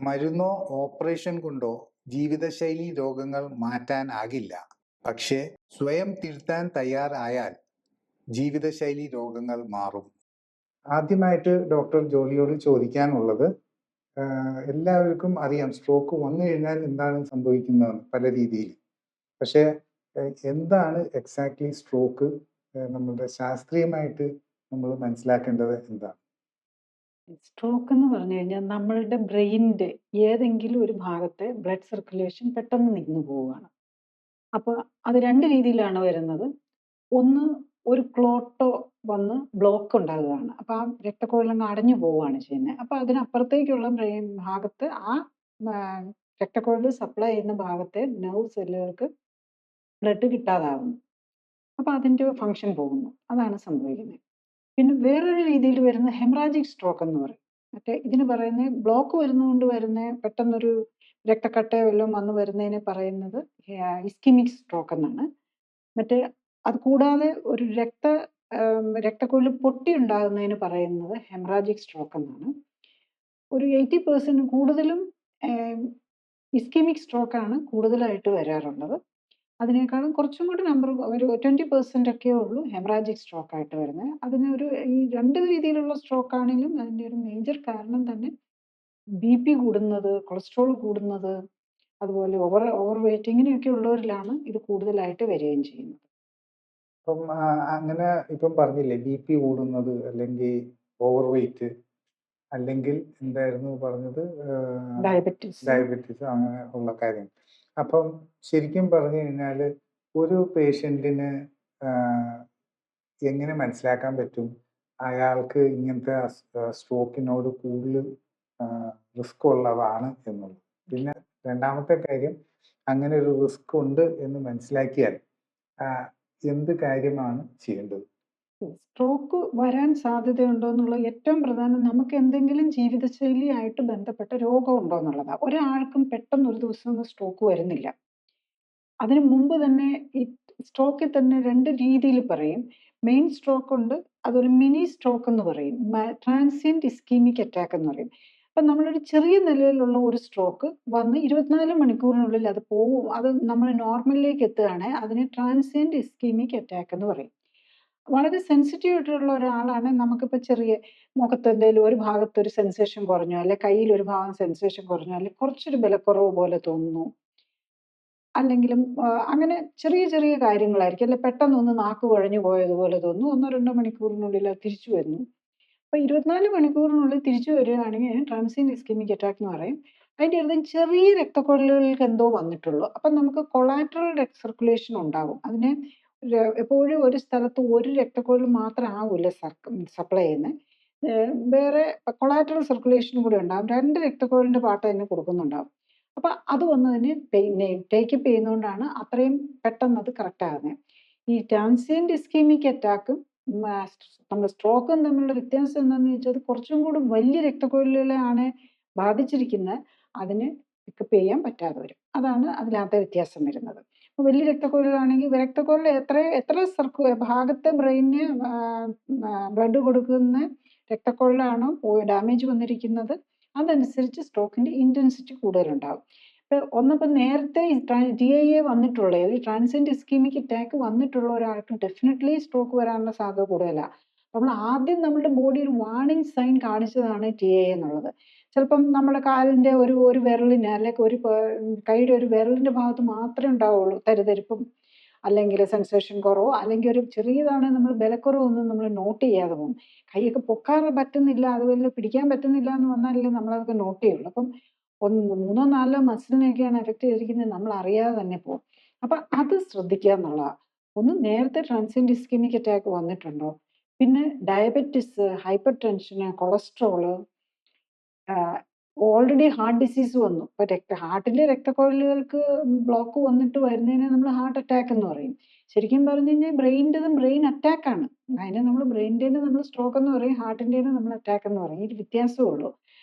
മരുന്നോ operation കൊണ്ടോ ജീവിതശൈലി രോഗങ്ങൾ മാറ്റാനാകില്ല. പക്ഷേ സ്വയം തിരുത്താൻ തയ്യാറായാൽ ജീവിതശൈലി രോഗങ്ങൾ മാറും. ആദ്യമായിട്ട് ഡോക്ടർ ജോളിയോട് ചോദിക്കാനുള്ളത്, എല്ലാവർക്കും അറിയാം സ്ട്രോക്ക് വന്നു കഴിഞ്ഞാൽ എന്താണ് സംഭവിക്കുന്നതെന്ന് പല രീതിയിൽ. പക്ഷേ എന്താണ് എക്സാക്ട്ലി സ്ട്രോക്ക്? നമ്മളുടെ ശാസ്ത്രീയമായിട്ട് നമ്മൾ മനസ്സിലാക്കേണ്ടത് എന്താണ്? സ്ട്രോക്ക് എന്ന് പറഞ്ഞു കഴിഞ്ഞാൽ നമ്മളുടെ ബ്രെയിനിന്റെ ഏതെങ്കിലും ഒരു ഭാഗത്തെ ബ്ലഡ് സർക്കുലേഷൻ പെട്ടെന്ന് നിന്നു പോവുകയാണ്. അപ്പോൾ അത് രണ്ട് രീതിയിലാണ് വരുന്നത്. ഒന്ന്, ഒരു ക്ലോട്ടോ വന്ന് ബ്ലോക്ക് ഉണ്ടാകുകയാണ്. അപ്പോൾ ആ രക്തക്കുഴലങ്ങ് അടഞ്ഞു പോവുകയാണ് ചെയ്യുന്നത്. അപ്പോൾ അതിനപ്പുറത്തേക്കുള്ള ബ്രെയിൻ ഭാഗത്ത് ആ രക്തക്കുഴൽ സപ്ലൈ ചെയ്യുന്ന ഭാഗത്തെ നെർവ് സെല്ലുകൾക്ക് ബ്ലഡ് കിട്ടാതാവുന്നു. അപ്പോൾ അതിൻ്റെ ഫങ്ഷൻ പോകുന്നു. അതാണ് സംഭവിക്കുന്നത്. പിന്നെ വേറൊരു രീതിയിൽ വരുന്ന ഹെമറാജിക് സ്ട്രോക്ക് എന്ന് പറയും. മറ്റേ ഇതിന് പറയുന്നത് ബ്ലോക്ക് വരുന്നതുകൊണ്ട് വരുന്ന പെട്ടെന്നൊരു രക്തക്കട്ടയോ വല്ലതും വന്ന് വരുന്നതിനെ പറയുന്നത് ഇസ്കിമിക് സ്ട്രോക്ക് എന്നാണ്. മറ്റേ അത് കൂടാതെ ഒരു രക്തക്കുഴൽ പൊട്ടി ഉണ്ടാകുന്നതിന് പറയുന്നത് ഹെമറാജിക് സ്ട്രോക്ക് എന്നാണ്. ഒരു 80% കൂടുതലും ഇസ്കിമിക് സ്ട്രോക്കാണ് കൂടുതലായിട്ട് വരാറുള്ളത്. അതിനേക്കാളും കുറച്ചും കൂടി നമ്പർ ഒരു 20% ഒക്കെയേ ഉള്ളൂ ഹെമറാജിക് സ്ട്രോക്ക് ആയിട്ട് വരുന്നത്. ഈ രണ്ട് രീതിയിലുള്ള സ്ട്രോക്ക് ആണെങ്കിലും അതിൻ്റെ ഒരു മേജർ കാരണം തന്നെ ബി കൂടുന്നത്, കൊളസ്ട്രോൾ കൂടുന്നത്, അതുപോലെ ഓവർ വെയിറ്റ് ഇങ്ങനെയൊക്കെ ഉള്ളവരിലാണ് ഇത് കൂടുതലായിട്ട് വരികയും ചെയ്യുന്നത്. അപ്പം അങ്ങനെ ഇപ്പം പറഞ്ഞില്ലേ, ബി കൂടുന്നത്, അല്ലെങ്കിൽ ഓവർ വെയിറ്റ്, അല്ലെങ്കിൽ എന്തായിരുന്നു പറഞ്ഞത്, ഡയബറ്റീസ്. ഡയബറ്റീസ്, അങ്ങനെ ഉള്ള കാര്യം. അപ്പം ശരിക്കും പറഞ്ഞു കഴിഞ്ഞാൽ ഒരു പേഷ്യൻറ്റിന് എങ്ങനെ മനസ്സിലാക്കാൻ പറ്റും അയാൾക്ക് ഇങ്ങനത്തെ സ്ട്രോക്കിനോട് കൂടുതൽ റിസ്ക് ഉള്ളതാണ് എന്നുള്ളത്? പിന്നെ രണ്ടാമത്തെ കാര്യം, അങ്ങനെ ഒരു റിസ്ക് ഉണ്ട് എന്ന് മനസ്സിലാക്കിയാൽ എന്ത് കാര്യമാണ് ചെയ്യേണ്ടത്? സ്ട്രോക്ക് വരാൻ സാധ്യതയുണ്ടോ എന്നുള്ള ഏറ്റവും പ്രധാനം നമുക്ക് എന്തെങ്കിലും ജീവിതശൈലിയായിട്ട് ബന്ധപ്പെട്ട രോഗമുണ്ടോ എന്നുള്ളതാണ്. ഒരാൾക്കും പെട്ടെന്ന് ഒരു ദിവസം ഒന്നും സ്ട്രോക്ക് വരുന്നില്ല. അതിന് മുമ്പ് തന്നെ ഈ സ്ട്രോക്കിൽ തന്നെ രണ്ട് രീതിയിൽ പറയും. മെയിൻ സ്ട്രോക്ക് ഉണ്ട്, അതൊരു മിനി സ്ട്രോക്ക് എന്ന് പറയും. ട്രാൻസിയന്റ് ഇസ്കീമിക് അറ്റാക്ക് എന്ന് പറയും. അപ്പം നമ്മളൊരു ചെറിയ നിലയിലുള്ള ഒരു സ്ട്രോക്ക് വന്ന് 24 മണിക്കൂറിനുള്ളിൽ അത് പോകും, അത് നമ്മൾ നോർമലിലേക്ക് എത്തുകയാണ്, അതിന് ട്രാൻസിയന്റ് ഇസ്കീമിക് അറ്റാക്ക് എന്ന് പറയും. വളരെ സെൻസിറ്റീവ് ആയിട്ടുള്ള ഒരാളാണ്, നമുക്കിപ്പോൾ ചെറിയ മുഖത്ത് എന്തെങ്കിലും ഒരു ഭാഗത്ത് ഒരു സെൻസേഷൻ കുറഞ്ഞോ, അല്ലെ കയ്യിൽ ഒരു ഭാഗം സെൻസേഷൻ കുറഞ്ഞോ, അല്ലെ കുറച്ചൊരു ബലക്കുറവ് പോലെ തോന്നുന്നു, അല്ലെങ്കിലും അങ്ങനെ ചെറിയ ചെറിയ കാര്യങ്ങളായിരിക്കും. അല്ലെ പെട്ടെന്നൊന്ന് നാക്ക് കുഴഞ്ഞു പോയതുപോലെ തോന്നുന്നു, 1-2 മണിക്കൂറിനുള്ളിൽ അത് തിരിച്ചു വരുന്നു. അപ്പോൾ 24 മണിക്കൂറിനുള്ളിൽ തിരിച്ചു വരികയാണെങ്കിൽ ട്രാൻസിയന്റ് ഇസ്കെമിക് അറ്റാക്ക് എന്ന് പറയും. അതിൻ്റെ അർത്ഥം ചെറിയ രക്തക്കുഴലുകൾക്ക് എന്തോ വന്നിട്ടുള്ളൂ. അപ്പം നമുക്ക് കൊളാറ്ററൽ സർക്കുലേഷൻ ഉണ്ടാകും. അതിന് എപ്പോഴും ഒരു സ്ഥലത്ത് ഒരു രക്തക്കുഴൽ മാത്രം ആവില്ല സപ്ലൈ ചെയ്യുന്നത്. വേറെ കൊളാറ്ററൽ സർക്കുലേഷൻ കൂടി ഉണ്ടാകും. 2 രക്തക്കുഴലിൻ്റെ പാട്ട് തന്നെ കൊടുക്കുന്നുണ്ടാകും. അപ്പം അത് വന്നതിന് ടേക്കപ്പ് ചെയ്യുന്നതുകൊണ്ടാണ് അത്രയും പെട്ടെന്ന് അത് കറക്റ്റ് ആകുന്നത്. ഈ ട്രാൻസിയന്റ് ഇസ്കീമിക് അറ്റാക്കും നമ്മുടെ സ്ട്രോക്കും തമ്മിലുള്ള വ്യത്യാസം എന്താണെന്ന് വെച്ചാൽ, അത് കുറച്ചും കൂടി വലിയ രക്തക്കുഴലുകളെയാണ് ബാധിച്ചിരിക്കുന്നത്, അതിന് പിക്കപ്പ് ചെയ്യാൻ പറ്റാതെ വരും. അതാണ് അതിനകത്തെ വ്യത്യാസം വരുന്നത്. അപ്പോൾ വലിയ രക്തക്കുഴലാണെങ്കിൽ രക്തക്കുഴൽ എത്ര ഭാഗത്തെ ബ്രെയിനിന് ബ്ലഡ് കൊടുക്കുന്ന രക്തക്കുഴലാണോ ഡാമേജ് വന്നിരിക്കുന്നത്, അതനുസരിച്ച് സ്ട്രോക്കിന്റെ ഇന്റൻസിറ്റി കൂടുതലുണ്ടാകും. ഒന്നിപ്പോൾ നേരത്തെ TIA വന്നിട്ടുള്ള ഒരു ട്രാൻസിയന്റ് ഇസ്കീമിക് അറ്റാക്ക് വന്നിട്ടുള്ള ഒരാൾക്ക് ഡെഫിനറ്റ്ലി സ്ട്രോക്ക് വരാനുള്ള സാധ്യത കൂടുതലാണ്. നമ്മൾ ആദ്യം നമ്മുടെ ബോഡി ഒരു വാർണിംഗ് സൈൻ കാണിച്ചതാണ് TIA എന്നുള്ളത്. ചിലപ്പം നമ്മുടെ കാലിന്റെ ഒരു വിരലിന്, അല്ലെങ്കിൽ കൈയുടെ ഒരു വിരലിന്റെ ഭാഗത്ത് മാത്രമേ ഉണ്ടാവുള്ളൂ തരിതരിപ്പും, അല്ലെങ്കിൽ സെൻസേഷൻ കുറവോ, അല്ലെങ്കിൽ ഒരു ചെറിയതാണ് നമ്മൾ ബലക്കുറവൊന്നും നമ്മൾ നോട്ട് ചെയ്യാതെ പോകും. കൈയൊക്കെ പൊക്കാൻ പറ്റുന്നില്ല, അതുപോലെ പിടിക്കാൻ പറ്റുന്നില്ല എന്ന് വന്നാലല്ലേ നമ്മളതൊക്കെ നോട്ട് ചെയ്യുള്ളൂ. അപ്പം 3-4 മസിലിനെയൊക്കെയാണ് എഫക്ട് ചെയ്തിരിക്കുന്നത്, നമ്മൾ അറിയാതെ തന്നെ പോകും. അപ്പം അത് ശ്രദ്ധിക്കുക എന്നുള്ളതാണ്. ഒന്ന്, നേരത്തെ ട്രാൻസിയന്റ് ഇസ്കെമിക് അറ്റാക്ക് വന്നിട്ടുണ്ടോ? പിന്നെ diabetes, hypertension, cholesterol, already heart disease വന്നു. ഇപ്പൊ ഹാർട്ടിലെ രക്തക്കുഴലുകൾക്ക് ബ്ലോക്ക് വന്നിട്ട് വരുന്നതിനെ നമ്മൾ ഹാർട്ട് അറ്റാക്ക് എന്ന് പറയും. ശരിക്കും പറഞ്ഞു കഴിഞ്ഞാൽ ബ്രെയിൻ്റെതും ബ്രെയിൻ അറ്റാക്ക് ആണ്. അതിനെ നമ്മൾ ബ്രെയിൻ്റെന് നമ്മൾ സ്ട്രോക്ക് എന്ന് പറയും, ഹാർട്ടിൻ്റെന് നമ്മൾ അറ്റാക്ക് എന്ന് പറയും. ഈ വ്യത്യാസമേ ഉള്ളൂ.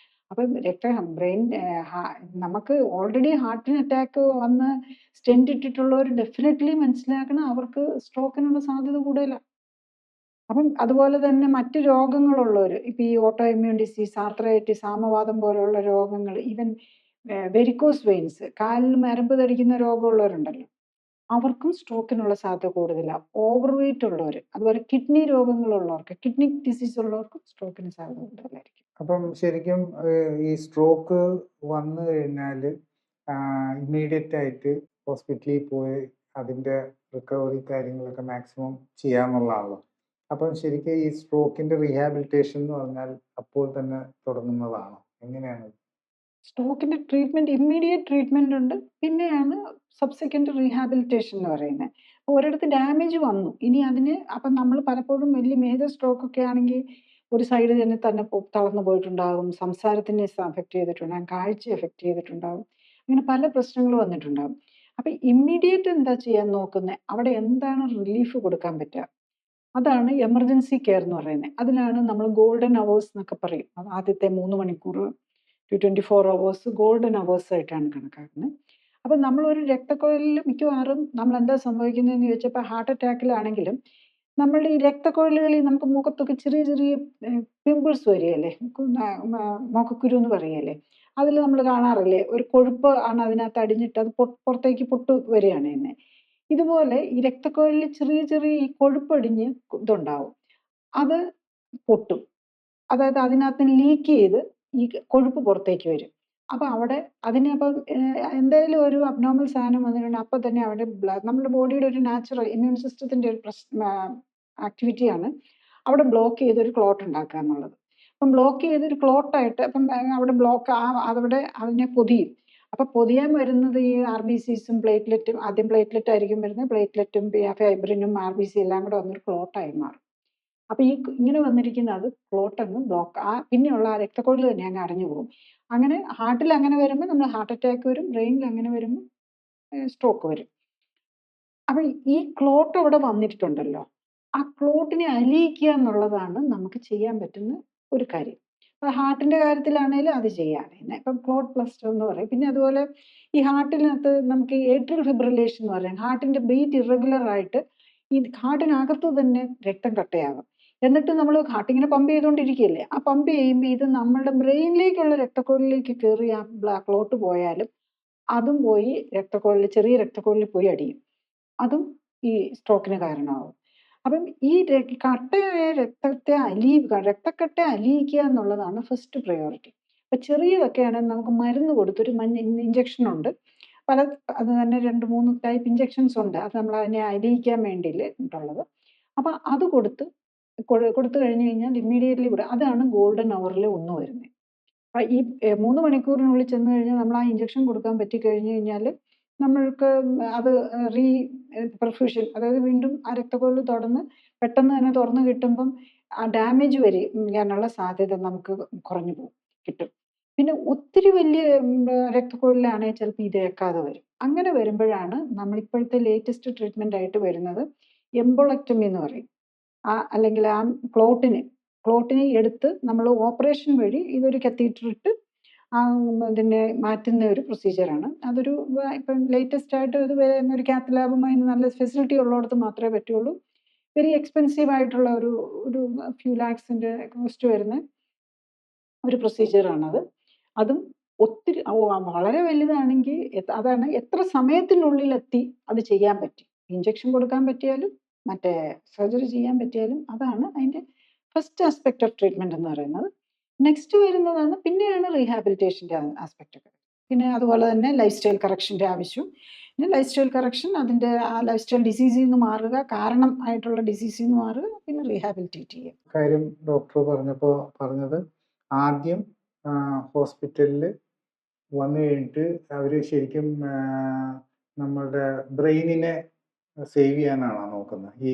അപ്പം നമുക്ക് ഓൾറെഡി ഹാർട്ടിന് അറ്റാക്ക് വന്ന് സ്റ്റെന്റ് ഇട്ടിട്ടുള്ളവർ ഡെഫിനറ്റ്ലി മനസ്സിലാക്കണം, അവർക്ക് സ്ട്രോക്കിനുള്ള സാധ്യത കൂടുതലാണ്. അപ്പം അതുപോലെ തന്നെ മറ്റ് രോഗങ്ങളുള്ളവര് ഇപ്പൊ ഈ ഓട്ടോ ഇമ്മ്യൂൺ ഡിസീസ്, ആർത്രൈറ്റിസ്, ആമവാദം പോലെയുള്ള രോഗങ്ങൾ, ഈവൻ വെരിക്കോസ് വെയിൻസ്, കാലിൽ ഞരമ്പ് തടിക്കുന്ന രോഗമുള്ളവരുണ്ടല്ലോ, അവർക്കും സ്ട്രോക്കിനുള്ള സാധ്യത കൂടുതലാണ്. ഓവർ വെയിറ്റ് ഉള്ളവർ, അതുപോലെ കിഡ്നി രോഗങ്ങളുള്ളവർക്ക്, കിഡ്നി ഡിസീസ് ഉള്ളവർക്കും സ്ട്രോക്കിന് സാധ്യത കൂടുതലായിരിക്കും. അപ്പം ശരിക്കും ഈ സ്ട്രോക്ക് വന്നു കഴിഞ്ഞാൽ ഇമ്മീഡിയറ്റ് ആയിട്ട് ഹോസ്പിറ്റലിൽ പോയി അതിൻ്റെ റിക്കവറി കാര്യങ്ങളൊക്കെ മാക്സിമം ചെയ്യാമെന്നുള്ളതാണല്ലോ. അപ്പം ശരിക്കും ഈ സ്ട്രോക്കിന്റെ റീഹാബിലിറ്റേഷൻ എന്ന് പറഞ്ഞാൽ അപ്പോൾ തന്നെ തുടങ്ങുന്നതാണോ? എങ്ങനെയാണ്? സ്ട്രോക്കിന്റെ ട്രീറ്റ്മെന്റ് ഇമ്മീഡിയറ്റ് ട്രീറ്റ്മെന്റ് ഉണ്ട്, പിന്നെയാണ് സബ്സിക്വന്റ് റീഹാബിലിറ്റേഷൻ എന്ന് പറയുന്നത്. ഒരിടത്ത് ഡാമേജ് വന്നു, ഇനി അതിന് അപ്പം നമ്മൾ പലപ്പോഴും വലിയ മേജർ സ്ട്രോക്ക് ഒക്കെ ആണെങ്കിൽ ഒരു സൈഡ് തന്നെ തളർന്നു പോയിട്ടുണ്ടാകും, സംസാരത്തിനെ അഫക്റ്റ് ചെയ്തിട്ടുണ്ടാകും, കാഴ്ച എഫക്റ്റ് ചെയ്തിട്ടുണ്ടാകും, അങ്ങനെ പല പ്രശ്നങ്ങൾ വന്നിട്ടുണ്ടാകും. അപ്പൊ ഇമ്മീഡിയറ്റ് എന്താ ചെയ്യാൻ നോക്കുന്നത്, അവിടെ എന്താണ് റിലീഫ് കൊടുക്കാൻ പറ്റുക, അതാണ് എമർജൻസി കെയർ എന്ന് പറയുന്നത്. അതിലാണ് നമ്മൾ ഗോൾഡൻ അവേഴ്സ് എന്നൊക്കെ പറയും. അത് ആദ്യത്തെ 3 മണിക്കൂർ ടു 24 അവേഴ്സ് ഗോൾഡൻ അവേഴ്സ് ആയിട്ടാണ് കണക്കാക്കുന്നത്. അപ്പം നമ്മളൊരു രക്തക്കുഴലിൽ മിക്കവാറും നമ്മൾ എന്താ സംഭവിക്കുന്നതെന്ന് ചോദിച്ചപ്പോൾ ഹാർട്ട് അറ്റാക്കിലാണെങ്കിലും നമ്മളുടെ ഈ രക്തക്കുഴലുകളിൽ നമുക്ക് മുഖത്തൊക്കെ ചെറിയ ചെറിയ പിമ്പിൾസ് വരികയല്ലേ, മുഖക്കുരു എന്ന് പറയുകയല്ലേ, അതിൽ നമ്മൾ കാണാറില്ലേ ഒരു കൊഴുപ്പ് ആണ് അതിനകത്ത് അടിഞ്ഞിട്ട് അത് പുറത്തേക്ക് പൊട്ട് വരികയാണ് തന്നെ. ഇതുപോലെ ഈ രക്തക്കുഴലിൽ ചെറിയ ചെറിയ ഈ കൊഴുപ്പടിഞ്ഞ് ഇതുണ്ടാവും, അത് പൊട്ടും. അതായത് അതിനകത്ത് ലീക്ക് ചെയ്ത് ഈ കൊഴുപ്പ് പുറത്തേക്ക് വരും. അപ്പൊ അവിടെ അതിനെ അപ്പം എന്തായാലും ഒരു അബ്നോർമൽ സാധനം വന്നിട്ടുണ്ടെങ്കിൽ അപ്പൊ തന്നെ അവിടെ നമ്മുടെ ബോഡിയുടെ ഒരു നാച്ചുറൽ ഇമ്മ്യൂൺ സിസ്റ്റത്തിന്റെ ഒരു ആക്ടിവിറ്റിയാണ് അവിടെ ബ്ലോക്ക് ചെയ്ത് ഒരു ക്ലോട്ട് ഉണ്ടാക്കുക എന്നുള്ളത്. അപ്പം ബ്ലോക്ക് ചെയ്തൊരു ക്ലോട്ടായിട്ട് അപ്പം അവിടെ ബ്ലോക്ക് അവിടെ അതിനെ പൊതിയും. അപ്പൊ പൊതിയാൻ വരുന്നത് ഈ RBCs-ഉം പ്ലേറ്റ്ലെറ്റും, ആദ്യം പ്ലേറ്റ്ലെറ്റ് ആയിരിക്കും വരുന്നത്, പ്ലേറ്റ്ലെറ്റും ഫൈബ്രിനും RBC എല്ലാം കൂടെ വന്നൊരു ക്ലോട്ടായി മാറും. അപ്പൊ ഈ ഇങ്ങനെ വന്നിരിക്കുന്ന അത് ക്ലോട്ട് അങ്ങ് ബ്ലോക്ക്, പിന്നെയുള്ള ആ രക്തക്കുഴൽ തന്നെ അങ്ങ് അടഞ്ഞു പോകും. അങ്ങനെ ഹാർട്ടിൽ അങ്ങനെ വരുമ്പോൾ നമ്മൾ ഹാർട്ട് അറ്റാക്ക് വരും, ബ്രെയിനിൽ അങ്ങനെ വരുമ്പോൾ സ്ട്രോക്ക് വരും. അപ്പൊ ഈ ക്ലോട്ട് അവിടെ വന്നിട്ടുണ്ടല്ലോ, ആ ക്ലോട്ടിനെ അലിയിക്കുക എന്നുള്ളതാണ് നമുക്ക് ചെയ്യാൻ പറ്റുന്ന ഒരു കാര്യം. അപ്പൊ ഹാർട്ടിന്റെ കാര്യത്തിലാണെങ്കിലും അത് ചെയ്യാനാണ് ഇപ്പം ക്ലോട്ട് പ്ലസ്റ്റർ എന്ന് പറയും. പിന്നെ അതുപോലെ ഈ ഹാർട്ടിനകത്ത് നമുക്ക് ഏട്രിയൽ ഫിബ്രിലേഷൻ എന്ന് പറയാം, ഹാർട്ടിന്റെ ബീറ്റ് ഇറഗുലർ ആയിട്ട് ഈ ഹാർട്ടിനകത്ത് തന്നെ രക്തം കട്ടയാകും. എന്നിട്ട് നമ്മൾ ഹാർട്ട് ഇങ്ങനെ പമ്പ് ചെയ്തുകൊണ്ടിരിക്കുകയല്ലേ, ആ പമ്പ് ചെയ്യുമ്പോൾ ഇത് നമ്മുടെ ബ്രെയിനിലേക്കുള്ള രക്തക്കുഴലിലേക്ക് കയറി ആ ക്ലോട്ട് പോയാലും അതും പോയി രക്തക്കുഴലിൽ, ചെറിയ രക്തക്കുഴലിൽ പോയി അടിയും, അതും ഈ സ്ട്രോക്കിന് കാരണമാകും. അപ്പം ഈ കട്ടയായ രക്തക്കട്ട അലിയിക്കുക എന്നുള്ളതാണ് ഫസ്റ്റ് പ്രയോറിറ്റി. അപ്പൊ ചെറിയതൊക്കെയാണെങ്കിൽ നമുക്ക് മരുന്ന് കൊടുത്തൊരു ഇഞ്ചക്ഷൻ ഉണ്ട്, അത് തന്നെ 2-3 ടൈപ്പ് ഇഞ്ചക്ഷൻസ് ഉണ്ട്, അത് നമ്മൾ അതിനെ അലിയിക്കാൻ വേണ്ടിയിട്ടുള്ളത്. അപ്പൊ അത് കൊടുത്തു കഴിഞ്ഞു കഴിഞ്ഞാൽ ഇമ്മീഡിയറ്റ്ലി കൂടെ അതാണ് ഗോൾഡൻ അവറിൽ ഒന്ന് വരുന്നത്. ഈ 3 മണിക്കൂറിനുള്ളിൽ ചെന്ന് കഴിഞ്ഞാൽ നമ്മൾ ആ ഇഞ്ചക്ഷൻ കൊടുക്കാൻ പറ്റിക്കഴിഞ്ഞു കഴിഞ്ഞാൽ നമ്മൾക്ക് അത് പെർഫ്യൂഷൻ, അതായത് വീണ്ടും ആ രക്തക്കുഴൽ പെട്ടെന്ന് തന്നെ തുറന്ന് കിട്ടുമ്പം ആ ഡാമേജ് വരാനുള്ള സാധ്യത നമുക്ക് കുറഞ്ഞു കിട്ടും. പിന്നെ ഒത്തിരി വലിയ രക്തക്കുഴലിലാണെങ്കിൽ ചിലപ്പോൾ ഇത് ഏക്കാതെ വരും. അങ്ങനെ വരുമ്പോഴാണ് നമ്മൾ ഇപ്പോഴത്തെ ലേറ്റസ്റ്റ് ട്രീറ്റ്മെന്റ് ആയിട്ട് വരുന്നത് എംബോളക്ടമി എന്ന് പറയും. അല്ലെങ്കിൽ ആ ക്ലോട്ടിനെ എടുത്ത് നമ്മൾ ഓപ്പറേഷൻ വഴി ഇതൊരു കത്തീറ്റർ ഇട്ട് ഇതിനെ മാറ്റുന്ന ഒരു പ്രൊസീജിയറാണ്. അതൊരു ഇപ്പം ലേറ്റസ്റ്റ് ആയിട്ട് ഇത് വരുന്ന ഒരു കാത്ത് ലാബും അതിന് നല്ല ഫെസിലിറ്റി ഉള്ളിടത്ത് മാത്രമേ പറ്റുള്ളൂ. വെരി എക്സ്പെൻസീവ് ആയിട്ടുള്ള ഒരു ഫ്യൂ ലാക്സിന്റെ കോസ്റ്റ് വരുന്ന ഒരു പ്രൊസീജിയറാണത്. അതും ഒത്തിരി വളരെ വലുതാണെങ്കിൽ അതാണ് എത്ര സമയത്തിനുള്ളിൽ എത്തി അത് ചെയ്യാൻ പറ്റും. ഇഞ്ചക്ഷൻ കൊടുക്കാൻ പറ്റിയാലും മറ്റേ സർജറി ചെയ്യാൻ പറ്റിയാലും അതാണ് അതിന്റെ ഫസ്റ്റ് ആസ്പെക്ട് ഓഫ് ട്രീറ്റ്മെന്റ് എന്ന് പറയുന്നത്. നെക്സ്റ്റ് വരുന്നതാണ് പിന്നെയാണ് റീഹാബിലിറ്റേഷന്റെ ആസ്പെക്ട് ഒക്കെ. പിന്നെ അതുപോലെ തന്നെ ലൈഫ് സ്റ്റൈൽ കറക്ഷന്റെ ആവശ്യം. പിന്നെ ലൈഫ് സ്റ്റൈൽ കറക്ഷൻ അതിന്റെ ആ ലൈഫ് സ്റ്റൈൽ ഡിസീസിൽ നിന്ന് മാറുക, കാരണം ആയിട്ടുള്ള ഡിസീസിൽ നിന്ന് മാറുക, പിന്നെ റീഹാബിലിറ്റേറ്റ് ചെയ്യുക. കാര്യം ഡോക്ടർ പറഞ്ഞത് ആദ്യം ഹോസ്പിറ്റലിൽ വന്നു കഴിഞ്ഞിട്ട് അവർ ശരിക്കും നമ്മളുടെ ബ്രെയിനിനെ സേവ് ചെയ്യാനാണോ നോക്കുന്നത്, ഈ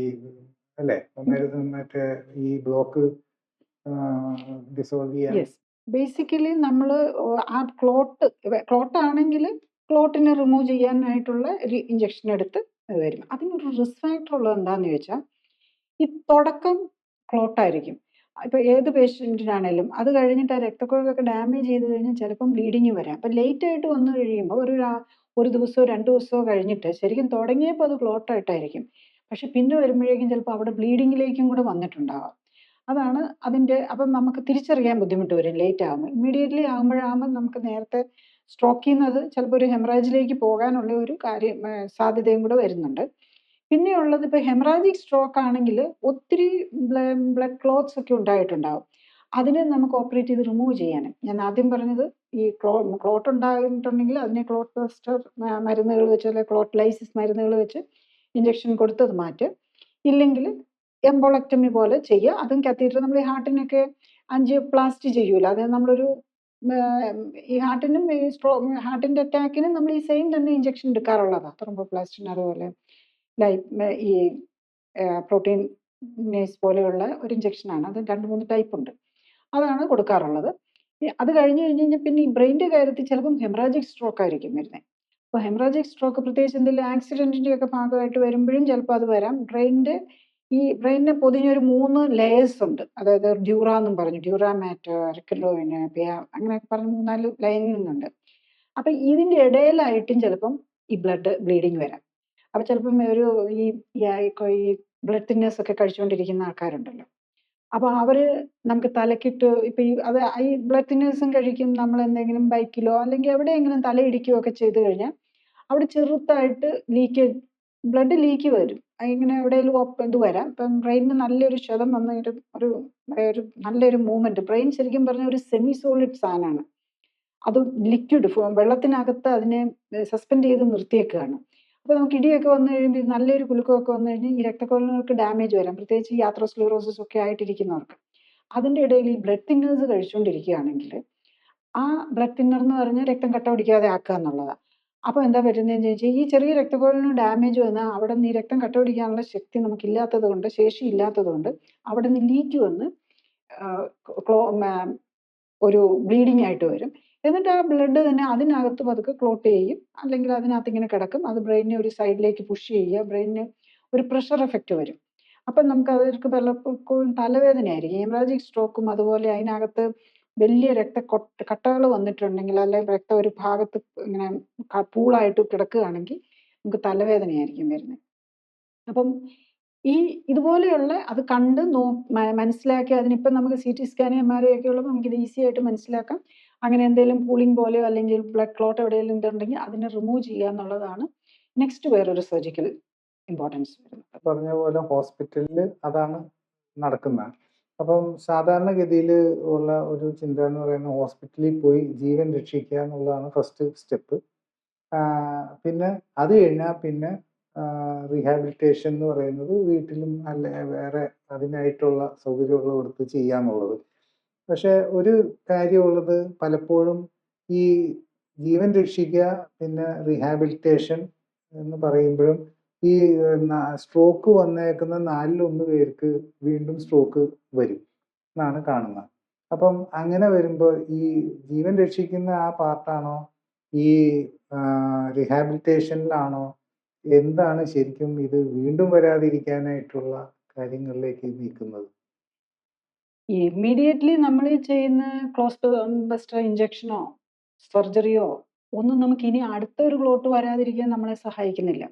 അല്ലേ, മറ്റേ ഈ ബ്ലോക്ക് ഡിസോൾവ് ചെയ്യാൻ? ബേസിക്കലി നമ്മൾ ആ ക്ലോട്ട് ആണെങ്കിൽ ക്ലോട്ടിനെ റിമൂവ് ചെയ്യാനായിട്ടുള്ള ഒരു ഇഞ്ചക്ഷൻ എടുത്ത് വരും. അതിനൊരു റിസ്ക് ഫാക്ടർ ഉള്ളത് എന്താന്ന് ചോദിച്ചാൽ ഈ തുടക്കം ക്ലോട്ടായിരിക്കും. ഇപ്പൊ ഏത് പേഷ്യന്റിനാണേലും അത് കഴിഞ്ഞിട്ട് ആ രക്തക്കുഴലൊക്കെ ഡാമേജ് ചെയ്ത് കഴിഞ്ഞാൽ ചിലപ്പം ബ്ലീഡിങ് വരാം. അപ്പൊ ലേറ്റ് ആയിട്ട് വന്നു കഴിയുമ്പോൾ ഒരു ദിവസമോ 2 ദിവസമോ കഴിഞ്ഞിട്ട് ശരിക്കും തുടങ്ങിയപ്പോൾ അത് ക്ലോട്ടായിട്ടായിരിക്കും, പക്ഷെ പിന്നെ വരുമ്പോഴേക്കും ചിലപ്പോൾ അവിടെ ബ്ലീഡിങ്ങിലേക്കും കൂടെ വന്നിട്ടുണ്ടാവാം. അതാണ് അതിൻ്റെ. അപ്പം നമുക്ക് തിരിച്ചറിയാൻ ബുദ്ധിമുട്ട് വരും ലേറ്റ് ആകുമ്പോൾ. ഇമ്മീഡിയറ്റ്ലി ആകുമ്പോഴാകുമ്പോൾ നമുക്ക് നേരത്തെ സ്ട്രോക്ക് ചെയ്യുന്നത് ചിലപ്പോൾ ഒരു ഹെമറാജിലേക്ക് പോകാനുള്ള ഒരു സാധ്യതയും കൂടെ വരുന്നുണ്ട്. പിന്നെയുള്ളത് ഇപ്പോൾ ഹെമറാജിക് സ്ട്രോക്ക് ആണെങ്കിൽ ഒത്തിരി ബ്ലഡ് ക്ലോട്ട്സ് ഒക്കെ ഉണ്ടായിട്ടുണ്ടാവും. അതിനെ നമുക്ക് ഓപ്പറേറ്റ് ചെയ്ത് റിമൂവ് ചെയ്യാനും, ഞാൻ ആദ്യം പറഞ്ഞത് ഈ ക്ലോട്ട് ഉണ്ടായിട്ടുണ്ടെങ്കിൽ അതിനെ ക്ലോട്ട് ബസ്റ്റർ മരുന്നുകൾ വെച്ച്, അല്ലെങ്കിൽ ക്ലോട്ട് ലൈസിസ് മരുന്നുകൾ വെച്ച് ഇഞ്ചക്ഷൻ കൊടുത്തത് മാറ്റും. ഇല്ലെങ്കിൽ എംബോളക്ടമി പോലെ ചെയ്യുക. അതും കത്തീറ്റർ നമ്മൾ ഈ ഹാർട്ടിനൊക്കെ ആൻജിയോപ്ലാസ്റ്റി ചെയ്യൂല, അത് നമ്മളൊരു ഈ ഹാർട്ടിനും ഈ ഹാർട്ടിൻ്റെ അറ്റാക്കിനും നമ്മൾ ഈ സെയിം തന്നെ ഇഞ്ചക്ഷൻ എടുക്കാറുള്ളതാണ്. ത്രോംബോപ്ലാസ്റ്റിന് അതുപോലെ ഈ പ്രോട്ടീൻ നേസ് പോലെയുള്ള ഒരു ഇഞ്ചക്ഷനാണ്. അത് 2-3 ടൈപ്പ് ഉണ്ട്. അതാണ് കൊടുക്കാറുള്ളത്. അത് കഴിഞ്ഞ് കഴിഞ്ഞാൽ പിന്നെ ഈ ബ്രെയിൻ്റെ കാര്യത്തിൽ ചിലപ്പം ഹെമറാജിക് സ്ട്രോക്ക് ആയിരിക്കും വരുന്നത്. അപ്പോൾ ഹെമറാജിക് സ്ട്രോക്ക് പ്രത്യേകിച്ച് എന്തെങ്കിലും ആക്സിഡൻറ്റിൻ്റെ ഒക്കെ ഭാഗമായിട്ട് വരുമ്പോഴും ചിലപ്പോൾ അത് വരാം. ബ്രെയിനിനെ പൊതിഞ്ഞൊരു 3 ലെയേഴ്സ് ഉണ്ട്. അതായത് ഡ്യൂറ എന്നും പറഞ്ഞു, ഡ്യൂറ മാറ്റർ, പിന്നെ അങ്ങനെയൊക്കെ പറഞ്ഞ് 3-4 ലൈനിങ് ഉണ്ട്. അപ്പം ഇതിൻ്റെ ഇടയിലായിട്ടും ചിലപ്പം ഈ ബ്ലീഡിങ് വരാം. അപ്പം ചിലപ്പം ഈ ബ്ലഡ് തിന്നേഴ്സ് ഒക്കെ കഴിച്ചുകൊണ്ടിരിക്കുന്ന ആൾക്കാരുണ്ടല്ലോ, അപ്പോൾ അവർ നമുക്ക് തലക്കിട്ട് ഇപ്പം ഈ ബ്ലഡ് തിന്നേഴ്സും കഴിക്കും, നമ്മൾ എന്തെങ്കിലും ബൈക്കിലോ അല്ലെങ്കിൽ എവിടെയെങ്കിലും തലയിടിക്കുകയോ ഒക്കെ ചെയ്ത് കഴിഞ്ഞാൽ അവിടെ ചെറുതായിട്ട് ബ്ലഡ് ലീക്ക് വരും. ഇങ്ങനെ എവിടെയെങ്കിലും ഇത് വരാം. ഇപ്പം ബ്രെയിനിന് നല്ലൊരു ക്ഷതം വന്ന് ഒരു നല്ലൊരു മൂവ്മെൻറ്റ്, ബ്രെയിൻ ശരിക്കും പറഞ്ഞ ഒരു സെമി സോളിഡ് സാധനമാണ്. അത് ലിക്വിഡ് വെള്ളത്തിനകത്ത് അതിനെ സസ്പെൻഡ് ചെയ്ത് നിർത്തിയേക്കുകയാണ്. അപ്പോൾ നമുക്ക് ഇടിയൊക്കെ വന്നു കഴിയുമ്പോൾ നല്ലൊരു കുലുക്കമൊക്കെ വന്നു കഴിഞ്ഞാൽ ഈ രക്തക്കുഴലുകൾക്ക് ഡാമേജ് വരാം, പ്രത്യേകിച്ച് ഈ ആത്രോസ്ക്ലീറോസിസ് ഒക്കെ ആയിട്ടിരിക്കുന്നവർക്ക്. അതിൻ്റെ ഇടയിൽ ഈ ബ്ലഡ് തിന്നേഴ്സ് കഴിച്ചുകൊണ്ടിരിക്കുകയാണെങ്കിൽ, ആ ബ്ലഡ് തിന്നർ എന്ന് പറഞ്ഞാൽ രക്തം കട്ട പിടിക്കാതെ ആക്കുക എന്നുള്ളതാണ്. അപ്പോൾ എന്താ പറ്റുന്നതെന്ന് ചോദിച്ചാൽ ഈ ചെറിയ രക്തക്കുഴലിന് ഡാമേജ് വന്നാൽ അവിടെ നിന്ന് ഈ രക്തം കട്ട പിടിക്കാനുള്ള ശക്തി നമുക്കില്ലാത്തത് കൊണ്ട്, ശേഷി ഇല്ലാത്തത് കൊണ്ട് അവിടെ നിന്ന് ലീക്ക് വന്ന് ഒരു ബ്ലീഡിങ് ആയിട്ട് വരും. എന്നിട്ട് ആ ബ്ലഡ് തന്നെ അതിനകത്ത് പതുക്കെ ക്ലോട്ട് ചെയ്യും, അല്ലെങ്കിൽ അതിനകത്ത് ഇങ്ങനെ കിടക്കും. അത് ബ്രെയിനിനെ ഒരു സൈഡിലേക്ക് പുഷ് ചെയ്യുക, ബ്രെയിനിന് ഒരു പ്രഷർ എഫക്റ്റ് വരും. അപ്പം നമുക്ക് അവർക്ക് പലപ്പോഴും തലവേദനയായിരിക്കും. ഹെമറാജിക് സ്ട്രോക്കും അതുപോലെ അതിനകത്ത് വലിയ കട്ടകൾ വന്നിട്ടുണ്ടെങ്കിൽ, അല്ലെങ്കിൽ രക്തം ഒരു ഭാഗത്ത് ഇങ്ങനെ പൂളായിട്ട് കിടക്കുകയാണെങ്കിൽ നമുക്ക് തലവേദനയായിരിക്കും വരുന്നത്. അപ്പം ഇതുപോലെയുള്ള അത് കണ്ട് മനസ്സിലാക്കി അതിനിപ്പം നമുക്ക് CT സ്കാൻ MRI ഒക്കെ ഉള്ളപ്പോൾ നമുക്കിത് ഈസി ആയിട്ട് മനസ്സിലാക്കാം. അങ്ങനെ എന്തെങ്കിലും പൂളിംഗ് പോലെയോ അല്ലെങ്കിൽ ബ്ലഡ് ക്ലോട്ട് എവിടെയെങ്കിലും ഇതുണ്ടെങ്കിൽ അതിനെ റിമൂവ് ചെയ്യുക എന്നുള്ളതാണ് നെക്സ്റ്റ് വേറൊരു സർജിക്കൽ ഇമ്പോർട്ടൻസ് വരുന്നത്. പറഞ്ഞ പോലെ ഹോസ്പിറ്റലിൽ അതാണ് നടക്കുന്നത്. അപ്പം സാധാരണഗതിയിൽ ഉള്ള ഒരു ചിന്ത എന്ന് പറയുന്നത് ഹോസ്പിറ്റലിൽ പോയി ജീവൻ രക്ഷിക്കുക എന്നുള്ളതാണ് ഫസ്റ്റ് സ്റ്റെപ്പ്. പിന്നെ അത് കഴിഞ്ഞാൽ പിന്നെ റീഹാബിലിറ്റേഷൻ എന്ന് പറയുന്നത് വീട്ടിലും അല്ല വേറെ അതിനായിട്ടുള്ള സൗകര്യമുള്ള കൊടുത്ത് ചെയ്യാന്നുള്ളത്. പക്ഷെ ഒരു കാര്യമുള്ളത്, പലപ്പോഴും ഈ ജീവൻ രക്ഷിക്കുക പിന്നെ റീഹാബിലിറ്റേഷൻ എന്ന് പറയുമ്പോഴും ഈ സ്ട്രോക്ക് വന്നേക്കുന്ന 4-1 പേർക്ക് വീണ്ടും സ്ട്രോക്ക് വരും എന്നാണ് കാണുന്നത്. അപ്പം അങ്ങനെ വരുമ്പോൾ ഈ ജീവൻ രക്ഷിക്കുന്ന ആ പാർട്ടാണോ ഈ റീഹാബിലിറ്റേഷനിലാണോ, എന്താണ് ശരിക്കും ഇത് വീണ്ടും വരാതിരിക്കാനായിട്ടുള്ള കാര്യങ്ങളിലേക്ക് നീക്കുന്നത്? ഇമ്മീഡിയറ്റ്ലി നമ്മൾ ചെയ്യുന്ന ക്ലോസ് ബസ്റ്റർ ഇഞ്ചക്ഷനോ സർജറിയോ ഒന്നും നമുക്ക് ഇനി അടുത്തൊരു ക്ലോട്ട് വരാതിരിക്കാൻ നമ്മളെ സഹായിക്കുന്നില്ല.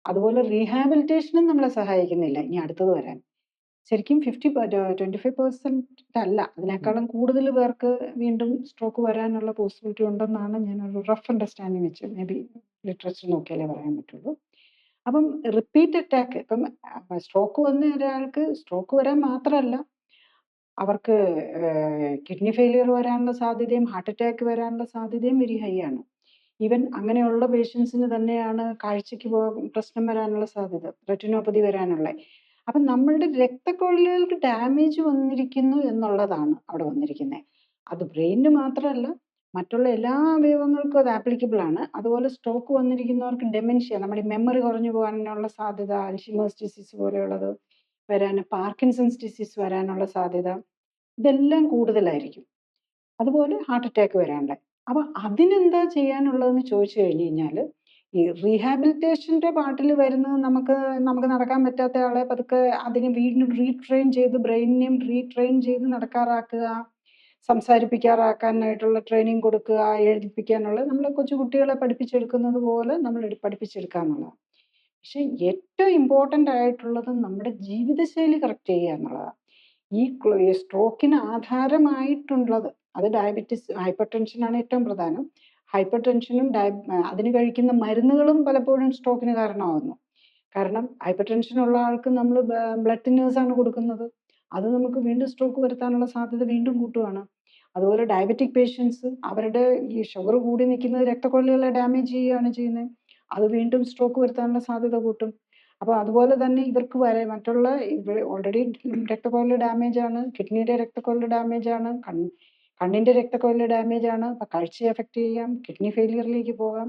അതുപോലെ റീഹാബിലിറ്റേഷനും നമ്മളെ സഹായിക്കുന്നില്ല ഇനി അടുത്തത് വരാൻ. ശരിക്കും 25% അല്ല, അതിനേക്കാളും കൂടുതൽ പേർക്ക് വീണ്ടും സ്ട്രോക്ക് വരാനുള്ള പോസിബിലിറ്റി ഉണ്ടെന്നാണ് ഞാനൊരു റഫ് അണ്ടർസ്റ്റാൻഡിങ് വെച്ച്, മേ ബി ലിറ്ററേച്ചർ നോക്കിയാലേ പറയാൻ പറ്റുള്ളൂ. അപ്പം റിപ്പീറ്റ് അറ്റാക്ക്, ഇപ്പം സ്ട്രോക്ക് വന്ന ഒരാൾക്ക് സ്ട്രോക്ക് വരാൻ മാത്രമല്ല, അവർക്ക് കിഡ്നി ഫെയിലിയർ വരാനുള്ള സാധ്യതയും ഹാർട്ട് അറ്റാക്ക് വരാനുള്ള സാധ്യതയും വെരി ഹൈ ആണ്. ഈവൻ അങ്ങനെയുള്ള പേഷ്യൻസിന് തന്നെയാണ് കാഴ്ചയ്ക്ക് പ്രശ്നം വരാനുള്ള സാധ്യത, റെറ്റിനോപ്പതി വരാനുള്ള. അപ്പം നമ്മളുടെ രക്തക്കുഴലുകൾക്ക് ഡാമേജ് വന്നിരിക്കുന്നു എന്നുള്ളതാണ് അവിടെ വന്നിരിക്കുന്നത്. അത് ബ്രെയിനിന് മാത്രമല്ല, മറ്റുള്ള എല്ലാ അവയവങ്ങൾക്കും അത് ആപ്ലിക്കബിൾ ആണ്. അതുപോലെ സ്ട്രോക്ക് വന്നിരിക്കുന്നവർക്ക് ഡെമെൻഷ്യ, നമ്മുടെ മെമ്മറി കുറഞ്ഞു പോകാനുള്ള സാധ്യത, അൽഷിമേഴ്സ് ഡിസീസ് പോലെയുള്ളത് വരാൻ, പാർക്കിൻസൺസ് ഡിസീസ് വരാനുള്ള സാധ്യത ഇതെല്ലാം കൂടുതലായിരിക്കും. അതുപോലെ ഹാർട്ട് അറ്റാക്ക് വരാനുണ്ട്. അപ്പം അതിനെന്താ ചെയ്യാനുള്ളതെന്ന് ചോദിച്ചു കഴിഞ്ഞ് കഴിഞ്ഞാൽ, ഈ റീഹാബിലിറ്റേഷൻ്റെ പാർട്ടിൽ വരുന്നത് നമുക്ക് നടക്കാൻ പറ്റാത്ത ആളെ പതുക്കെ അതിനെ വീണ്ടും റീട്രെയിൻ ചെയ്ത് ബ്രെയിനിനെയും റീട്രെയിൻ ചെയ്ത് നടക്കാറാക്കുക, സംസാരിപ്പിക്കാറാക്കാനായിട്ടുള്ള ട്രെയിനിങ് കൊടുക്കുക, എഴുതിപ്പിക്കാനുള്ള, നമ്മൾ കൊച്ചു കുട്ടികളെ പഠിപ്പിച്ചെടുക്കുന്നത് പോലെ നമ്മൾ പഠിപ്പിച്ചെടുക്കുക എന്നുള്ളതാണ്. പക്ഷെ ഏറ്റവും ഇമ്പോർട്ടൻ്റ് ആയിട്ടുള്ളത് നമ്മുടെ ജീവിതശൈലി കറക്റ്റ് ചെയ്യുക എന്നുള്ളതാണ്. ഈ സ്ട്രോക്കിന് ആധാരമായിട്ടുള്ളത് അത് ഡയബറ്റിസ്, ഹൈപ്പർ ടെൻഷനാണ് ഏറ്റവും പ്രധാനം. ഹൈപ്പർ ടെൻഷനും അതിന് കഴിക്കുന്ന മരുന്നുകളും പലപ്പോഴും സ്ട്രോക്കിന് കാരണമാകുന്നു. കാരണം ഹൈപ്പർ ടെൻഷൻ ഉള്ള ആൾക്ക് നമ്മൾ ബ്ലഡ് തിന്നേഴ്സാണ് കൊടുക്കുന്നത്. അത് നമുക്ക് വീണ്ടും സ്ട്രോക്ക് വരുത്താനുള്ള സാധ്യത വീണ്ടും കൂട്ടുകയാണ്. അതുപോലെ ഡയബറ്റിക് പേഷ്യൻസ് അവരുടെ ഈ ഷുഗർ കൂടി നിൽക്കുന്നത് രക്തക്കൊള്ളികളെ ഡാമേജ് ചെയ്യുകയാണ് ചെയ്യുന്നത്. അത് വീണ്ടും സ്ട്രോക്ക് വരുത്താനുള്ള സാധ്യത കൂട്ടും. അപ്പോൾ അതുപോലെ തന്നെ ഇവർക്ക് മറ്റുള്ള ഓൾറെഡി രക്തക്കൊഴൽ ഡാമേജ് ആണ്, കിഡ്നിയുടെ രക്തക്കൊഴൽ ഡാമേജ് ആണ്, കണ്ണിന്റെ രക്തക്കൊഴൽ ഡാമേജ് ആണ്. അപ്പം കാഴ്ചയെ എഫക്റ്റ് ചെയ്യാം, കിഡ്നി ഫെയിലിയറിലേക്ക് പോകാം.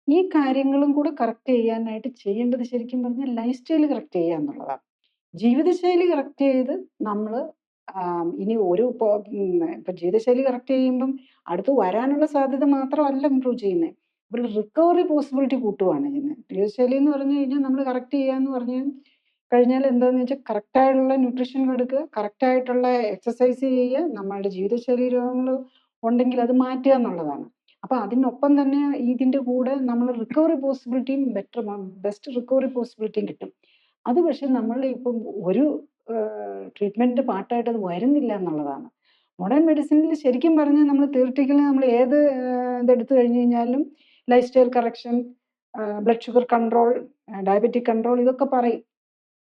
ഈ കാര്യങ്ങളും കൂടെ കറക്റ്റ് ചെയ്യാനായിട്ട് ചെയ്യേണ്ടത് ശരിക്കും പറഞ്ഞാൽ ലൈഫ് സ്റ്റൈൽ കറക്റ്റ് ചെയ്യുക എന്നുള്ളതാണ്. ജീവിതശൈലി കറക്റ്റ് ചെയ്ത് നമ്മൾ ഇനി ഇപ്പം ജീവിതശൈലി കറക്റ്റ് ചെയ്യുമ്പം അടുത്ത് വരാനുള്ള സാധ്യത മാത്രമല്ല ഇമ്പ്രൂവ് ചെയ്യുന്നത്, ഒരു റിക്കവറി പോസിബിലിറ്റി കൂട്ടുകയാണ് ചെയ്യുന്നത്. ജീവിതശൈലി എന്ന് പറഞ്ഞു കഴിഞ്ഞാൽ നമ്മൾ കറക്റ്റ് ചെയ്യുക എന്ന് പറഞ്ഞു കഴിഞ്ഞാൽ എന്താണെന്ന് വെച്ചാൽ കറക്റ്റായിട്ടുള്ള ന്യൂട്രീഷൻ എടുക്കുക, കറക്റ്റായിട്ടുള്ള എക്സസൈസ് ചെയ്യുക, നമ്മളുടെ ജീവിതശൈലി രോഗങ്ങൾ ഉണ്ടെങ്കിൽ അത് മാറ്റുക എന്നുള്ളതാണ്. അപ്പം അതിനൊപ്പം തന്നെ ഇതിൻ്റെ കൂടെ നമ്മൾ റിക്കവറി പോസിബിലിറ്റിയും ബെസ്റ്റ് റിക്കവറി പോസിബിലിറ്റിയും കിട്ടും. അത് പക്ഷെ നമ്മൾ ഇപ്പം ഒരു ട്രീറ്റ്മെൻറ്റിൻ്റെ പാർട്ടായിട്ട് അത് വരുന്നില്ല എന്നുള്ളതാണ്. മോഡേൺ മെഡിസിനിൽ ശരിക്കും പറഞ്ഞാൽ നമ്മൾ തിയറിറ്റിക്കലി നമ്മൾ ഏത് ഇതെടുത്തു കഴിഞ്ഞ് കഴിഞ്ഞാലും life style correction, blood sugar control, diabetic control ഇതൊക്കെ പറയും.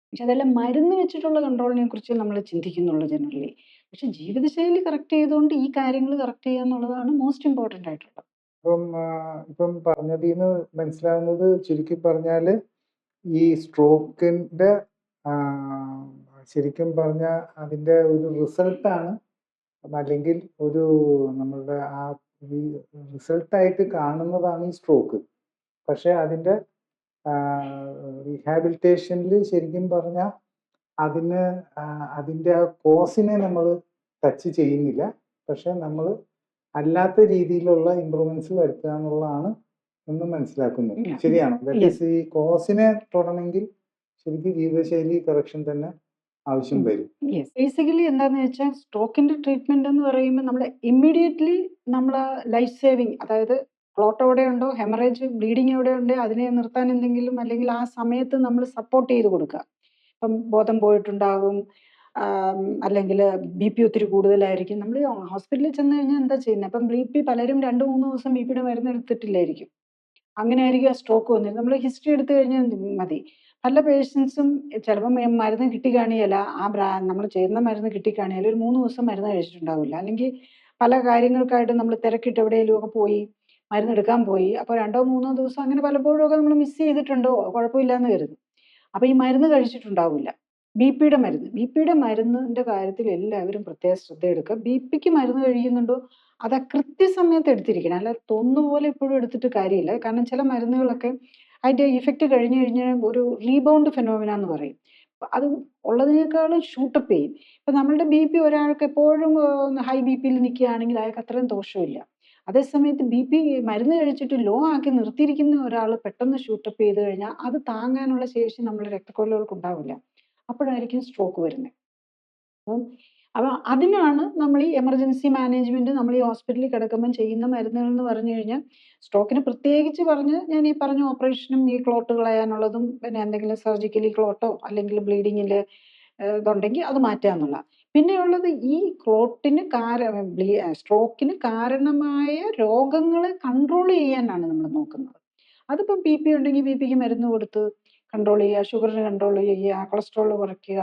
പക്ഷെ അതെല്ലാം മരുന്ന് വെച്ചിട്ടുള്ള കൺട്രോളിനെ കുറിച്ച് നമ്മൾ ചിന്തിക്കുന്നുള്ളൂ ജനറലി. പക്ഷെ ജീവിതശൈലി കറക്റ്റ് ചെയ്തുകൊണ്ട് ഈ കാര്യങ്ങൾ കറക്റ്റ് ചെയ്യുക എന്നുള്ളതാണ് മോസ്റ്റ് ഇമ്പോർട്ടൻ്റ് ആയിട്ടുള്ളത്. ഇപ്പം പറഞ്ഞതിന്ന് മനസ്സിലാവുന്നത് ചുരുക്കി പറഞ്ഞാൽ ഈ സ്ട്രോക്കിന്റെ ശരിക്കും പറഞ്ഞാൽ അതിന്റെ ഒരു റിസൾട്ടാണ്, അല്ലെങ്കിൽ ഒരു നമ്മളുടെ ആ റിസൾട്ടായിട്ട് കാണുന്നതാണ് ഈ സ്ട്രോക്ക്. പക്ഷെ അതിന്റെ റീഹാബിലിറ്റേഷനിൽ ശരിക്കും പറഞ്ഞാൽ അതിന്റെ ആ കോസിനെ നമ്മൾ ടച്ച് ചെയ്യുന്നില്ല. പക്ഷെ നമ്മൾ അല്ലാത്ത രീതിയിലുള്ള ഇമ്പ്രൂവ്മെന്റ്സ് വരുത്തുക എന്നുള്ളതാണ് എന്ന് മനസ്സിലാക്കുന്നത്. ശരിയാണോ? ദാറ്റ് ഈസ് ഈ കോസിനെ തൊടണമെങ്കിൽ ശരിക്കും ജീവിതശൈലി കറക്ഷൻ തന്നെ ആവശ്യം വരും. ബേസിക്കലി എന്താന്ന് വെച്ചാൽ സ്ട്രോക്കിന്റെ ട്രീറ്റ്മെന്റ് എന്ന് പറയുമ്പോൾ നമ്മൾ ഇമ്മീഡിയറ്റ്ലി നമ്മൾ ലൈഫ് സേവിങ്, അതായത് ക്ലോട്ട് എവിടെയുണ്ടോ, ഹെമറേജ് ബ്ലീഡിങ് എവിടെയുണ്ടോ അതിനെ നിർത്താൻ എന്തെങ്കിലും, അല്ലെങ്കിൽ ആ സമയത്ത് നമ്മൾ സപ്പോർട്ട് ചെയ്ത് കൊടുക്കുക. ഇപ്പം ബോധം പോയിട്ടുണ്ടാകും, അല്ലെങ്കിൽ BP ഒത്തിരി കൂടുതലായിരിക്കും. നമ്മൾ ഹോസ്പിറ്റലിൽ ചെന്ന് കഴിഞ്ഞാൽ എന്താ ചെയ്യുന്നത്? അപ്പം BP പലരും 2-3 ദിവസം BP-യുടെ മരുന്ന് എടുത്തിട്ടില്ലായിരിക്കും. അങ്ങനെ ആയിരിക്കും ആ സ്ട്രോക്ക് വന്നത്. നമ്മൾ ഹിസ്റ്ററി എടുത്തു കഴിഞ്ഞാൽ മതി. പല പേഷ്യൻസും ചിലപ്പം മരുന്ന് കിട്ടിക്കാണുകയില്ല, നമ്മൾ ചെയ്യുന്ന മരുന്ന് കിട്ടിക്കാണുകയില്ല, ഒരു 3 ദിവസം മരുന്ന് കഴിച്ചിട്ടുണ്ടാവില്ല. അല്ലെങ്കിൽ പല കാര്യങ്ങൾക്കായിട്ട് നമ്മൾ തിരക്കിട്ട് എവിടെയെങ്കിലുമൊക്കെ പോയി മരുന്നെടുക്കാൻ പോയി, അപ്പോൾ 2-3 ദിവസം അങ്ങനെ പലപ്പോഴും ഒക്കെ നമ്മൾ മിസ് ചെയ്തിട്ടുണ്ടോ, കുഴപ്പമില്ലാന്ന് കരുതും. അപ്പോൾ ഈ മരുന്ന് കഴിച്ചിട്ടുണ്ടാവില്ല. BP-യുടെ മരുന്നിൻ്റെ കാര്യത്തിൽ എല്ലാവരും പ്രത്യേക ശ്രദ്ധ എടുക്കുക. BP-ക്ക് മരുന്ന് കഴിക്കുന്നുണ്ടോ അത് കൃത്യസമയത്ത് എടുത്തിരിക്കണം. അല്ല തൊന്നുപോലെ എപ്പോഴും എടുത്തിട്ട് കാര്യമില്ല. കാരണം ചില മരുന്നുകളൊക്കെ അതിൻ്റെ ഇഫക്റ്റ് കഴിഞ്ഞ് കഴിഞ്ഞാൽ ഒരു റീബൗണ്ട് ഫെനോമിന എന്ന് പറയും. അത് ഉള്ളതിനേക്കാളും ഷൂട്ടപ്പ് ചെയ്യും. ഇപ്പം നമ്മളുടെ BP ഒരാൾക്ക് എപ്പോഴും ഹൈ BP-യിൽ നിൽക്കുകയാണെങ്കിൽ അയാൾക്ക് അത്രയും ദോഷമില്ല. അതേസമയത്ത് BP മരുന്ന് കഴിച്ചിട്ട് ലോ ആക്കി നിർത്തിയിരിക്കുന്ന ഒരാൾ പെട്ടെന്ന് ഷൂട്ടപ്പ് ചെയ്ത് കഴിഞ്ഞാൽ അത് താങ്ങാനുള്ള ശേഷി നമ്മുടെ രക്തക്കൊഴലുകൾക്ക് ഉണ്ടാവില്ല. അപ്പോഴായിരിക്കും സ്ട്രോക്ക് വരുന്നത്. അപ്പം അതിനാണ് നമ്മൾ ഈ എമർജൻസി മാനേജ്മെന്റ് നമ്മൾ ഈ ഹോസ്പിറ്റലിൽ കിടക്കുമ്പം ചെയ്യുന്ന മരുന്നുകൾ എന്ന് പറഞ്ഞു കഴിഞ്ഞാൽ, സ്ട്രോക്കിന് പ്രത്യേകിച്ച് പറഞ്ഞ് ഞാൻ ഈ പറഞ്ഞ ഓപ്പറേഷനും ഈ ക്ലോട്ട് കളയാനുള്ളതും പിന്നെ എന്തെങ്കിലും സർജിക്കലി ക്ലോട്ടോ അല്ലെങ്കിൽ ബ്ലീഡിങ്ങിൽ ഇതുണ്ടെങ്കിൽ അത് മാറ്റുക എന്നുള്ള. പിന്നെയുള്ളത് ഈ ക്ലോട്ടിന് സ്ട്രോക്കിന് കാരണമായ രോഗങ്ങളെ കൺട്രോൾ ചെയ്യാനാണ് നമ്മൾ നോക്കുന്നത്. അതിപ്പം BP ഉണ്ടെങ്കിൽ BP-ക്ക് മരുന്ന് കൊടുത്ത് കൺട്രോൾ ചെയ്യുക, ഷുഗറിന് കൺട്രോൾ ചെയ്യുക, കൊളസ്ട്രോൾ കുറയ്ക്കുക,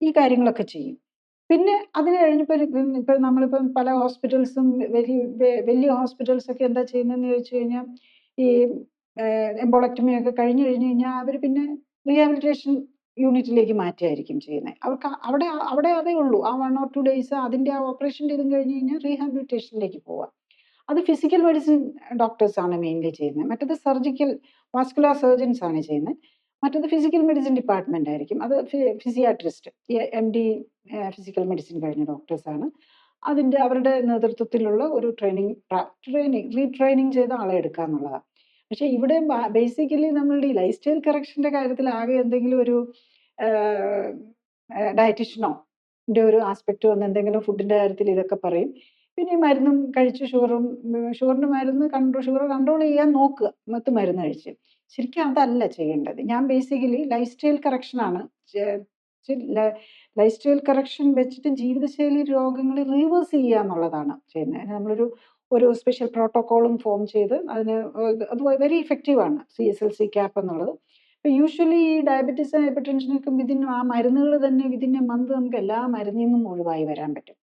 ഈ കാര്യങ്ങളൊക്കെ ചെയ്യും. പിന്നെ അതിന് കഴിഞ്ഞപ്പോൾ ഇപ്പം നമ്മളിപ്പം പല ഹോസ്പിറ്റൽസും വലിയ ഹോസ്പിറ്റൽസൊക്കെ എന്താ ചെയ്യുന്നതെന്ന് ചോദിച്ചു കഴിഞ്ഞാൽ, ഈ എംബോളക്ടമി ഒക്കെ കഴിഞ്ഞ് കഴിഞ്ഞാൽ അവർ പിന്നെ റീഹാബിലിറ്റേഷൻ യൂണിറ്റിലേക്ക് മാറ്റുകയായിരിക്കും ചെയ്യുന്നത്. അവർക്ക് അവിടെ അതേ ഉള്ളൂ. ആ 1 or 2 days അതിൻ്റെ ആ ഓപ്പറേഷൻ ചെയ്തും കഴിഞ്ഞ് കഴിഞ്ഞാൽ റീഹാബിലിറ്റേഷനിലേക്ക് പോവുക. അത് ഫിസിക്കൽ മെഡിസിൻ ഡോക്ടേഴ്സാണ് മെയിൻലി ചെയ്യുന്നത്. മറ്റത് സർജിക്കൽ വാസ്കുലർ സർജൻസ് ആണ് ചെയ്യുന്നത്. മറ്റത് ഫിസിക്കൽ മെഡിസിൻ ഡിപ്പാർട്ട്മെന്റ് ആയിരിക്കും. അത് ഫിസിയാട്രിസ്റ്റ്, MD ഫിസിക്കൽ മെഡിസിൻ കഴിഞ്ഞ ഡോക്ടേഴ്സാണ്. അവരുടെ നേതൃത്വത്തിലുള്ള ഒരു റീട്രെയിനിങ് ചെയ്ത ആളെ എടുക്കുക എന്നുള്ളതാണ്. പക്ഷെ ഇവിടെ ബേസിക്കലി നമ്മളുടെ ഈ ലൈഫ് സ്റ്റൈൽ കറക്ഷന്റെ കാര്യത്തിൽ ആകെ എന്തെങ്കിലും ഒരു ഡയറ്റീഷ്യനോ ഒരു ആസ്പെക്ട് വന്ന് എന്തെങ്കിലും ഫുഡിന്റെ കാര്യത്തിൽ ഇതൊക്കെ പറയും. പിന്നെ ഈ മരുന്നും കഴിച്ച് ഷുഗറിൻ്റെ മരുന്ന് ഷുഗർ കൺട്രോൾ ചെയ്യാൻ നോക്കുക മരുന്ന് കഴിച്ച്. ശരിക്കും അതല്ല ചെയ്യേണ്ടത്. ഞാൻ ബേസിക്കലി ലൈഫ് സ്റ്റൈൽ കറക്ഷനാണ് ലൈഫ് സ്റ്റൈൽ കറക്ഷൻ വെച്ചിട്ട് ജീവിതശൈലി രോഗങ്ങൾ റിവേഴ്സ് ചെയ്യുക എന്നുള്ളതാണ് ചെയ്യുന്നത്. നമ്മളൊരു സ്പെഷ്യൽ പ്രോട്ടോക്കോളും ഫോം ചെയ്ത് അത് വെരി ഇഫക്റ്റീവാണ് CSLC ക്യാപ്പ് എന്നുള്ളത്. ഇപ്പം യൂഷ്വലി ഈ ഡയബറ്റീസ് ഹൈപ്പർ ടെൻഷനൊക്കെ ആ മരുന്നുകൾ തന്നെ വിതിൻ എ മന്ത് നമുക്ക് എല്ലാ മരുന്നിൽ നിന്നും ഒഴിവായി വരാൻ പറ്റും.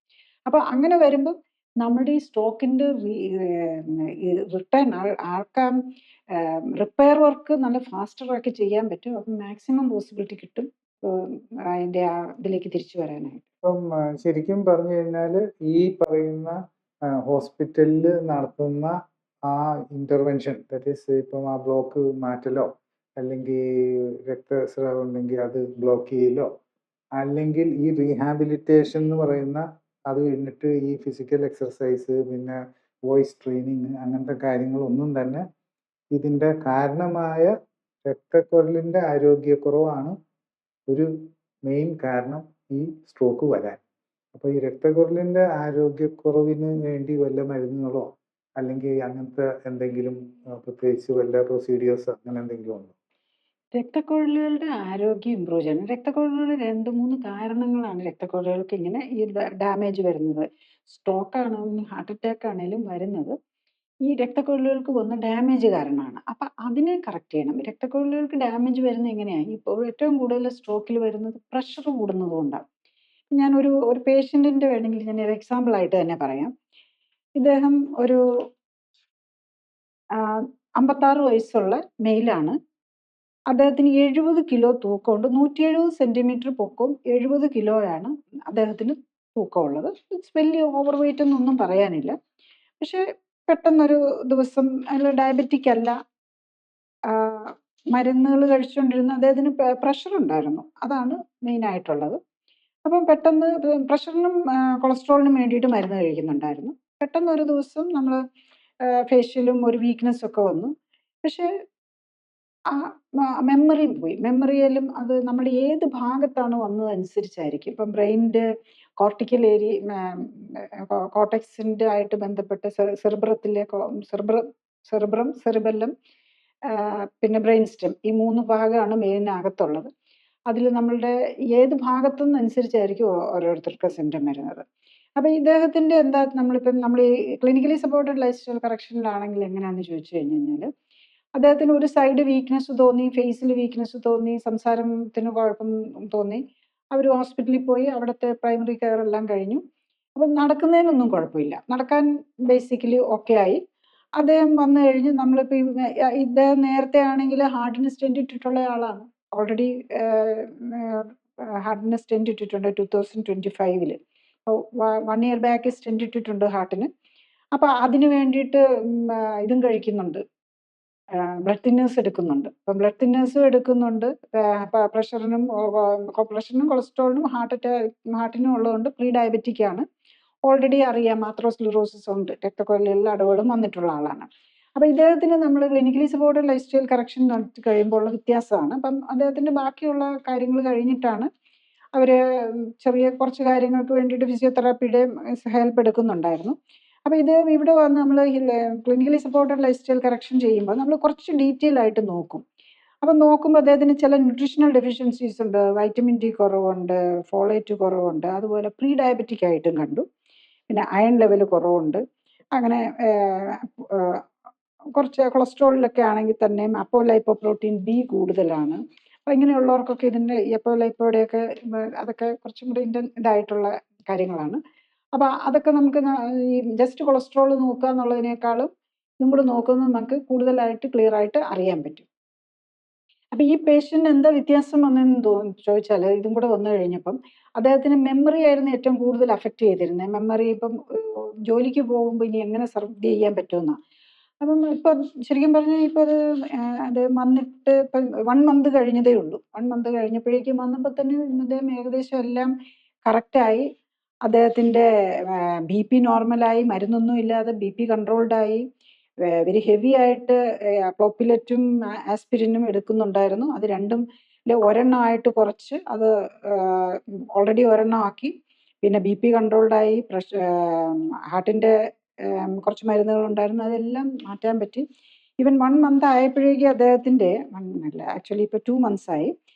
അപ്പോൾ അങ്ങനെ വരുമ്പോൾ നമ്മുടെ ഈ സ്റ്റോക്കിൻ്റെ റിട്ടേൺ ആൾക്കാർ റിപ്പയർ വർക്ക് നല്ല ഫാസ്റ്ററാക്കി ചെയ്യാൻ പറ്റും. അപ്പം മാക്സിമം പോസിബിലിറ്റി കിട്ടും അതിൻ്റെ ഇതിലേക്ക് തിരിച്ചു വരാനായിട്ട്. ഇപ്പം ശരിക്കും പറഞ്ഞു കഴിഞ്ഞാൽ ഈ പറയുന്ന ഹോസ്പിറ്റലിൽ നടത്തുന്ന ആ ഇൻ്റർവെൻഷൻ, ദാറ്റ് ഈസ് ഇപ്പം ആ ബ്ലോക്ക് മാറ്റലോ അല്ലെങ്കിൽ രക്തസ്രാവം ഉണ്ടെങ്കിൽ അത് ബ്ലോക്ക് ചെയ്യലോ, അല്ലെങ്കിൽ ഈ റീഹാബിലിറ്റേഷൻ എന്ന് പറയുന്ന അത് കഴിഞ്ഞിട്ട് ഈ ഫിസിക്കൽ എക്സർസൈസ്, പിന്നെ വോയിസ് ട്രെയിനിങ്, അങ്ങനത്തെ കാര്യങ്ങളൊന്നും തന്നെ ഇതിൻ്റെ കാരണമായ രക്തക്കുഴലിൻ്റെ ആരോഗ്യക്കുറവാണ് ഒരു മെയിൻ കാരണം ഈ സ്ട്രോക്ക് വരാൻ. അപ്പോൾ ഈ രക്തക്കുഴലിൻ്റെ ആരോഗ്യക്കുറവിന് വേണ്ടി വല്ല മരുന്നുകളോ അല്ലെങ്കിൽ അങ്ങനത്തെ എന്തെങ്കിലും പ്രത്യേകിച്ച് വല്ല പ്രൊസീഡിയേഴ്സ് അങ്ങനെ എന്തെങ്കിലും ഉണ്ടോ? രക്തക്കുഴലുകളുടെ ആരോഗ്യം ഇമ്പ്രൂവ് ചെയ്യണം. രക്തക്കുഴലുകളുടെ 2-3 കാരണങ്ങളാണ് രക്തക്കുഴലുകൾക്ക് ഇങ്ങനെ ഈ ഡാമേജ് വരുന്നത്. സ്ട്രോക്ക് ആണെങ്കിലും ഹാർട്ട് അറ്റാക്ക് ആണെങ്കിലും വരുന്നത് ഈ രക്തക്കുഴലുകൾക്ക് വന്ന ഡാമേജ് കാരണമാണ്. അപ്പം അതിനെ കറക്റ്റ് ചെയ്യണം. രക്തക്കുഴലുകൾക്ക് ഡാമേജ് വരുന്നത് എങ്ങനെയാണ്? ഇപ്പോൾ ഏറ്റവും കൂടുതൽ സ്ട്രോക്കിൽ വരുന്നത് പ്രഷർ കൂടുന്നത് കൊണ്ടാണ്. ഞാൻ ഒരു പേഷ്യൻറ്റിൻ്റെ വേണമെങ്കിൽ ഞാൻ ഒരു എക്സാമ്പിൾ ആയിട്ട് തന്നെ പറയാം. ഇദ്ദേഹം ഒരു 56 വയസ്സുള്ള മെയിലാണ്. അദ്ദേഹത്തിന് 70 കിലോ തൂക്കമുണ്ട്. 170 സെൻറ്റിമീറ്റർ പൊക്കവും 70 കിലോയാണ് അദ്ദേഹത്തിന് തൂക്കമുള്ളത്. വലിയ ഓവർ വെയിറ്റ് എന്നൊന്നും പറയാനില്ല. പക്ഷേ പെട്ടെന്നൊരു ദിവസം അയാൾ ഡയബറ്റിക് അല്ല, മരുന്നുകൾ കഴിച്ചുകൊണ്ടിരുന്ന അദ്ദേഹത്തിന് പ്രഷർ ഉണ്ടായിരുന്നു. അതാണ് മെയിനായിട്ടുള്ളത്. അപ്പം പെട്ടെന്ന് പ്രഷറിനും കൊളസ്ട്രോളിനും വേണ്ടിയിട്ട് മരുന്ന് കഴിക്കുന്നുണ്ടായിരുന്നു. പെട്ടെന്നൊരു ദിവസം നമ്മൾ ഫേഷ്യലും ഒരു വീക്ക്നെസ്സൊക്കെ വന്നു. പക്ഷേ ആ മെമ്മറിയും പോയി. മെമ്മറിയിലും അത് നമ്മുടെ ഏത് ഭാഗത്താണ് വന്നതനുസരിച്ചായിരിക്കും. ഇപ്പം ബ്രെയിനിൻ്റെ കോർട്ടിക്കൽ കോർട്ടെക്സിൻ്റെ ആയിട്ട് ബന്ധപ്പെട്ട സെറിബ്രത്തിലെ സെറിബ്രം, സെറിബെല്ലം, പിന്നെ ബ്രെയിൻ സ്റ്റെം, ഈ 3 ഭാഗമാണ് മെയിനകത്തുള്ളത്. അതിൽ നമ്മളുടെ ഏത് ഭാഗത്തുനിന്നനുസരിച്ചായിരിക്കും ഓരോരുത്തർക്ക് സിംറ്റം വരുന്നത്. അപ്പോൾ ഇദ്ദേഹത്തിൻ്റെ നമ്മൾ ഈ ക്ലിനിക്കലി സപ്പോർട്ടഡ് ലൈഫ് സ്റ്റൈൽ കറക്ഷനിലാണെങ്കിൽ എങ്ങനെയാണെന്ന് ചോദിച്ചു കഴിഞ്ഞാൽ, അദ്ദേഹത്തിന് ഒരു സൈഡ് വീക്ക്നെസ് തോന്നി, ഫേസിൽ വീക്ക്നെസ് തോന്നി, സംസാരത്തിന് കുഴപ്പം തോന്നി. അവർ ഹോസ്പിറ്റലിൽ പോയി, അവിടുത്തെ പ്രൈമറി കെയർ എല്ലാം കഴിഞ്ഞു. അപ്പം നടക്കുന്നതിനൊന്നും കുഴപ്പമില്ല. നടക്കാൻ ബേസിക്കലി ഓക്കെ ആയി. അദ്ദേഹം വന്നു കഴിഞ്ഞ് നമ്മളിപ്പോൾ ഇദ്ദേഹം നേരത്തെ ആണെങ്കിൽ ഹാർട്ടിന് സ്റ്റെൻറ്റ് ഇട്ടിട്ടുള്ള ആളാണ്. ഓൾറെഡി ഹാർട്ടിന് സ്റ്റെൻറ്റ് ഇട്ടിട്ടുണ്ട് 2025. അപ്പോൾ 1 ഇയർ ബാക്ക് സ്റ്റെൻറ്റ് ഇട്ടിട്ടുണ്ട് ഹാർട്ടിന്. അപ്പോൾ അതിന് വേണ്ടിയിട്ട് ഇതും കഴിക്കുന്നുണ്ട്, ബ്ലഡ് തിന്നേഴ്സ് എടുക്കുന്നുണ്ട്. അപ്പം ബ്ലഡ് തിന്നേഴ്സും എടുക്കുന്നുണ്ട്. പ്രഷറിനും കൊളസ്ട്രോളിനും ഹാർട്ടിനും ഉള്ളതുകൊണ്ട് പ്രീ ഡയബറ്റിക് ആണ്. ഓൾറെഡി അറിയാം, ആത്രോസ്ക്ലിറോസിസ് ഉണ്ട്, രക്തക്കുഴലിൽ അടവുകളും വന്നിട്ടുള്ള ആളാണ്. അപ്പോൾ ഇദ്ദേഹത്തിന് നമ്മൾ clinically supported life style correction നടത്തി കഴിയുമ്പോൾ ഉള്ള വ്യത്യാസമാണ്. അപ്പം അദ്ദേഹത്തിൻ്റെ ബാക്കിയുള്ള കാര്യങ്ങൾ കഴിഞ്ഞിട്ടാണ് അവർ ചെറിയ കുറച്ച് കാര്യങ്ങൾക്ക് വേണ്ടിയിട്ട് ഫിസിയോതെറാപ്പിയുടെ ഹെൽപ്പ് എടുക്കുന്നുണ്ടായിരുന്നു. അപ്പോൾ ഇത് ഇവിടെ വന്ന് നമ്മൾ clinically supported life style correction ചെയ്യുമ്പോൾ നമ്മൾ കുറച്ച് ഡീറ്റെയിൽ ആയിട്ട് നോക്കും. അപ്പം നോക്കുമ്പോൾ അദ്ദേഹത്തിന് ചില ന്യൂട്രീഷണൽ ഡെഫിഷ്യൻസീസ് ഉണ്ട്. വൈറ്റമിൻ ഡി കുറവുണ്ട്, ഫോളേറ്റ് കുറവുണ്ട്, അതുപോലെ പ്രീ ഡയബറ്റിക് ആയിട്ടും കണ്ടു. പിന്നെ അയൺ ലെവൽ കുറവുണ്ട്. അങ്ങനെ കുറച്ച് കൊളസ്ട്രോളിലൊക്കെ ആണെങ്കിൽ തന്നെയും അപ്പോലൈപ്പോപ്രോട്ടീൻ ബി കൂടുതലാണ്. അപ്പോൾ ഇങ്ങനെയുള്ളവർക്കൊക്കെ ഇതിൻ്റെ അപ്പോലൈപ്പോയുടെയൊക്കെ അതൊക്കെ കുറച്ചും കൂടി ഇതായിട്ടുള്ള കാര്യങ്ങളാണ്. അപ്പോൾ അതൊക്കെ നമുക്ക് ഈ ജസ്റ്റ് കൊളസ്ട്രോൾ നോക്കുക എന്നുള്ളതിനേക്കാളും ഇതും കൂടെ നോക്കുന്നത് നമുക്ക് കൂടുതലായിട്ട് ക്ലിയർ ആയിട്ട് അറിയാൻ പറ്റും. അപ്പം ഈ പേഷ്യൻ്റ് എന്താ വ്യത്യാസം വന്നതെന്ന് ചോദിച്ചാൽ, ഇതും കൂടെ വന്നു കഴിഞ്ഞപ്പം അദ്ദേഹത്തിന് മെമ്മറി ആയിരുന്നു ഏറ്റവും കൂടുതൽ അഫക്റ്റ് ചെയ്തിരുന്നത്. മെമ്മറി ഇപ്പം ജോലിക്ക് പോകുമ്പോൾ ഇനി എങ്ങനെ സർവ് ചെയ്യാൻ പറ്റുമെന്നാണ്. അപ്പം ഇപ്പം ശരിക്കും പറഞ്ഞാൽ ഇപ്പോൾ അത് വന്നിട്ട് ഇപ്പം 1 മന്ത് കഴിഞ്ഞതേ ഉള്ളൂ. 1 മന്ത് കഴിഞ്ഞപ്പോഴേക്കും വന്നപ്പോൾ തന്നെ അദ്ദേഹം ഏകദേശം എല്ലാം കറക്റ്റായി. അദ്ദേഹത്തിൻ്റെ BP നോർമലായി, മരുന്നൊന്നും ഇല്ലാതെ BP കൺട്രോൾഡായി. വെരി ഹെവി ആയിട്ട് പ്രോപ്പിലറ്റും ആസ്പിരിനും എടുക്കുന്നുണ്ടായിരുന്നു. അത് രണ്ടും ഒരെണ്ണമായിട്ട് കുറച്ച് അത് ഓൾറെഡി ഒരെണ്ണം ആക്കി. പിന്നെ BP കൺട്രോൾഡായി, ഹാർട്ടിൻ്റെ കുറച്ച് മരുന്നുകളുണ്ടായിരുന്നു, അതെല്ലാം മാറ്റാൻ പറ്റി. ഈവൻ 1 മന്ത് ആയപ്പോഴേക്കും അദ്ദേഹത്തിൻ്റെ ആക്ച്വലി ഇപ്പോൾ 2 മന്ത്സ് ആയി,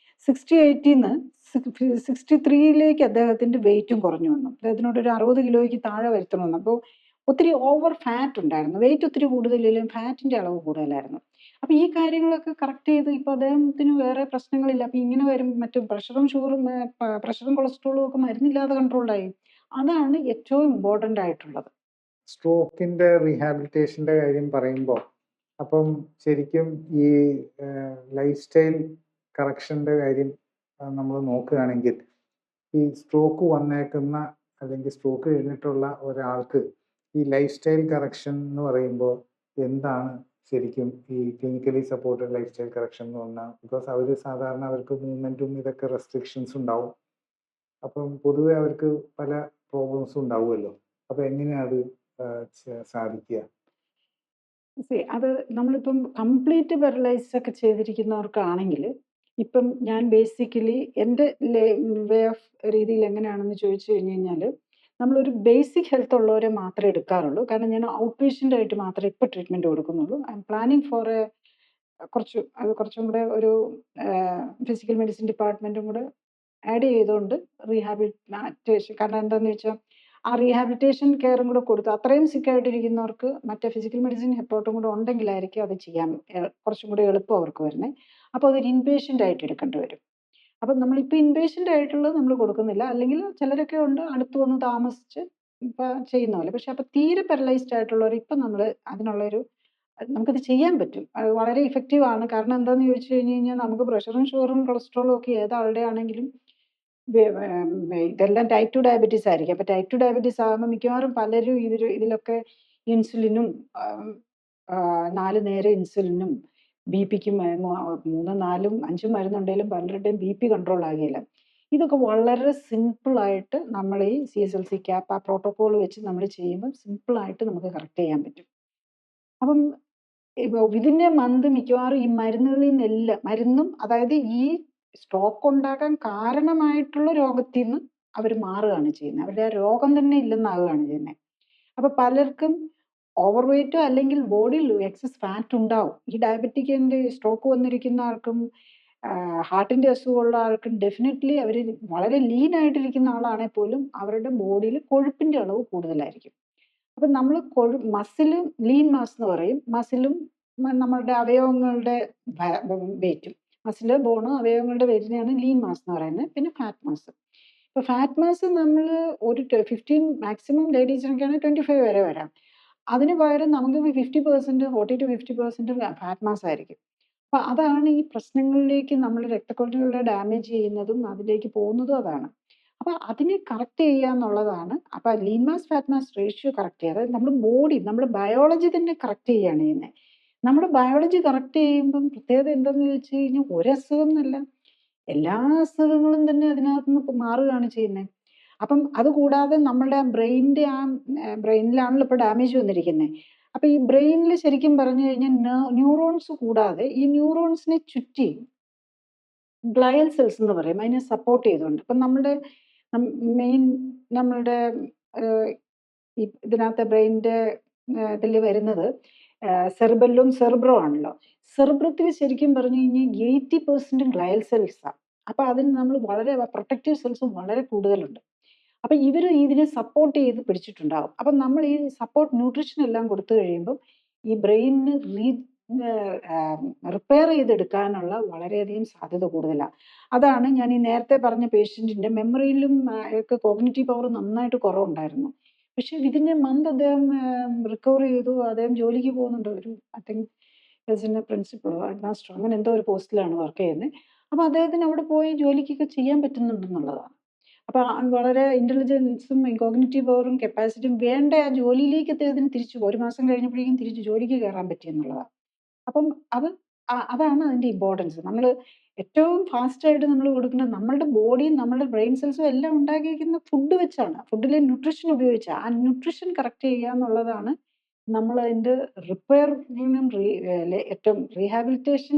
68-ന്ന് 63-ലേക്ക് അദ്ദേഹത്തിൻ്റെ വെയിറ്റും കുറഞ്ഞു വന്നു. അദ്ദേഹത്തിനോട് ഒരു 60 കിലോയ്ക്ക് താഴെ വരുത്തണമെന്ന്. അപ്പോൾ ഒത്തിരി ഓവർ ഫാറ്റ് ഉണ്ടായിരുന്നു, വെയിറ്റ് ഒത്തിരി കൂടുതലില്ലെങ്കിലും ഫാറ്റിൻ്റെ അളവ് കൂടുതലായിരുന്നു. അപ്പോൾ ഈ കാര്യങ്ങളൊക്കെ കറക്റ്റ് ചെയ്ത് ഇപ്പോൾ അദ്ദേഹത്തിന് വേറെ പ്രശ്നങ്ങളില്ല. അപ്പോൾ ഇങ്ങനെ വരും മറ്റും പ്രഷറും കൊളസ്ട്രോളും ഒക്കെ മരുന്നില്ലാതെ കൺട്രോൾഡായി. അതാണ് ഏറ്റവും ഇമ്പോർട്ടൻ്റ് ആയിട്ടുള്ളത്. സ്ട്രോക്കിന്റെ റീഹാബിലിറ്റേഷന്റെ കാര്യം പറയുമ്പോൾ അപ്പം ശരിക്കും ഈ ലൈഫ് സ്റ്റൈൽ കറക്ഷന്റെ കാര്യം നമ്മൾ നോക്കുകയാണെങ്കിൽ ഈ സ്ട്രോക്ക് വന്നേക്കുന്ന അല്ലെങ്കിൽ സ്ട്രോക്ക് കഴിഞ്ഞിട്ടുള്ള ഒരാൾക്ക് ഈ ലൈഫ് സ്റ്റൈൽ കറക്ഷൻ എന്ന് പറയുമ്പോൾ എന്താണ് ശരിക്കും ഈ clinically supported life style correction എന്ന് പറഞ്ഞാൽ? ബിക്കോസ് അവർ സാധാരണ അവർക്ക് മൂവ്മെൻറ്റും ഇതൊക്കെ റെസ്ട്രിക്ഷൻസ് ഉണ്ടാവും, അപ്പം പൊതുവെ അവർക്ക് പല പ്രോബ്ലംസും ഉണ്ടാവുമല്ലോ. അപ്പം എങ്ങനെയാണ് അത് സാധിക്കുക? അത് നമ്മളിപ്പം കംപ്ലീറ്റ് പാരലൈസ് ഒക്കെ ചെയ്തിരിക്കുന്നവർക്കാണെങ്കിൽ, ഇപ്പം ഞാൻ ബേസിക്കലി എൻ്റെ വേ ഓഫ് രീതിയിൽ എങ്ങനെയാണെന്ന് ചോദിച്ചു കഴിഞ്ഞ് കഴിഞ്ഞാൽ, നമ്മളൊരു ബേസിക് ഹെൽത്ത് ഉള്ളവരെ മാത്രമേ എടുക്കാറുള്ളൂ. കാരണം ഞാൻ ഔട്ട് പേഷ്യൻ്റ് ആയിട്ട് മാത്രമേ ഇപ്പോൾ ട്രീറ്റ്മെൻറ്റ് കൊടുക്കുന്നുള്ളൂ. ഐ എം പ്ലാനിങ് ഫോർ കുറച്ചും കൂടെ ഒരു ഫിസിക്കൽ മെഡിസിൻ ഡിപ്പാർട്ട്മെൻറ്റും കൂടെ ആഡ് ചെയ്തുകൊണ്ട് റീഹാബിലിറ്റേഷൻ. കാരണം എന്താണെന്ന് വെച്ചാൽ ആ റീഹാബിലിറ്റേഷൻ കെയറും കൂടെ കൊടുത്ത് അത്രയും സിക്കായിട്ടിരിക്കുന്നവർക്ക് മറ്റേ ഫിസിക്കൽ മെഡിസിൻ ഹെപ്പോർട്ടും കൂടെ ഉണ്ടെങ്കിലായിരിക്കും അത് ചെയ്യാൻ കുറച്ചും കൂടെ എളുപ്പം അവർക്ക് വരുന്നത്. അപ്പോൾ അതൊരു ഇൻപേഷ്യൻ്റ് ആയിട്ട് എടുക്കേണ്ടി വരും. അപ്പം നമ്മളിപ്പോൾ ഇൻപേഷ്യൻ്റ് ആയിട്ടുള്ളത് നമ്മൾ കൊടുക്കുന്നില്ല. അല്ലെങ്കിൽ ചിലരൊക്കെ ഉണ്ട് അടുത്ത് വന്ന് താമസിച്ച് ഇപ്പം ചെയ്യുന്ന പോലെ. പക്ഷെ അപ്പോൾ തീരെ പാരലൈസ്ഡ് ആയിട്ടുള്ളവർ ഇപ്പം നമ്മൾ അതിനുള്ളൊരു നമുക്കത് ചെയ്യാൻ പറ്റും. അത് വളരെ ഇഫക്റ്റീവ് ആണ്. കാരണം എന്താണെന്ന് ചോദിച്ചു കഴിഞ്ഞ് കഴിഞ്ഞാൽ, നമുക്ക് പ്രഷറും ഷുഗറും കൊളസ്ട്രോളും ഒക്കെ ഏതാളുടെ ആണെങ്കിലും ഇതെല്ലാം ടൈപ്പ് 2 ഡയബറ്റീസ് ആയിരിക്കും. അപ്പോൾ ടൈപ്പ് 2 ഡയബറ്റീസ് ആകുമ്പോൾ മിക്കവാറും പലരും ഇതിലൊക്കെ ഇൻസുലിനും 4 നേരം ഇൻസുലിനും BP-ക്കും 3, 4, 5 മരുന്നുണ്ടെങ്കിലും പലരുടെയും BP കൺട്രോൾ ആകുകയില്ല. ഇതൊക്കെ വളരെ സിമ്പിളായിട്ട് നമ്മൾ ഈ CSLC ക്യാപ്പ് ആ പ്രോട്ടോക്കോൾ വെച്ച് നമ്മൾ ചെയ്യുമ്പോൾ സിമ്പിളായിട്ട് നമുക്ക് കറക്റ്റ് ചെയ്യാൻ പറ്റും. അപ്പം ഇപ്പോൾ വിതിൻ എ മന്ത് മിക്കവാറും ഈ മരുന്നുകളിൽ നിന്നെല്ലാം മരുന്നും, അതായത് ഈ സ്ട്രോക്ക് ഉണ്ടാക്കാൻ കാരണമായിട്ടുള്ള രോഗത്തിൽ നിന്ന് അവർ മാറുകയാണ് ചെയ്യുന്നത്. അവരുടെ ആ രോഗം തന്നെ ഇല്ലെന്നാകുകയാണ് ചെയ്യുന്നത്. അപ്പോൾ പലർക്കും ഓവർ വെയിറ്റോ അല്ലെങ്കിൽ ബോഡിയിൽ എക്സസ് ഫാറ്റ് ഉണ്ടാവും. ഈ ഡയബറ്റിക്കിൻ്റെ സ്ട്രോക്ക് വന്നിരിക്കുന്ന ആൾക്കും ഹാർട്ടിൻ്റെ അസുഖമുള്ള ആൾക്കും ഡെഫിനറ്റ്ലി അവർ വളരെ ലീൻ ആയിട്ടിരിക്കുന്ന ആളാണെങ്കിൽ പോലും അവരുടെ ബോഡിയിൽ കൊഴുപ്പിൻ്റെ അളവ് കൂടുതലായിരിക്കും. അപ്പം നമ്മൾ മസിലും ലീൻ മാസ് എന്ന് പറയും. മസിലും നമ്മളുടെ അവയവങ്ങളുടെ വെയിറ്റും, മസില് ബോണ് അവയവങ്ങളുടെ വെയിറ്റിനെയാണ് ലീൻ മാസ് എന്ന് പറയുന്നത്. പിന്നെ ഫാറ്റ് മാസ്. ഇപ്പോൾ ഫാറ്റ് മാസ് നമ്മൾ ഒരു 15 മാക്സിമം ലേഡീസിനൊക്കെയാണ് 25 വരെ വരാം. അതിന് പകരം നമുക്ക് 50%, 40 to 50% ഫാറ്റ് മാസ് ആയിരിക്കും. അപ്പോൾ അതാണ് ഈ പ്രശ്നങ്ങളിലേക്ക് നമ്മൾ രക്തക്കൊഴലുകളെ ഡാമേജ് ചെയ്യുന്നതും അതിലേക്ക് പോകുന്നതും അതാണ്. അപ്പോൾ അതിനെ കറക്റ്റ് ചെയ്യുക എന്നുള്ളതാണ്. അപ്പോൾ lean mass fat mass ratio correct ചെയ്യുക, അതായത് നമ്മുടെ ബോഡി, നമ്മുടെ ബയോളജി തന്നെ കറക്റ്റ് ചെയ്യുകയാണ് ചെയ്യുന്നത്. നമ്മുടെ ബയോളജി കറക്റ്റ് ചെയ്യുമ്പം പ്രത്യേകത എന്താണെന്ന് വെച്ച് കഴിഞ്ഞാൽ, ഒരസുഖം എന്നല്ല, എല്ലാ അസുഖങ്ങളും തന്നെ അതിനകത്ത് നിന്ന് മാറുകയാണ് ചെയ്യുന്നത്. അപ്പം അതുകൂടാതെ നമ്മളുടെ ബ്രെയിനിലാണല്ലോ ഇപ്പോൾ ഡാമേജ് വന്നിരിക്കുന്നത്. അപ്പോൾ ഈ ബ്രെയിനിൽ ശരിക്കും പറഞ്ഞു കഴിഞ്ഞാൽ ന്യൂറോൺസ് കൂടാതെ ഈ ന്യൂറോൺസിനെ ചുറ്റി ഗ്ലയൽ സെൽസ് എന്ന് പറയും, അതിനെ സപ്പോർട്ട് ചെയ്തുകൊണ്ട്. ഇപ്പം നമ്മളുടെ മെയിൻ നമ്മളുടെ ഇതിനകത്ത് ബ്രെയിനിൻ്റെ ഇതിൽ വരുന്നത് സെറിബെല്ലും സെറിബ്രോ ആണല്ലോ. സെറിബ്രത്തിൽ ശരിക്കും പറഞ്ഞു കഴിഞ്ഞാൽ 80% ഗ്ലയൽ സെൽസാണ്. അപ്പോൾ അതിന് നമ്മൾ വളരെ പ്രൊട്ടക്റ്റീവ് സെൽസും വളരെ കൂടുതലുണ്ട്. അപ്പം ഇവർ ഇതിനെ സപ്പോർട്ട് ചെയ്ത് പിടിച്ചിട്ടുണ്ടാകും. അപ്പം നമ്മൾ ഈ സപ്പോർട്ട് ന്യൂട്രീഷൻ എല്ലാം കൊടുത്തു കഴിയുമ്പം ഈ ബ്രെയിനിന് റിപ്പയർ ചെയ്തെടുക്കാനുള്ള വളരെയധികം സാധ്യത കൂടുതലാണ്. അതാണ് ഞാൻ ഈ നേരത്തെ പറഞ്ഞ പേഷ്യൻറ്റിൻ്റെ മെമ്മറിയിലും ഒക്കെ കോഗ്നിറ്റീവ് പവർ നന്നായിട്ട് കുറവുണ്ടായിരുന്നു. പക്ഷെ വിതിൻ എ മന്ത് അദ്ദേഹം റിക്കവർ ചെയ്തു. അദ്ദേഹം ജോലിക്ക് പോകുന്നുണ്ട്. ഒരു ഐ തിങ്ക് പ്രിൻസിപ്പളോ ഹെഡ്മാസ്റ്ററോ അങ്ങനെ എന്തോ ഒരു പോസ്റ്റിലാണ് വർക്ക് ചെയ്യുന്നത്. അപ്പോൾ അദ്ദേഹത്തിന് അവിടെ പോയി ജോലിക്കൊക്കെ ചെയ്യാൻ പറ്റുന്നുണ്ടെന്നുള്ളതാണ്. അപ്പോൾ വളരെ ഇൻ്റലിജൻസും കോഗ്നിറ്റീവ് പവറും കപ്പാസിറ്റിയും വേണ്ട ആ ജോലിയിലേക്ക് അദ്ദേഹത്തിന് തിരിച്ചു 1 മാസം കഴിഞ്ഞപ്പോഴേക്കും തിരിച്ച് ജോലിക്ക് കയറാൻ പറ്റിയെന്നുള്ളതാണ്. അപ്പം അതാണ് അതിൻ്റെ ഇമ്പോർട്ടൻസ്. നമ്മൾ ഏറ്റവും ഫാസ്റ്റായിട്ട് നമ്മൾ കൊടുക്കുന്നത് നമ്മളുടെ ബോഡിയും നമ്മളുടെ ബ്രെയിൻ സെൽസും എല്ലാം ഉണ്ടാക്കിയിരിക്കുന്ന ഫുഡ് വെച്ചാണ്. ഫുഡിലെ ന്യൂട്രീഷൻ ഉപയോഗിച്ചാണ്. ആ ന്യൂട്രീഷൻ കറക്റ്റ് ചെയ്യുക എന്നുള്ളതാണ് നമ്മളതിൻ്റെ റിപ്പയറിനും ഏറ്റവും റീഹാബിലിറ്റേഷൻ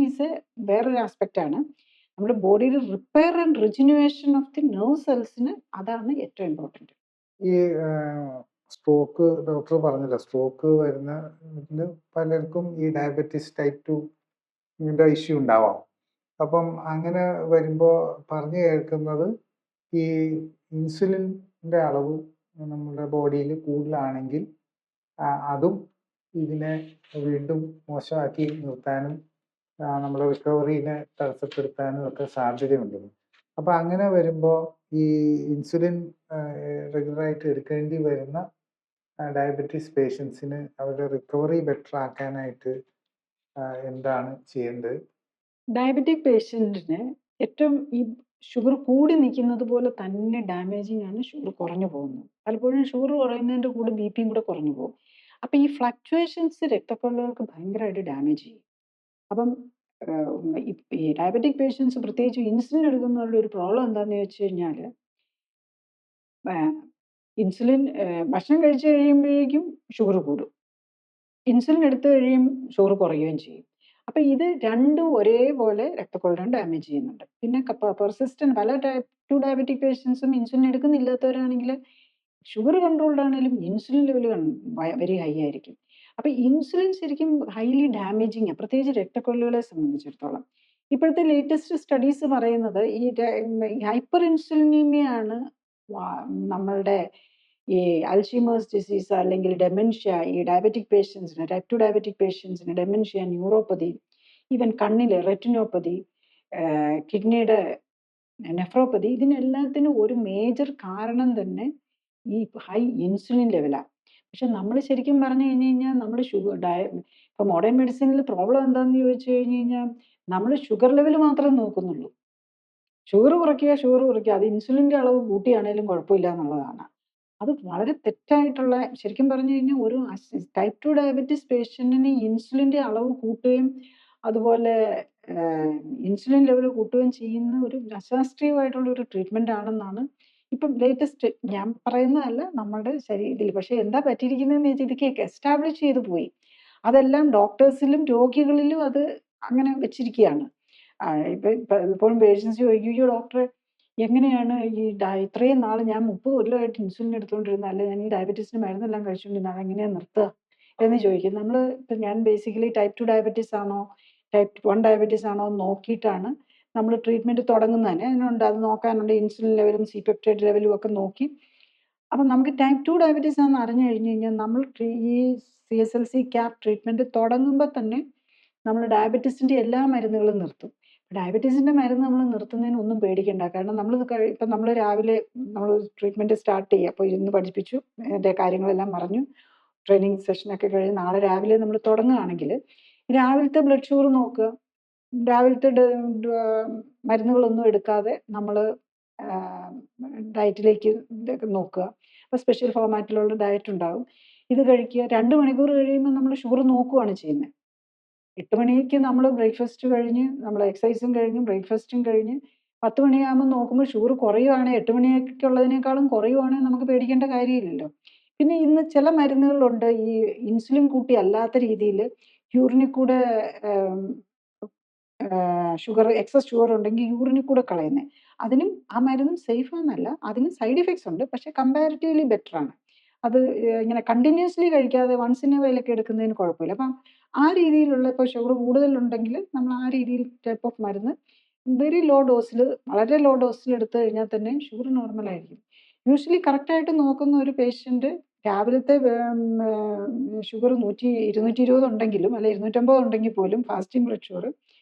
വേറൊരു ആസ്പെക്റ്റാണ്. നമ്മുടെ ബോഡിയിൽ repair and rejuvenation of the nerve സെൽസിന് അതാണ് ഏറ്റവും ഇമ്പോർട്ടൻറ്റ്. ഈ സ്ട്രോക്ക് ഡോക്ടർ പറഞ്ഞല്ലോ, സ്ട്രോക്ക് വരുന്നതിൽ പലർക്കും ഈ ഡയബറ്റിസ് ടൈപ്പ് 2 ന്റെ ഇഷ്യൂ ഉണ്ടാവാം. അപ്പം അങ്ങനെ വരുമ്പോൾ പറഞ്ഞു കേൾക്കുന്നത് ഈ ഇൻസുലിൻ്റെ അളവ് നമ്മുടെ ബോഡിയിൽ കൂടുതലാണെങ്കിൽ അതും ഇതിനെ വീണ്ടും മോശമാക്കി നിർത്താനും നമ്മുടെ റിക്കവറീനെ തടസ്സപ്പെടുത്താനും ഒക്കെ സാധ്യതയുണ്ട്. അപ്പം അങ്ങനെ വരുമ്പോൾ ഈ ഇൻസുലിൻ റെഗുലറായിട്ട് എടുക്കേണ്ടി വരുന്ന ഡയബറ്റീസ് പേഷ്യൻസിന് അവരുടെ റിക്കവറി ബെറ്റർ ആക്കാനായിട്ട് എന്താണ് ചെയ്യേണ്ടത്? ഡയബറ്റിക് പേഷ്യൻറ്റിന് ഏറ്റവും ഈ ഷുഗർ കൂടി നിൽക്കുന്നത് പോലെ തന്നെ ഡാമേജിങ് ആണ് ഷുഗർ കുറഞ്ഞു പോകുന്നത്. പലപ്പോഴും ഷുഗർ കുറയുന്നതിൻ്റെ കൂടെ ബിപിയും കൂടെ കുറഞ്ഞു പോകും. അപ്പം ഈ ഫ്ലക്ച്വേഷൻസ് രക്തക്കൊള്ളുകൾക്ക് ഭയങ്കരമായിട്ട് ഡാമേജ് ചെയ്യും. അപ്പം ഈ ഡയബറ്റിക് പേഷ്യൻസ് പ്രത്യേകിച്ച് ഇൻസുലിൻ എടുക്കുന്നവരുടെ ഒരു പ്രോബ്ലം എന്താണെന്ന് ചോദിച്ചു കഴിഞ്ഞാൽ, ഇൻസുലിൻ ഭക്ഷണം കഴിച്ചു കഴിയുമ്പോഴേക്കും ഷുഗർ കൂടും, ഇൻസുലിൻ എടുത്തു കഴിയും ഷുഗർ കുറയുകയും ചെയ്യും. അപ്പം ഇത് രണ്ടും ഒരേപോലെ രക്തക്കൊള്ളിനെ ഡാമേജ് ചെയ്യുന്നുണ്ട്. പിന്നെ പെർസിസ്റ്റന്റ് പല ടൈപ്പ് 2 ഡയബറ്റിക് പേഷ്യൻസും ഇൻസുലിൻ എടുക്കുന്നില്ലാത്തവരാണെങ്കിൽ ഷുഗർ കൺട്രോൾഡ് ആണെങ്കിലും ഇൻസുലിൻ ലെവൽ വെരി ഹൈ ആയിരിക്കും. അപ്പം ഇൻസുലിൻ ശരിക്കും ഹൈലി ഡാമേജിങ്, പ്രത്യേകിച്ച് രക്തക്കൊള്ളുകളെ സംബന്ധിച്ചിടത്തോളം. ഇപ്പോഴത്തെ ലേറ്റസ്റ്റ് സ്റ്റഡീസ് പറയുന്നത് ഈ ഹൈപ്പർ ഇൻസുലിനീമിയാണ് നമ്മളുടെ ഈ അൽഷീമേഴ്സ് ഡിസീസ് അല്ലെങ്കിൽ ഡെമെൻഷ്യ, ഈ ഡയബറ്റിക് പേഷ്യൻസിന്, ടൈപ്പ് 2 ഡയബറ്റിക് പേഷ്യൻസിന് ഡെമെൻഷ്യ, ന്യൂറോപ്പതി, ഈവൻ കണ്ണിൽ റെറ്റിനോപ്പതി, കിഡ്നിയുടെ നെഫ്രോപ്പതി, ഇതിനെല്ലാത്തിനും ഒരു മേജർ കാരണം തന്നെ ഈ ഹൈ ഇൻസുലിൻ ലെവലാണ്. പക്ഷെ നമ്മൾ ശരിക്കും പറഞ്ഞു കഴിഞ്ഞ് കഴിഞ്ഞാൽ നമ്മൾ ഇപ്പം മോഡേൺ മെഡിസിനിൽ പ്രോബ്ലം എന്താണെന്ന് ചോദിച്ചു കഴിഞ്ഞ് കഴിഞ്ഞാൽ നമ്മൾ ഷുഗർ ലെവൽ മാത്രമേ നോക്കുന്നുള്ളൂ. ഷുഗർ കുറയ്ക്കുക, അത് ഇൻസുലിൻ്റെ അളവ് കൂട്ടിയാണേലും കുഴപ്പമില്ല എന്നുള്ളതാണ്. അത് വളരെ തെറ്റായിട്ടുള്ള, ശരിക്കും പറഞ്ഞു കഴിഞ്ഞാൽ ഒരു ടൈപ്പ് 2 ഡയബറ്റീസ് പേഷ്യൻറ്റിന് ഇൻസുലിൻ്റെ അളവ് കൂട്ടുകയും അതുപോലെ ഇൻസുലിൻ ലെവൽ കൂട്ടുകയും ചെയ്യുന്ന ഒരു അശാസ്ത്രീയമായിട്ടുള്ള ഒരു ട്രീറ്റ്മെൻ്റ് ആണെന്നാണ് ഇപ്പം ലേറ്റസ്റ്റ്, ഞാൻ പറയുന്നതല്ല, നമ്മുടെ ശരീരത്തിൽ. പക്ഷേ എന്താ പറ്റിയിരിക്കുന്നതെന്ന് വെച്ചാൽ ഇതൊക്കെ എസ്റ്റാബ്ലിഷ് ചെയ്ത് പോയി. അതെല്ലാം ഡോക്ടേഴ്സിലും രോഗികളിലും അത് അങ്ങനെ വെച്ചിരിക്കുകയാണ്. ഇപ്പോഴും പേഷ്യൻസ് ചോദിക്കും, "അയ്യോ ഡോക്ടറെ, എങ്ങനെയാണ് ഈ ഇത്രയും നാൾ ഞാൻ 30 കൊല്ലമായിട്ട് ഇൻസുലിൻ എടുത്തുകൊണ്ടിരുന്നത്, അല്ലെ ഞാൻ ഈ ഡയബറ്റീസിന് മരുന്നെല്ലാം കഴിച്ചുകൊണ്ടിരുന്നത്, അതെങ്ങനെയാണ് നിർത്തുക?" എന്ന് ചോദിക്കും. ഇപ്പം ഞാൻ ബേസിക്കലി ടൈപ്പ് 2 ഡയബറ്റീസ് ആണോ ടൈപ്പ് 1 ഡയബറ്റീസ് ആണോ എന്ന് നോക്കിയിട്ടാണ് നമ്മൾ ട്രീറ്റ്മെൻറ്റ് തുടങ്ങുന്നത് തന്നെ. അതിനുണ്ട്, അത് നോക്കാനുണ്ട്, ഇൻസുലിൻ ലെവലും സി പെപ്റ്റൈഡ് ലെവലും ഒക്കെ നോക്കി. അപ്പം നമുക്ക് ടൈപ്പ് 2 ഡയബറ്റീസ് ആണെന്ന് അറിഞ്ഞു കഴിഞ്ഞ് കഴിഞ്ഞാൽ നമ്മൾ ഈ CSLC ക്യാപ് ട്രീറ്റ്മെൻറ്റ് തുടങ്ങുമ്പോൾ തന്നെ നമ്മൾ ഡയബറ്റീസിൻ്റെ എല്ലാ മരുന്നുകളും നിർത്തും. ഡയബറ്റീസിൻ്റെ മരുന്ന് നമ്മൾ നിർത്തുന്നതിന് ഒന്നും പേടിക്കണ്ട. കാരണം ഇപ്പം നമ്മൾ രാവിലെ നമ്മൾ ട്രീറ്റ്മെൻറ്റ് സ്റ്റാർട്ട് ചെയ്യുക. അപ്പോൾ ഇരുന്ന് പഠിപ്പിച്ചു, അതിൻ്റെ കാര്യങ്ങളെല്ലാം പറഞ്ഞു, ട്രെയിനിങ് സെഷനൊക്കെ കഴിഞ്ഞ് നാളെ രാവിലെ നമ്മൾ തുടങ്ങുകയാണെങ്കിൽ രാവിലത്തെ ബ്ലഡ് ഷുഗർ നോക്കുക. രാവിലത്തെ മരുന്നുകളൊന്നും എടുക്കാതെ നമ്മൾ ഡയറ്റിലേക്ക് നോക്കുക. അപ്പോൾ സ്പെഷ്യൽ ഫോർമാറ്റിലുള്ള ഡയറ്റ് ഉണ്ടാകും, ഇത് കഴിക്കുക. 2 മണിക്കൂർ കഴിയുമ്പോൾ നമ്മൾ ഷുഗർ നോക്കുകയാണ് ചെയ്യുന്നത്. 8 മണിക്ക് നമ്മൾ ബ്രേക്ക്ഫാസ്റ്റ് കഴിഞ്ഞ്, നമ്മൾ എക്സസൈസും കഴിഞ്ഞ് ബ്രേക്ക്ഫാസ്റ്റും കഴിഞ്ഞ് 10 മണിയാകുമ്പോൾ നോക്കുമ്പോൾ ഷുഗർ കുറയുവാണെങ്കിൽ, 8 മണിക്കുള്ളതിനേക്കാളും കുറയുവാണെങ്കിൽ നമുക്ക് പേടിക്കേണ്ട കാര്യമില്ലല്ലോ. പിന്നെ ഇന്ന് ചില മരുന്നുകളുണ്ട് ഈ ഇൻസുലിൻ കൂട്ടി അല്ലാത്ത രീതിയിൽ യൂറിനിൽ കൂടെ എക്സസ് ഷുഗർ ഉണ്ടെങ്കിൽ യൂറിനിൽ കൂടെ കളയുന്നത്. അതിനും ആ മരുന്നും സേഫ് ആണെന്നല്ല, അതിനും സൈഡ് ഇഫക്ട്സ് ഉണ്ട്, പക്ഷേ കമ്പാരിറ്റീവ്ലി ബെറ്റർ ആണ്. അത് ഇങ്ങനെ കണ്ടിന്യൂസ്ലി കഴിക്കാതെ വൺസ് ഇൻ എ വൈലൊക്കെ എടുക്കുന്നതിന് കുഴപ്പമില്ല. അപ്പം ആ രീതിയിലുള്ള, ഇപ്പോൾ ഷുഗർ കൂടുതലുണ്ടെങ്കിൽ നമ്മൾ ആ രീതിയിൽ ടൈപ്പ് ഓഫ് മരുന്ന് വെരി ലോ ഡോസിൽ, വളരെ ലോ ഡോസിൽ എടുത്തു കഴിഞ്ഞാൽ തന്നെ ഷുഗർ നോർമലായിരിക്കും. യൂഷ്വലി കറക്റ്റായിട്ട് നോക്കുന്ന ഒരു പേഷ്യൻറ്റ് രാവിലത്തെ ഷുഗർ 220 ഉണ്ടെങ്കിലും അല്ലെ 250 ഉണ്ടെങ്കിൽ പോലും ഫാസ്റ്റിംഗ് ബ്ലഡ് ഷുഗർ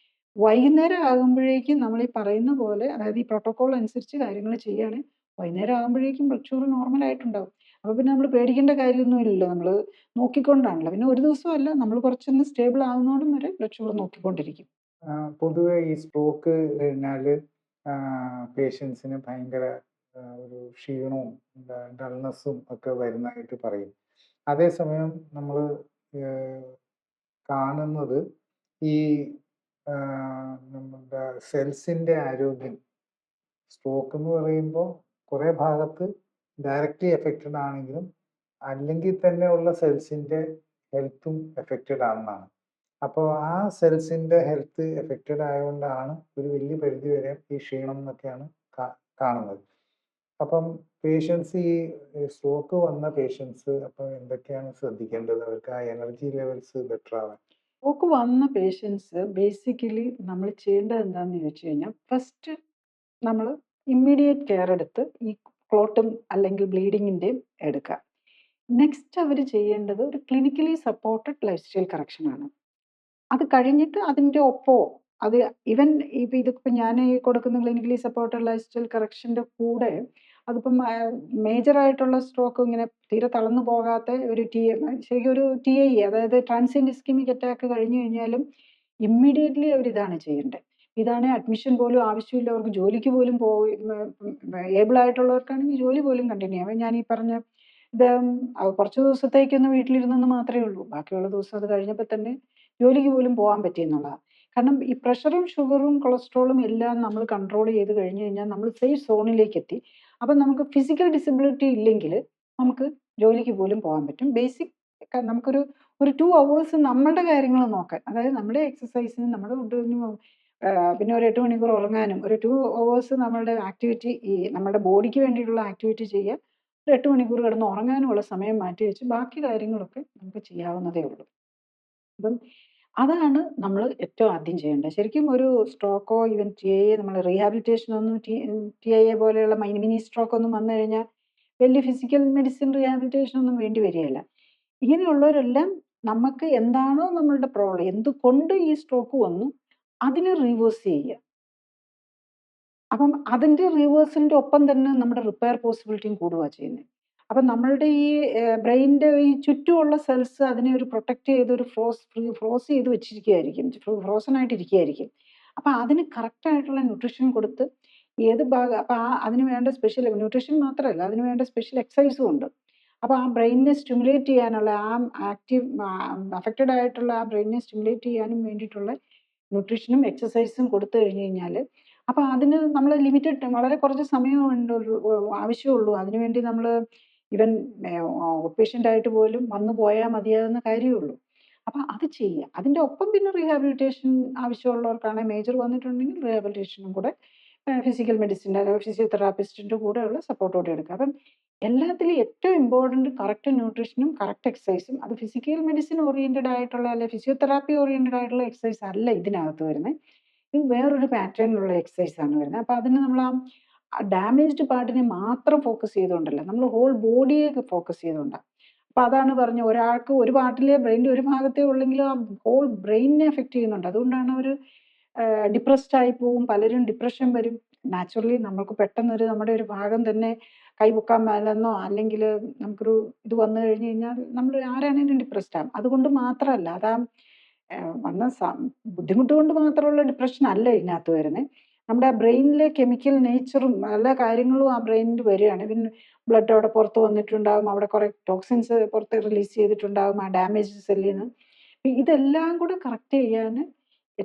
വൈകുന്നേരം ആകുമ്പോഴേക്കും നമ്മൾ ഈ പറയുന്ന പോലെ, അതായത് ഈ പ്രോട്ടോക്കോൾ അനുസരിച്ച് കാര്യങ്ങൾ ചെയ്യുകയാണെങ്കിൽ വൈകുന്നേരം ആകുമ്പോഴേക്കും ബ്ലഡ് ഷുഗർ നോർമലായിട്ടുണ്ടാവും. അപ്പോൾ പിന്നെ നമ്മൾ പേടിക്കേണ്ട കാര്യമൊന്നും ഇല്ലല്ലോ, നമ്മൾ നോക്കിക്കൊണ്ടാണല്ലോ. പിന്നെ ഒരു ദിവസമല്ല, നമ്മൾ കുറച്ചൊന്ന് സ്റ്റേബിൾ ആകുന്നോടും വരെ ബ്ലഡ് ഷുഗർ നോക്കിക്കൊണ്ടിരിക്കും. പൊതുവെ ഈ സ്ട്രോക്ക് കഴിഞ്ഞാൽ പേഷ്യൻസിന് ഭയങ്കര ഒരു ക്ഷീണവും ഡൾനെസ്സും ഒക്കെ വരുന്നതായിട്ട് പറയും. അതേസമയം നമ്മൾ കാണുന്നത് ഈ നമ്മുടെ സെൽസിൻ്റെ ആരോഗ്യം, സ്ട്രോക്ക് എന്ന് പറയുമ്പോൾ കുറേ ഭാഗത്ത് ഡയറക്റ്റ്ലി എഫക്റ്റഡ് ആണെങ്കിലും അല്ലെങ്കിൽ തന്നെ ഉള്ള സെൽസിൻ്റെ ഹെൽത്തും എഫക്റ്റഡ് ആണെന്നാണ്. അപ്പോൾ ആ സെൽസിൻ്റെ ഹെൽത്ത് എഫക്റ്റഡ് ആയതുകൊണ്ടാണ് ഒരു വലിയ പരിധി വരെ ഈ ക്ഷീണം എന്നൊക്കെയാണ് കാണുന്നത്. അപ്പം പേഷ്യൻസ് ഈ സ്ട്രോക്ക് വന്ന പേഷ്യൻസ് അപ്പം എന്തൊക്കെയാണ് ശ്രദ്ധിക്കേണ്ടത്? അവർക്ക് ആ എനർജി ലെവൽസ് ബെറ്റർ ആവാൻ? സ്ട്രോക്ക് വന്ന പേഷ്യൻസ് ബേസിക്കലി നമ്മൾ ചെയ്യേണ്ടത് എന്താണെന്ന് ചോദിച്ചു കഴിഞ്ഞാൽ ഫസ്റ്റ് നമ്മൾ ഇമ്മീഡിയറ്റ് കെയർ എടുത്ത് ഈ ക്ലോട്ടും അല്ലെങ്കിൽ ബ്ലീഡിങ്ങിൻ്റെയും എടുക്കുക. നെക്സ്റ്റ് അവർ ചെയ്യേണ്ടത് ഒരു ക്ലിനിക്കലി സപ്പോർട്ടഡ് ലൈഫ് സ്റ്റൈൽ കറക്ഷനാണ്. അത് കഴിഞ്ഞിട്ട് അതിൻ്റെ ഒപ്പമോ അത് ഇവൻ ഇപ്പം ഇതിപ്പോൾ ഞാൻ ഈ കൊടുക്കുന്ന ക്ലിനിക്കലി സപ്പോർട്ടഡ് ലൈഫ് സ്റ്റൈൽ കറക്ഷൻ്റെ കൂടെ അതിപ്പം മേജറായിട്ടുള്ള സ്ട്രോക്ക് ഇങ്ങനെ തീരെ തളർന്നു പോകാത്ത ഒരു ശരിക്കും ഒരു TIA അതായത് ട്രാൻസിയൻറ്റ് ഇസ്കെമിക് അറ്റാക്ക് കഴിഞ്ഞു കഴിഞ്ഞാലും ഇമ്മീഡിയറ്റ്ലി അവരിതാണ് ചെയ്യേണ്ടത്. ഇതാണ് അഡ്മിഷൻ പോലും ആവശ്യമില്ല, അവർക്ക് ജോലിക്ക് പോലും പോയി ഏബിൾ ആയിട്ടുള്ളവർക്കാണെങ്കിൽ ജോലി പോലും കണ്ടിന്യൂ ചെയ്യാം. ഞാൻ ഈ പറഞ്ഞ ഇത് കുറച്ച് ദിവസത്തേക്കൊന്ന് വീട്ടിലിരുന്നെന്ന് മാത്രമേ ഉള്ളൂ, ബാക്കിയുള്ള ദിവസം അത് കഴിഞ്ഞപ്പോൾ തന്നെ ജോലിക്ക് പോലും പോകാൻ പറ്റിയെന്നുള്ളതാണ്. കാരണം ഈ പ്രഷറും ഷുഗറും കൊളസ്ട്രോളും എല്ലാം നമ്മൾ കൺട്രോൾ ചെയ്ത് കഴിഞ്ഞ് കഴിഞ്ഞാൽ നമ്മൾ സേഫ് സോണിലേക്ക് എത്തി. അപ്പം നമുക്ക് ഫിസിക്കൽ ഡിസബിലിറ്റി ഇല്ലെങ്കിൽ നമുക്ക് ജോലിക്ക് പോലും പോകാൻ പറ്റും. ബേസിക് നമുക്കൊരു 2 hours നമ്മളുടെ കാര്യങ്ങൾ നോക്കാൻ, അതായത് നമ്മുടെ എക്സസൈസിനും നമ്മുടെ ഫുഡിനും പിന്നെ ഒരു 8 മണിക്കൂർ ഉറങ്ങാനും ഒരു 2 hours നമ്മളുടെ ആക്ടിവിറ്റി ഈ നമ്മുടെ ബോഡിക്ക് വേണ്ടിയിട്ടുള്ള ആക്ടിവിറ്റി ചെയ്യാൻ ഒരു 8 മണിക്കൂർ കിടന്ന് ഉറങ്ങാനുമുള്ള സമയം മാറ്റി വെച്ച് ബാക്കി കാര്യങ്ങളൊക്കെ നമുക്ക് ചെയ്യാവുന്നതേ ഉള്ളൂ. അപ്പം അതാണ് നമ്മൾ ഏറ്റവും ആദ്യം ചെയ്യേണ്ടത്. ശരിക്കും ഒരു സ്ട്രോക്കോ ഈവൻ TIA നമ്മൾ റീഹാബിലിറ്റേഷനൊന്നും TIA പോലെയുള്ള മിനി സ്ട്രോക്ക് ഒന്നും വന്നു കഴിഞ്ഞാൽ വലിയ ഫിസിക്കൽ മെഡിസിൻ റീഹാബിലിറ്റേഷൻ ഒന്നും വേണ്ടി വരികയില്ല. ഇങ്ങനെയുള്ളവരെല്ലാം നമുക്ക് എന്താണോ നമ്മളുടെ പ്രോബ്ലം, എന്തുകൊണ്ട് ഈ സ്ട്രോക്ക് വന്നു അതിനെ റിവേഴ്സ് ചെയ്യുക. അപ്പം അതിൻ്റെ റിവേഴ്സലിൻ്റെ ഒപ്പം തന്നെ നമ്മുടെ റിപ്പയർ പോസിബിലിറ്റിയും കൂടുക ചെയ്യുന്നത്. അപ്പം നമ്മളുടെ ഈ ബ്രെയിനിൻ്റെ ഈ ചുറ്റുമുള്ള സെൽസ് അതിനെ ഒരു പ്രൊട്ടക്റ്റ് ചെയ്ത് ഒരു ഫ്രോസ് ചെയ്ത് വെച്ചിരിക്കുകയായിരിക്കും, ഫ്രോസൺ ആയിട്ടിരിക്കുകയായിരിക്കും. അപ്പം അതിന് കറക്റ്റായിട്ടുള്ള ന്യൂട്രിഷൻ കൊടുത്ത് ഏത് ഭാഗം അപ്പം അതിന് വേണ്ട സ്പെഷ്യൽ ന്യൂട്രിഷൻ മാത്രമല്ല, അതിന് വേണ്ട സ്പെഷ്യൽ എക്സസൈസും ഉണ്ട്. അപ്പോൾ ആ ബ്രെയിനിനെ സ്റ്റിമുലേറ്റ് ചെയ്യാനുള്ള ആ ആക്റ്റീവ് അഫക്റ്റഡ് ആയിട്ടുള്ള ആ ബ്രെയിനിനെ സ്റ്റിമുലേറ്റ് ചെയ്യാനും വേണ്ടിയിട്ടുള്ള ന്യൂട്രിഷനും എക്സസൈസും കൊടുത്തു കഴിഞ്ഞ് കഴിഞ്ഞാൽ അപ്പോൾ അതിന് നമ്മൾ ലിമിറ്റഡ് വളരെ കുറച്ച് സമയം ആവശ്യമുള്ളൂ. അതിനുവേണ്ടി നമ്മൾ ഈവൻ ഔട്ട്പേഷ്യൻ്റ് ആയിട്ട് പോലും വന്നു പോയാൽ മതിയാകുന്ന കാര്യമുള്ളൂ. അപ്പം അത് ചെയ്യുക. അതിൻ്റെ ഒപ്പം പിന്നെ റീഹാബിലിറ്റേഷൻ ആവശ്യമുള്ളവർക്കാണെങ്കിൽ മേജർ വന്നിട്ടുണ്ടെങ്കിൽ റീഹാബിലിറ്റേഷനും കൂടെ ഫിസിക്കൽ മെഡിസിൻ്റെ ഫിസിയോതെറാപ്പിസ്റ്റിൻ്റെ കൂടെയുള്ള സപ്പോർട്ടോടെ എടുക്കുക. അപ്പം എല്ലാത്തിലും ഏറ്റവും ഇമ്പോർട്ടൻറ്റ് കറക്റ്റ് ന്യൂട്രിഷനും കറക്റ്റ് എക്സസൈസും. അത് ഫിസിക്കൽ മെഡിസിൻ ഓറിയൻറ്റഡ് ആയിട്ടുള്ള അല്ലെങ്കിൽ ഫിസിയോതെറാപ്പി ഓറിയൻറ്റഡ് ആയിട്ടുള്ള എക്സസൈസ് അല്ല ഇതിനകത്ത് വരുന്നത്. ഇത് വേറൊരു പാറ്റേണിലുള്ള എക്സസൈസാണ് വരുന്നത്. അപ്പോൾ അതിന് നമ്മൾ ആ ഡാമേജ്ഡ് പാർട്ടിനെ മാത്രം ഫോക്കസ് ചെയ്തുകൊണ്ടല്ല, നമ്മൾ ഹോൾ ബോഡിയെ ഫോക്കസ് ചെയ്തുകൊണ്ടാണ്. അപ്പോൾ അതാണ് പറഞ്ഞത്, ഒരാൾക്ക് ഒരു പാർട്ടിലെ ബ്രെയിനിൻ്റെ ഒരു ഭാഗത്തേ ഉള്ളെങ്കിലും ആ ഹോൾ ബ്രെയിനിനെ എഫക്റ്റ് ചെയ്യുന്നുണ്ട്. അതുകൊണ്ടാണ് അവർ ഡിപ്രസ്ഡ് ആയി പോകും, പലരും ഡിപ്രഷൻ വരും. നാച്ചുറലി നമുക്ക് പെട്ടെന്നൊരു നമ്മുടെ ഒരു ഭാഗം തന്നെ കൈപൊക്കാൻ മേലെന്നോ അല്ലെങ്കിൽ നമുക്കൊരു ഇത് വന്നു കഴിഞ്ഞ് കഴിഞ്ഞാൽ നമ്മൾ ആരാണെങ്കിലും ഡിപ്രസ്ഡ് ആകും. അതുകൊണ്ട് മാത്രമല്ല, അതാ വന്ന ബുദ്ധിമുട്ട് കൊണ്ട് മാത്രമുള്ള ഡിപ്രഷൻ അല്ല ഇതിനകത്ത് വരുന്നത്. നമ്മുടെ ആ ബ്രെയിനിലെ കെമിക്കൽ നേച്ചറും പല കാര്യങ്ങളും ആ ബ്രെയിനിൽ വരികയാണ്. പിന്നെ ബ്ലഡ് അവിടെ പുറത്ത് വന്നിട്ടുണ്ടാകും, അവിടെ കുറേ ടോക്സിൻസ് പുറത്ത് റിലീസ് ചെയ്തിട്ടുണ്ടാകും ആ ഡാമേജ് സെല്ലിൽ നിന്ന്. ഇതെല്ലാം കൂടെ കറക്റ്റ് ചെയ്യാൻ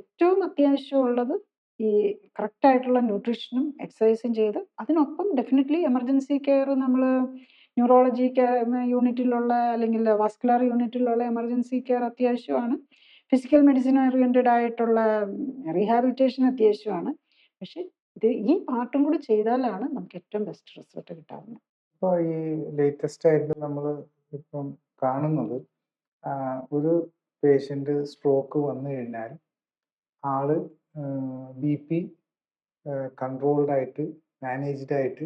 ഏറ്റവും അത്യാവശ്യമുള്ളത് ഈ കറക്റ്റായിട്ടുള്ള ന്യൂട്രീഷനും എക്സസൈസും ചെയ്ത് അതിനൊപ്പം ഡെഫിനറ്റ്ലി എമർജൻസി കെയർ നമ്മൾ ന്യൂറോളജി യൂണിറ്റിലുള്ള അല്ലെങ്കിൽ വാസ്കുലർ യൂണിറ്റിലുള്ള എമർജൻസി കെയർ അത്യാവശ്യമാണ്. ഫിസിക്കൽ മെഡിസിൻ ഓറിയൻറ്റഡ് ആയിട്ടുള്ള റീഹാബിലിറ്റേഷൻ അത്യാവശ്യമാണ്. പക്ഷെ ഇത് ഈ പാർട്ടും കൂടി ചെയ്താലാണ് നമുക്ക് ഏറ്റവും ബെസ്റ്റ് റിസൾട്ട് കിട്ടാവുന്നത്. ഇപ്പോൾ ഈ ലേറ്റസ്റ്റ് ആയിട്ട് നമ്മൾ ഇപ്പം കാണുന്നത് ഒരു പേഷ്യൻ്റ് സ്ട്രോക്ക് വന്നു കഴിഞ്ഞാൽ ആള് BP കൺട്രോൾഡ് ആയിട്ട് മാനേജ്ഡ് ആയിട്ട്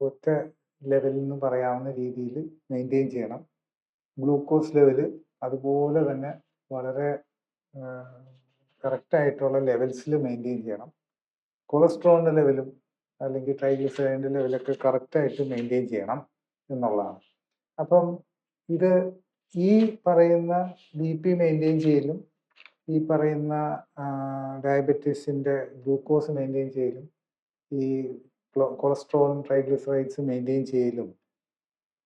ഒറ്റ ലെവലിൽ നിന്ന് പറയാവുന്ന രീതിയിൽ മെയിൻറ്റെയിൻ ചെയ്യണം. ഗ്ലൂക്കോസ് ലെവല് അതുപോലെ തന്നെ വളരെ കറക്റ്റായിട്ടുള്ള ലെവൽസിൽ മെയിൻറ്റെയിൻ ചെയ്യണം. കൊളസ്ട്രോളിൻ്റെ ലെവലും അല്ലെങ്കിൽ ട്രൈഗ്ലിസറൈഡിൻ്റെ ലെവലൊക്കെ കറക്റ്റായിട്ട് മെയിൻറ്റെയിൻ ചെയ്യണം എന്നുള്ളതാണ്. അപ്പം ഇത് ഈ പറയുന്ന BP മെയിൻറ്റെയിൻ ചെയ്യലും ഈ പറയുന്ന ഡയബറ്റീസിൻ്റെ ഗ്ലൂക്കോസ് മെയിൻറ്റെയിൻ ചെയ്യലും ഈ കൊളസ്ട്രോളും ട്രൈഗ്ലിസറൈഡ്സ് മെയിൻറ്റെയിൻ ചെയ്യലും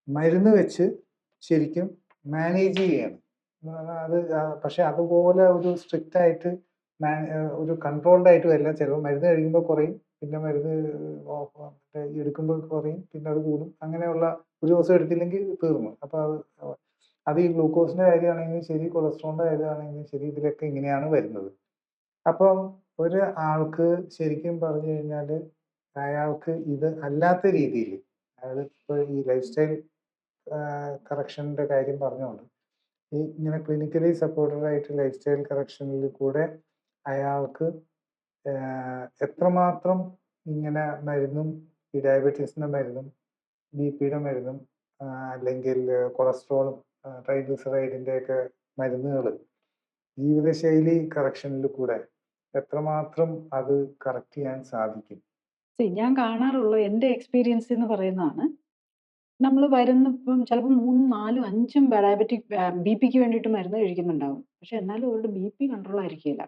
മരുന്ന് വെച്ച് ശരിക്കും മാനേജ് ചെയ്യണം. അത് പക്ഷെ അതുപോലെ ഒരു സ്ട്രിക്റ്റ് ആയിട്ട് ഒരു കൺട്രോൾഡ് ആയിട്ടും അല്ല. ചിലപ്പോൾ മരുന്ന് കഴിക്കുമ്പോൾ കുറയും, പിന്നെ മരുന്ന് എടുക്കുമ്പോൾ കുറയും, പിന്നെ അത് കൂടും. അങ്ങനെയുള്ള ഒരു ദിവസം എടുത്തില്ലെങ്കിൽ തീർന്നു. അപ്പോൾ അത് ഈ ഗ്ലൂക്കോസിൻ്റെ കാര്യമാണെങ്കിലും ശരി, കൊളസ്ട്രോളിൻ്റെ കാര്യമാണെങ്കിലും ശരി, ഇതിലൊക്കെ ഇങ്ങനെയാണ് വരുന്നത്. അപ്പം ഒരു ആൾക്ക് ശരിക്കും പറഞ്ഞു കഴിഞ്ഞാൽ അയാൾക്ക് ഇത് അല്ലാത്ത രീതിയിൽ, അതായത് ഇപ്പോൾ ഈ ലൈഫ് സ്റ്റൈൽ കറക്ഷൻ്റെ കാര്യം പറഞ്ഞുകൊണ്ട് ഈ ഇങ്ങനെ ക്ലിനിക്കലി സപ്പോർട്ടഡ് ആയിട്ട് ലൈഫ് സ്റ്റൈൽ കറക്ഷനിൽ കൂടെ അയാൾക്ക് എത്രമാത്രം ഇങ്ങനെ മരുന്നും, ഈ ഡയബറ്റീസിൻ്റെ മരുന്നും ബി പിയുടെ മരുന്നും അല്ലെങ്കിൽ കൊളസ്ട്രോളും ട്രൈഗ്ലിസറൈഡിൻ്റെയൊക്കെ മരുന്നുകൾ ജീവിതശൈലി കറക്ഷനിൽ കൂടെ എത്രമാത്രം അത് കറക്റ്റ് ചെയ്യാൻ സാധിക്കും? ഞാൻ കാണാറുള്ള എൻ്റെ എക്സ്പീരിയൻസ് എന്ന് പറയുന്നതാണ്, നമ്മൾ വരുന്നപ്പം ചിലപ്പോൾ 3, 4, 5ഉം ഡയബറ്റിക് ബിപിക്ക് വേണ്ടിയിട്ട് മരുന്ന് കഴിക്കുന്നുണ്ടാവും. പക്ഷെ എന്നാലും അവരുടെ ബിപി കൺട്രോൾ ആയിരിക്കില്ല.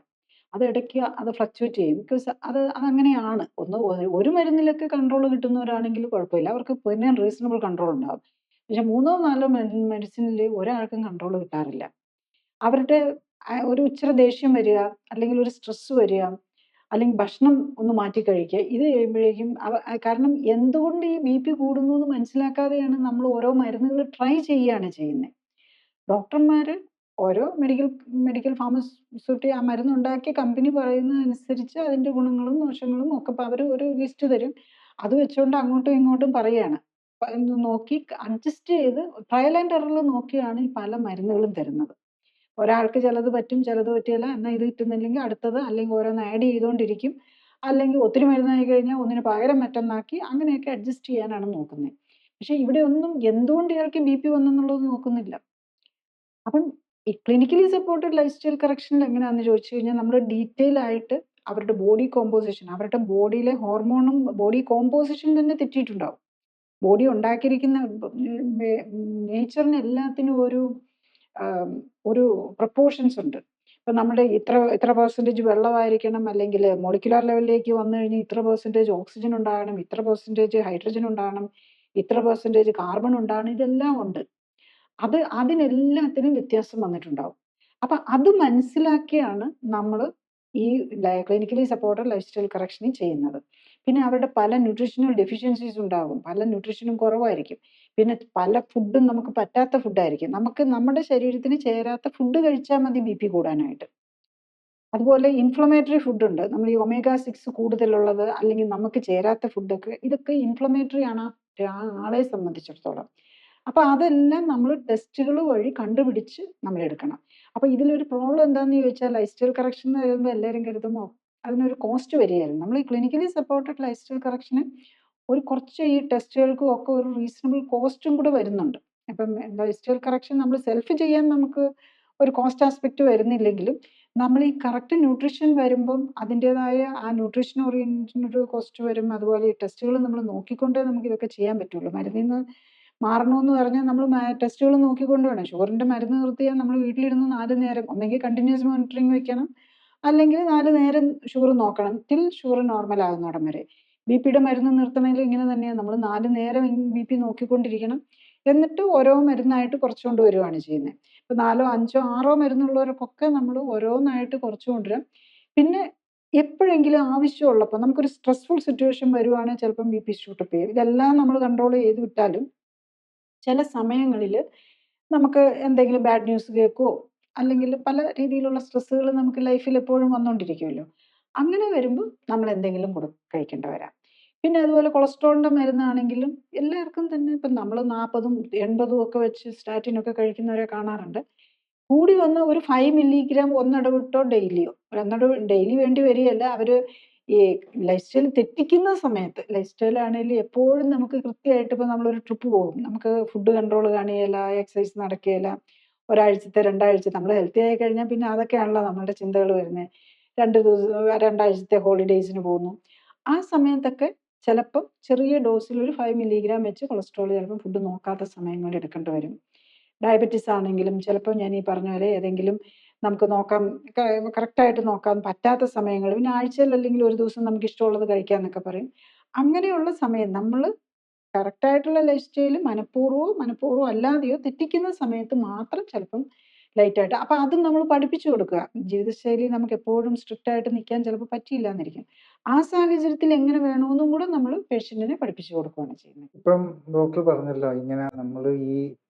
അത് ഇടയ്ക്ക് അത് ഫ്ലക്ച്വേറ്റ് ചെയ്യും. ബിക്കോസ് അതങ്ങനെയാണ്. ഒരു മരുന്നിലൊക്കെ കൺട്രോൾ കിട്ടുന്നവരാണെങ്കിൽ കുഴപ്പമില്ല. അവർക്ക് പിന്നെ റീസണബിൾ കൺട്രോൾ ഉണ്ടാവും. പക്ഷെ 3ഓ 4ഓ മെഡിസിനിൽ ഒരാൾക്കും കൺട്രോൾ കിട്ടാറില്ല. അവരുടെ ഒരു ഇച്ചിരി ദേഷ്യം വരിക, അല്ലെങ്കിൽ ഒരു സ്ട്രെസ് വരിക, അല്ലെങ്കിൽ ഭക്ഷണം ഒന്ന് മാറ്റി കഴിക്കുക. ഇത് കഴിയുമ്പോഴേക്കും കാരണം എന്തുകൊണ്ട് ഈ ബിപി കൂടുന്നു എന്ന് മനസ്സിലാക്കാതെയാണ് നമ്മൾ ഓരോ മരുന്നുകൾ ട്രൈ ചെയ്യുകയാണ് ചെയ്യുന്നത്. ഡോക്ടർമാര് ഓരോ മെഡിക്കൽ ഫാർമസ്യൂട്ടി ആ മരുന്നുണ്ടാക്കിയ കമ്പനി പറയുന്നതനുസരിച്ച് അതിന്റെ ഗുണങ്ങളും ദോഷങ്ങളും ഒക്കെ അവര് ഒരു ലിസ്റ്റ് തരും. അത് വെച്ചുകൊണ്ട് അങ്ങോട്ടും ഇങ്ങോട്ടും പറയാണ്. നോക്കി അഡ്ജസ്റ്റ് ചെയ്ത് ട്രയൽ ആൻഡ് എററിൽ നോക്കിയാണ് ഈ പല മരുന്നുകളും തരുന്നത്. ഒരാൾക്ക് ചിലത് പറ്റും, ചിലത് പറ്റില്ല. എന്നാൽ ഇത് കിട്ടുന്നില്ലെങ്കിൽ അടുത്തത്, അല്ലെങ്കിൽ ഓരോന്ന് ആഡ് ചെയ്തുകൊണ്ടിരിക്കും. അല്ലെങ്കിൽ ഒത്തിരി മരുന്നായി കഴിഞ്ഞാൽ ഒന്നിന് പകരം മറ്റൊന്നാക്കി അങ്ങനെയൊക്കെ അഡ്ജസ്റ്റ് ചെയ്യാനാണ് നോക്കുന്നത്. പക്ഷെ ഇവിടെ ഒന്നും എന്തുകൊണ്ട് ഇയാൾക്ക് ബിപി വന്നെന്നുള്ളത് നോക്കുന്നില്ല. അപ്പം ഈ ക്ലിനിക്കലി സപ്പോർട്ടഡ് ലൈഫ് സ്റ്റൈൽ കറക്ഷനിൽ എങ്ങനെയാണെന്ന് ചോദിച്ചു കഴിഞ്ഞാൽ നമ്മൾ ഡീറ്റെയിൽ ആയിട്ട് അവരുടെ ബോഡി കോമ്പോസിഷൻ, അവരുടെ ബോഡിയിലെ ഹോർമോണും ബോഡി കോമ്പോസിഷൻ തന്നെ തെറ്റിയിട്ടുണ്ടാവും. ബോഡി ഉണ്ടാക്കിയിരിക്കുന്ന നേച്ചറിന് എല്ലാത്തിനും ഒരു പ്രപ്പോർഷൻസ് ഉണ്ട്. ഇപ്പൊ നമ്മുടെ ഇത്ര പെർസെൻറ്റേജ് വെള്ളമായിരിക്കണം, അല്ലെങ്കിൽ മോളിക്കുലാർ ലെവലിലേക്ക് വന്നു കഴിഞ്ഞാൽ ഇത്ര പെർസെൻറ്റേജ് ഓക്സിജൻ ഉണ്ടാകണം, ഇത്ര പെർസെൻറ്റേജ് ഹൈഡ്രജൻ ഉണ്ടാകണം, ഇത്ര പെർസെൻറ്റേജ് കാർബൺ ഉണ്ടാകണം, ഇതെല്ലാം ഉണ്ട്. അതിനെല്ലാത്തിനും വ്യത്യാസം വന്നിട്ടുണ്ടാവും. അപ്പൊ അത് മനസ്സിലാക്കിയാണ് നമ്മൾ ഈ ക്ലിനിക്കലി സപ്പോർട്ടഡ് ലൈഫ് സ്റ്റൈൽ കറക്ഷനിൽ ചെയ്യുന്നത്. പിന്നെ അവരുടെ പല ന്യൂട്രീഷണൽ ഡെഫിഷ്യൻസീസ് ഉണ്ടാകും, പല ന്യൂട്രീഷനും കുറവായിരിക്കും. പിന്നെ പല ഫുഡും നമുക്ക് പറ്റാത്ത ഫുഡായിരിക്കും. നമുക്ക് നമ്മുടെ ശരീരത്തിന് ചേരാത്ത ഫുഡ് കഴിച്ചാൽ മതി ബി പി കൂടാനായിട്ട്. അതുപോലെ ഇൻഫ്ലമേറ്ററി ഫുഡുണ്ട്. നമ്മൾ ഈ ഒമേഗ 6 കൂടുതലുള്ളത്, അല്ലെങ്കിൽ നമുക്ക് ചേരാത്ത ഫുഡൊക്കെ, ഇതൊക്കെ ഇൻഫ്ലമേറ്ററി ആണ് ആ ആളെ സംബന്ധിച്ചിടത്തോളം. അപ്പൊ അതെല്ലാം നമ്മൾ ടെസ്റ്റുകൾ വഴി കണ്ടുപിടിച്ച് നമ്മൾ എടുക്കണം. അപ്പൊ ഇതിലൊരു പ്രോബ്ലം എന്താണെന്ന് ചോദിച്ചാൽ, ലൈഫ് സ്റ്റൈൽ കറക്ഷൻ എന്ന് പറയുമ്പോൾ എല്ലാവരും കരുതുമോ അതിനൊരു കോസ്റ്റ് വരികയായിരുന്നു. നമ്മൾ ഈ ക്ലിനിക്കലി സപ്പോർട്ടഡ് ലൈഫ് സ്റ്റൈൽ കറക്ഷന് കുറച്ച് ഈ ടെസ്റ്റുകൾക്കും ഒക്കെ ഒരു റീസണബിൾ കോസ്റ്റും കൂടെ വരുന്നുണ്ട്. അപ്പം ലൈഫ് സ്റ്റൈൽ കറക്ഷൻ നമ്മൾ സെൽഫ് ചെയ്യാൻ നമുക്ക് ഒരു കോസ്റ്റ് ആസ്പെക്ട് വരുന്നില്ലെങ്കിലും, നമ്മൾ ഈ കറക്റ്റ് ന്യൂട്രീഷൻ വരുമ്പം അതിൻ്റെതായ ആ ന്യൂട്രീഷൻ ഓറിയന്റഡ് കോസ്റ്റ് വരും. അതുപോലെ ഈ ടെസ്റ്റുകൾ നമ്മൾ നോക്കിക്കൊണ്ടേ നമുക്ക് ഇതൊക്കെ ചെയ്യാൻ പറ്റുള്ളൂ. മരുന്നിൽ നിന്ന് മാറണമെന്ന് പറഞ്ഞാൽ നമ്മൾ ടെസ്റ്റുകൾ നോക്കിക്കൊണ്ട് വേണം. ഷുഗറിന്റെ മരുന്ന് നിർത്തിയാൽ നമ്മൾ വീട്ടിലിരുന്ന് 4 നേരം ഒന്നെങ്കിൽ കണ്ടിന്യൂസ് മോണിറ്ററിങ് വെക്കണം, അല്ലെങ്കിൽ 4 നേരം ഷുഗർ നോക്കണം, ടിൽ ഷുഗർ നോർമൽ ആകുന്നിടം വരെ. ബി പിയുടെ മരുന്ന് നിർത്തണമെങ്കിൽ ഇങ്ങനെ തന്നെയാണ്. നമ്മൾ 4 നേരം ബി പി നോക്കിക്കൊണ്ടിരിക്കണം. എന്നിട്ട് ഓരോ മരുന്നായിട്ട് കുറച്ചുകൊണ്ട് വരികയാണ് ചെയ്യുന്നത്. ഇപ്പൊ 4ഓ 5ഓ 6ഓ മരുന്നുള്ളവർക്കൊക്കെ നമ്മൾ ഓരോന്നായിട്ട് കുറച്ചു കൊണ്ടുവരാം. പിന്നെ എപ്പോഴെങ്കിലും ആവശ്യമുള്ളപ്പോൾ നമുക്കൊരു സ്ട്രെസ്ഫുൾ സിറ്റുവേഷൻ വരുവാണെങ്കിൽ ചിലപ്പം ബി പി ഷൂട്ടപ്പ് ചെയ്യും. ഇതെല്ലാം നമ്മൾ കൺട്രോൾ ചെയ്ത് വിട്ടാലും ചില സമയങ്ങളിൽ നമുക്ക് എന്തെങ്കിലും ബാഡ് ന്യൂസ് കേൾക്കുമോ, അല്ലെങ്കിൽ പല രീതിയിലുള്ള സ്ട്രെസ്സുകൾ നമുക്ക് ലൈഫിൽ എപ്പോഴും വന്നുകൊണ്ടിരിക്കുമല്ലോ. അങ്ങനെ വരുമ്പോൾ നമ്മൾ എന്തെങ്കിലും കഴിക്കേണ്ട വരാം. പിന്നെ അതുപോലെ കൊളസ്ട്രോളിന്റെ മരുന്നാണെങ്കിലും എല്ലാവർക്കും തന്നെ ഇപ്പം നമ്മൾ 40ഉം 80ഉം ഒക്കെ വെച്ച് സ്റ്റാറ്റിനൊക്കെ കഴിക്കുന്നവരെ കാണാറുണ്ട്. കൂടി വന്ന ഒരു 5 മില്ലിഗ്രാം ഒന്നിടവിട്ടോ ഡെയിലിയോ, ഡെയിലി വേണ്ടി വരികയല്ല. അവര് ഈ ലൈഫ് സ്റ്റൈൽ തെറ്റിക്കുന്ന സമയത്ത്, ലൈഫ് സ്റ്റൈൽ ആണെങ്കിലും എപ്പോഴും നമുക്ക് കൃത്യമായിട്ട്, ഇപ്പൊ നമ്മളൊരു ട്രിപ്പ് പോകും, നമുക്ക് ഫുഡ് കൺട്രോൾ കാണുകയില്ല, എക്സസൈസ് നടക്കുകയില്ല, ഒരാഴ്ചത്തെ 2 ആഴ്ച നമ്മൾ ഹെൽത്തി ആയി കഴിഞ്ഞാൽ പിന്നെ അതൊക്കെയാണല്ലോ നമ്മുടെ ചിന്തകൾ വരുന്നത്. 2 ആഴ്ചത്തെ ഹോളിഡേയ്സിന് പോകുന്നു. ആ സമയത്തൊക്കെ ചിലപ്പം ചെറിയ ഡോസിൽ ഒരു 5 മില്ലിഗ്രാം വെച്ച് കൊളസ്ട്രോൾ ചിലപ്പോൾ ഫുഡ് നോക്കാത്ത സമയങ്ങളിൽ എടുക്കേണ്ടി വരും. ഡയബറ്റിസ് ആണെങ്കിലും ചിലപ്പോൾ ഞാൻ ഈ പറഞ്ഞ പോലെ ഏതെങ്കിലും നമുക്ക് നോക്കാൻ കറക്റ്റായിട്ട് നോക്കാൻ പറ്റാത്ത സമയങ്ങൾ, പിന്നെ ആഴ്ചയിൽ അല്ലെങ്കിൽ ഒരു ദിവസം നമുക്ക് ഇഷ്ടമുള്ളത് കഴിക്കാന്നൊക്കെ പറയും. അങ്ങനെയുള്ള സമയം നമ്മൾ കറക്റ്റായിട്ടുള്ള ലൈഫ് സ്റ്റൈല് മനഃപൂർവ്വം അല്ലാതെയോ തെറ്റിക്കുന്ന സമയത്ത് മാത്രം ചിലപ്പം ലൈറ്റായിട്ട്, അപ്പൊ അതും നമ്മൾ പഠിപ്പിച്ചു കൊടുക്കുക. ജീവിതശൈലി നമുക്ക് എപ്പോഴും സ്ട്രിക്റ്റ് ആയിട്ട് നിൽക്കാൻ ചിലപ്പോൾ പറ്റിയില്ല എന്നിരിക്കും. ആ സാഹചര്യത്തിൽ എങ്ങനെ വേണമെന്നും കൂടെ നമ്മൾ പേഷ്യന്റിനെ പഠിപ്പിച്ചു കൊടുക്കുകയാണ് ചെയ്യുന്നത്. ഇപ്പം ഡോക്ടർ പറഞ്ഞല്ലോ, ഇങ്ങനെ നമ്മൾ ഈ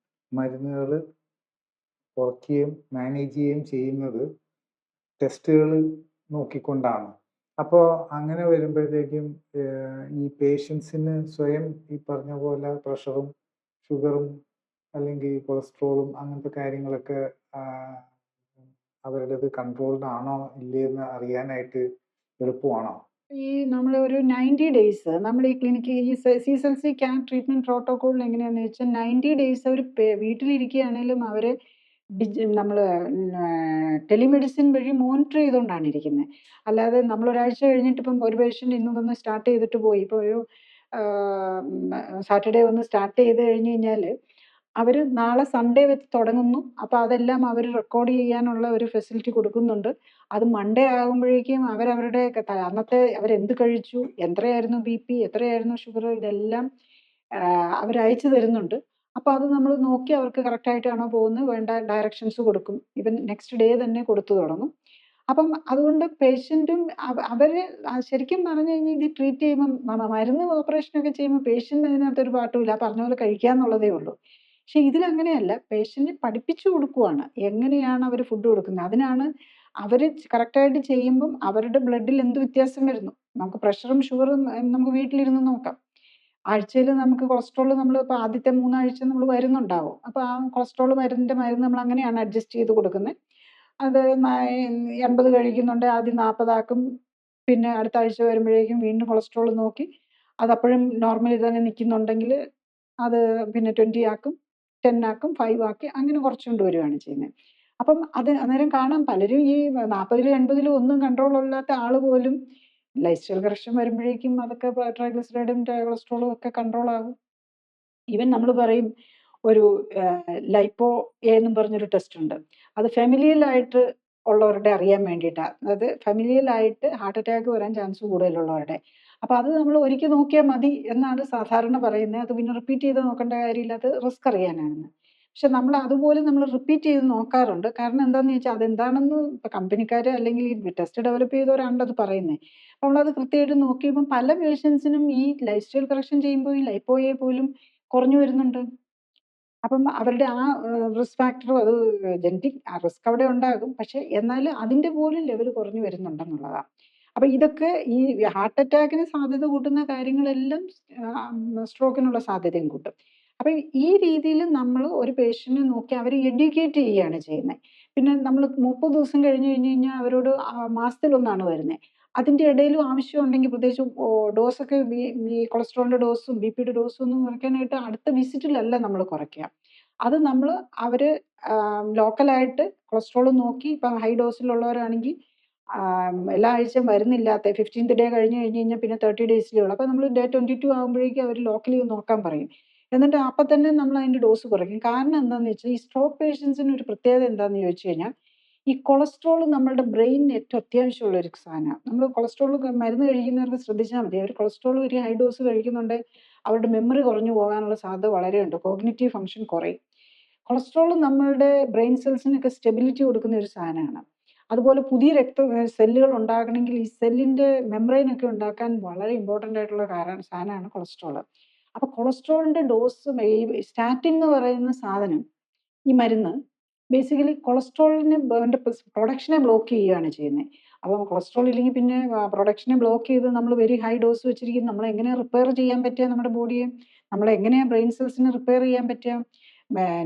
മരുന്നുകൾ കുറയ്ക്കുകയും മാനേജ് ചെയ്യുകയും ചെയ്യുന്നത് ടെസ്റ്റുകൾ നോക്കിക്കൊണ്ടാണ്. അപ്പോൾ അങ്ങനെ വരുമ്പോഴത്തേക്കും ഈ പേഷ്യൻസിന് സ്വയം ഈ പറഞ്ഞ പോലെ പ്രഷറും ഷുഗറും അല്ലെങ്കിൽ കൊളസ്ട്രോളും അങ്ങനത്തെ കാര്യങ്ങളൊക്കെ അവരുടേത് കൺട്രോൾഡ് ആണോ ഇല്ലയെന്ന് അറിയാനായിട്ട് എളുപ്പമാണോ? ഈ നമ്മൾ ഒരു 90 ഡേയ്സ് നമ്മൾ ഈ ക്ലിനിക്ക് ഈ CSLC ക്യാൻ ട്രീറ്റ്മെന്റ് പ്രോട്ടോകോളിൽ എങ്ങനെയാണെന്ന് വെച്ചാൽ 90 ഡേയ്സ് അവർ വീട്ടിലിരിക്കുകയാണെങ്കിലും അവർ നമ്മൾ ടെലിമെഡിസിൻ വഴി മോണിറ്റർ ചെയ്തുകൊണ്ടാണ് ഇരിക്കുന്നത്. അല്ലാതെ നമ്മൾ ഒരാഴ്ച കഴിഞ്ഞിട്ട് ഇപ്പം ഒരു പേഷ്യൻ്റ് ഇന്ന് വന്ന് സ്റ്റാർട്ട് ചെയ്തിട്ട് പോയി. ഇപ്പോൾ ഒരു സാറ്റർഡേ വന്ന് സ്റ്റാർട്ട് ചെയ്ത് കഴിഞ്ഞ് കഴിഞ്ഞാൽ അവർ നാളെ സൺഡേ വെച്ച് തുടങ്ങുന്നു. അപ്പോൾ അതെല്ലാം അവർ റെക്കോർഡ് ചെയ്യാനുള്ള ഒരു ഫെസിലിറ്റി കൊടുക്കുന്നുണ്ട്. അത് മൺഡേ ആകുമ്പോഴേക്കും അവരവരുടെ അന്നത്തെ അവരെന്ത് കഴിച്ചു, എത്രയായിരുന്നു BP, എത്രയായിരുന്നു ഷുഗർ, ഇതെല്ലാം അവരയച്ചു തരുന്നുണ്ട്. അപ്പോൾ അത് നമ്മൾ നോക്കി അവർക്ക് കറക്റ്റായിട്ടാണോ പോകുന്നത് വേണ്ട ഡയറക്ഷൻസ് കൊടുക്കും. ഇവൻ നെക്സ്റ്റ് ഡേ തന്നെ കൊടുത്തു തുടങ്ങും. അപ്പം അതുകൊണ്ട് പേഷ്യൻറ്റും അവർ ശരിക്കും പറഞ്ഞു കഴിഞ്ഞാൽ ഇത് ട്രീറ്റ് ചെയ്യുമ്പം മരുന്ന് ഓപ്പറേഷനൊക്കെ ചെയ്യുമ്പോൾ പേഷ്യൻ്റ് അതിനകത്തൊരു പാട്ടുമില്ല. പറഞ്ഞ പോലെ കഴിക്കുക എന്നുള്ളതേ ഉള്ളൂ. പക്ഷെ ഇതിലങ്ങനെയല്ല. പേഷ്യൻറ്റിനെ പഠിപ്പിച്ചു കൊടുക്കുവാണ്. എങ്ങനെയാണ് അവർ ഫുഡ് കൊടുക്കുന്നത്. അതിനാണ് അവർ കറക്റ്റായിട്ട് ചെയ്യുമ്പം അവരുടെ ബ്ലഡിൽ എന്ത് വ്യത്യാസം വരുന്നു. നമുക്ക് പ്രഷറും ഷുഗറും നമുക്ക് വീട്ടിലിരുന്ന് നോക്കാം. ആഴ്ചയിൽ നമുക്ക് കൊളസ്ട്രോൾ നമ്മൾ ഇപ്പോൾ ആദ്യത്തെ 3 ആഴ്ച നമ്മൾ വരുന്നുണ്ടാവും. അപ്പോൾ ആ കൊളസ്ട്രോൾ മരുന്ന് നമ്മൾ അങ്ങനെയാണ് അഡ്ജസ്റ്റ് ചെയ്ത് കൊടുക്കുന്നത്. അത് 80 കഴിക്കുന്നുണ്ട് ആദ്യം 40 ആക്കും. പിന്നെ അടുത്ത ആഴ്ച വരുമ്പോഴേക്കും വീണ്ടും കൊളസ്ട്രോൾ നോക്കി അതപ്പോഴും നോർമലി തന്നെ നിൽക്കുന്നുണ്ടെങ്കിൽ അത് പിന്നെ 20 ആക്കും, 10 ആക്കും, 5 ആക്കി അങ്ങനെ കുറച്ചുകൊണ്ട് വരികയാണ് ചെയ്യുന്നത്. അപ്പം അത് അന്നേരം കാണാം പലരും ഈ 40 80 ഒന്നും കൺട്രോൾ ഇല്ലാത്ത ആൾ പോലും ലൈഫ് സ്റ്റൈൽ കറക്ഷൻ വരുമ്പോഴേക്കും അതൊക്കെ ട്രൈഗ്ലിസറൈഡും കൊളസ്ട്രോളും ഒക്കെ കൺട്രോൾ ആകും. ഈവൻ നമ്മൾ പറയും ഒരു ലൈപ്പോ എന്നും പറഞ്ഞൊരു ടെസ്റ്റ് ഉണ്ട്. അത് ഫെമിലിയലായിട്ട് ഉള്ളവരുടെ അറിയാൻ വേണ്ടിയിട്ടാണ്. അതായത് ഫെമിലിയലായിട്ട് ഹാർട്ട് അറ്റാക്ക് വരാൻ ചാൻസ് കൂടുതലുള്ളവരുടെ. അപ്പോൾ അത് നമ്മൾ ഒരിക്കൽ നോക്കിയാൽ മതി എന്നാണ് സാധാരണ പറയുന്നത്. അത് പിന്നെ റിപ്പീറ്റ് ചെയ്ത് നോക്കേണ്ട കാര്യമില്ല. അത് റിസ്ക് അറിയാനാണെന്ന്. പക്ഷെ നമ്മൾ അതുപോലെ നമ്മൾ റിപ്പീറ്റ് ചെയ്ത് നോക്കാറുണ്ട്. കാരണം എന്താണെന്ന് ചോദിച്ചാൽ അതെന്താണെന്ന് ഇപ്പോൾ കമ്പനിക്കാർ അല്ലെങ്കിൽ ഈ ടെസ്റ്റ് ഡെവലപ്പ് ചെയ്തവരാണല്ലോ അത് പറയുന്നത്. അപ്പോൾ നമ്മളത് കൃത്യമായിട്ട് നോക്കിയപ്പം പല പേഷ്യൻസിനും ഈ ലൈഫ് സ്റ്റൈൽ കറക്ഷൻ ചെയ്യുമ്പോൾ ഈ ലൈപ്പോയെ പോലും കുറഞ്ഞു വരുന്നുണ്ട്. അപ്പം അവരുടെ ആ റിസ്ക് ഫാക്ടറും അത് ജനറ്റിക് റിസ്ക് അവിടെ ഉണ്ടാകും. പക്ഷെ എന്നാലും അതിൻ്റെ പോലും ലെവൽ കുറഞ്ഞു വരുന്നുണ്ടെന്നുള്ളതാണ്. അപ്പൊ ഇതൊക്കെ ഈ ഹാർട്ട് അറ്റാക്കിന് സാധ്യത കൂട്ടുന്ന കാര്യങ്ങളെല്ലാം സ്ട്രോക്കിനുള്ള സാധ്യതയും കൂട്ടും. അപ്പൊ ഈ രീതിയിൽ നമ്മൾ ഒരു പേഷ്യന്റിനെ നോക്കി അവരെ എഡ്യൂക്കേറ്റ് ചെയ്യുകയാണ് ചെയ്യുന്നത്. പിന്നെ നമ്മൾ 30 ദിവസം കഴിഞ്ഞ് കഴിഞ്ഞാൽ അവരോട് മാസത്തിലൊന്നാണ് വരുന്നത്. അതിന്റെ ഇടയിലും ആവശ്യമുണ്ടെങ്കിൽ പ്രത്യേകിച്ച് ഡോസൊക്കെ ഈ കൊളസ്ട്രോളിന്റെ ഡോസും BP-യുടെ ഡോസും ഒന്നും കുറയ്ക്കാനായിട്ട് അടുത്ത വിസിറ്റിലല്ല നമ്മൾ കുറയ്ക്കുക. അത് നമ്മൾ അവര് ലോക്കലായിട്ട് കൊളസ്ട്രോൾ നോക്കി ഇപ്പം ഹൈ ഡോസിലുള്ളവരാണെങ്കിൽ എല്ലാ ആഴ്ചയും വരുന്നില്ലാത്ത 15th ഡേ കഴിഞ്ഞ് കഴിഞ്ഞാൽ പിന്നെ 30 ഡേയ്സിലേ ഉള്ളൂ. അപ്പോൾ നമ്മൾ ഡേ 22 ആകുമ്പോഴേക്കും അവർ ലോക്കലി നോക്കാൻ പറയും. എന്നിട്ട് അപ്പം തന്നെ നമ്മൾ അതിന്റെ ഡോസ് കുറയ്ക്കും. കാരണം എന്താണെന്ന് വെച്ചാൽ ഈ സ്ട്രോക്ക് പേഷ്യൻസിന് ഒരു പ്രത്യേകത എന്താണെന്ന് ചോദിച്ചു കഴിഞ്ഞാൽ ഈ കൊളസ്ട്രോൾ നമ്മളുടെ ബ്രെയിനിന് ഏറ്റവും അത്യാവശ്യമുള്ള ഒരു സാധനമാണ്. നമ്മൾ കൊളസ്ട്രോൾ മരുന്ന് കഴിക്കുന്നവർക്ക് ശ്രദ്ധിച്ചാൽ മതി. അവർ കൊളസ്ട്രോൾ ഒരു ഹൈ ഡോസ് കഴിക്കുന്നുണ്ടെങ്കിൽ അവരുടെ മെമ്മറി കുറഞ്ഞു പോകാനുള്ള സാധ്യത വളരെയുണ്ട്. കോഗ്നിറ്റീവ് ഫംഗ്ഷൻ കുറയും. കൊളസ്ട്രോൾ നമ്മളുടെ ബ്രെയിൻ സെൽസിനൊക്കെ സ്റ്റെബിലിറ്റി കൊടുക്കുന്ന ഒരു സാധനമാണ്. അതുപോലെ പുതിയ സെല്ലുകൾ ഉണ്ടാകണമെങ്കിൽ ഈ സെല്ലിന്റെ മെംബ്രെയിനൊക്കെ ഉണ്ടാക്കാൻ വളരെ ഇമ്പോർട്ടൻ്റ് ആയിട്ടുള്ള സാധനമാണ് കൊളസ്ട്രോൾ. അപ്പൊ കൊളസ്ട്രോളിന്റെ ഡോസ് ഈ സ്റ്റാറ്റിൻ എന്ന് പറയുന്ന സാധനം ഈ മരുന്ന് ബേസിക്കലി കൊളസ്ട്രോളിനെ പ്രൊഡക്ഷനെ ബ്ലോക്ക് ചെയ്യുകയാണ് ചെയ്യുന്നത്. അപ്പം കൊളസ്ട്രോൾ ഇല്ലെങ്കിൽ പിന്നെ പ്രൊഡക്ഷനെ ബ്ലോക്ക് ചെയ്ത് നമ്മൾ വെരി ഹൈ ഡോസ് വെച്ചിരിക്കും. നമ്മൾ എങ്ങനെ റിപ്പയർ ചെയ്യാൻ പറ്റുക നമ്മുടെ ബോഡിയെ, നമ്മൾ എങ്ങനെയാണ് ബ്രെയിൻ സെൽസിനെ റിപ്പയർ ചെയ്യാൻ പറ്റുക,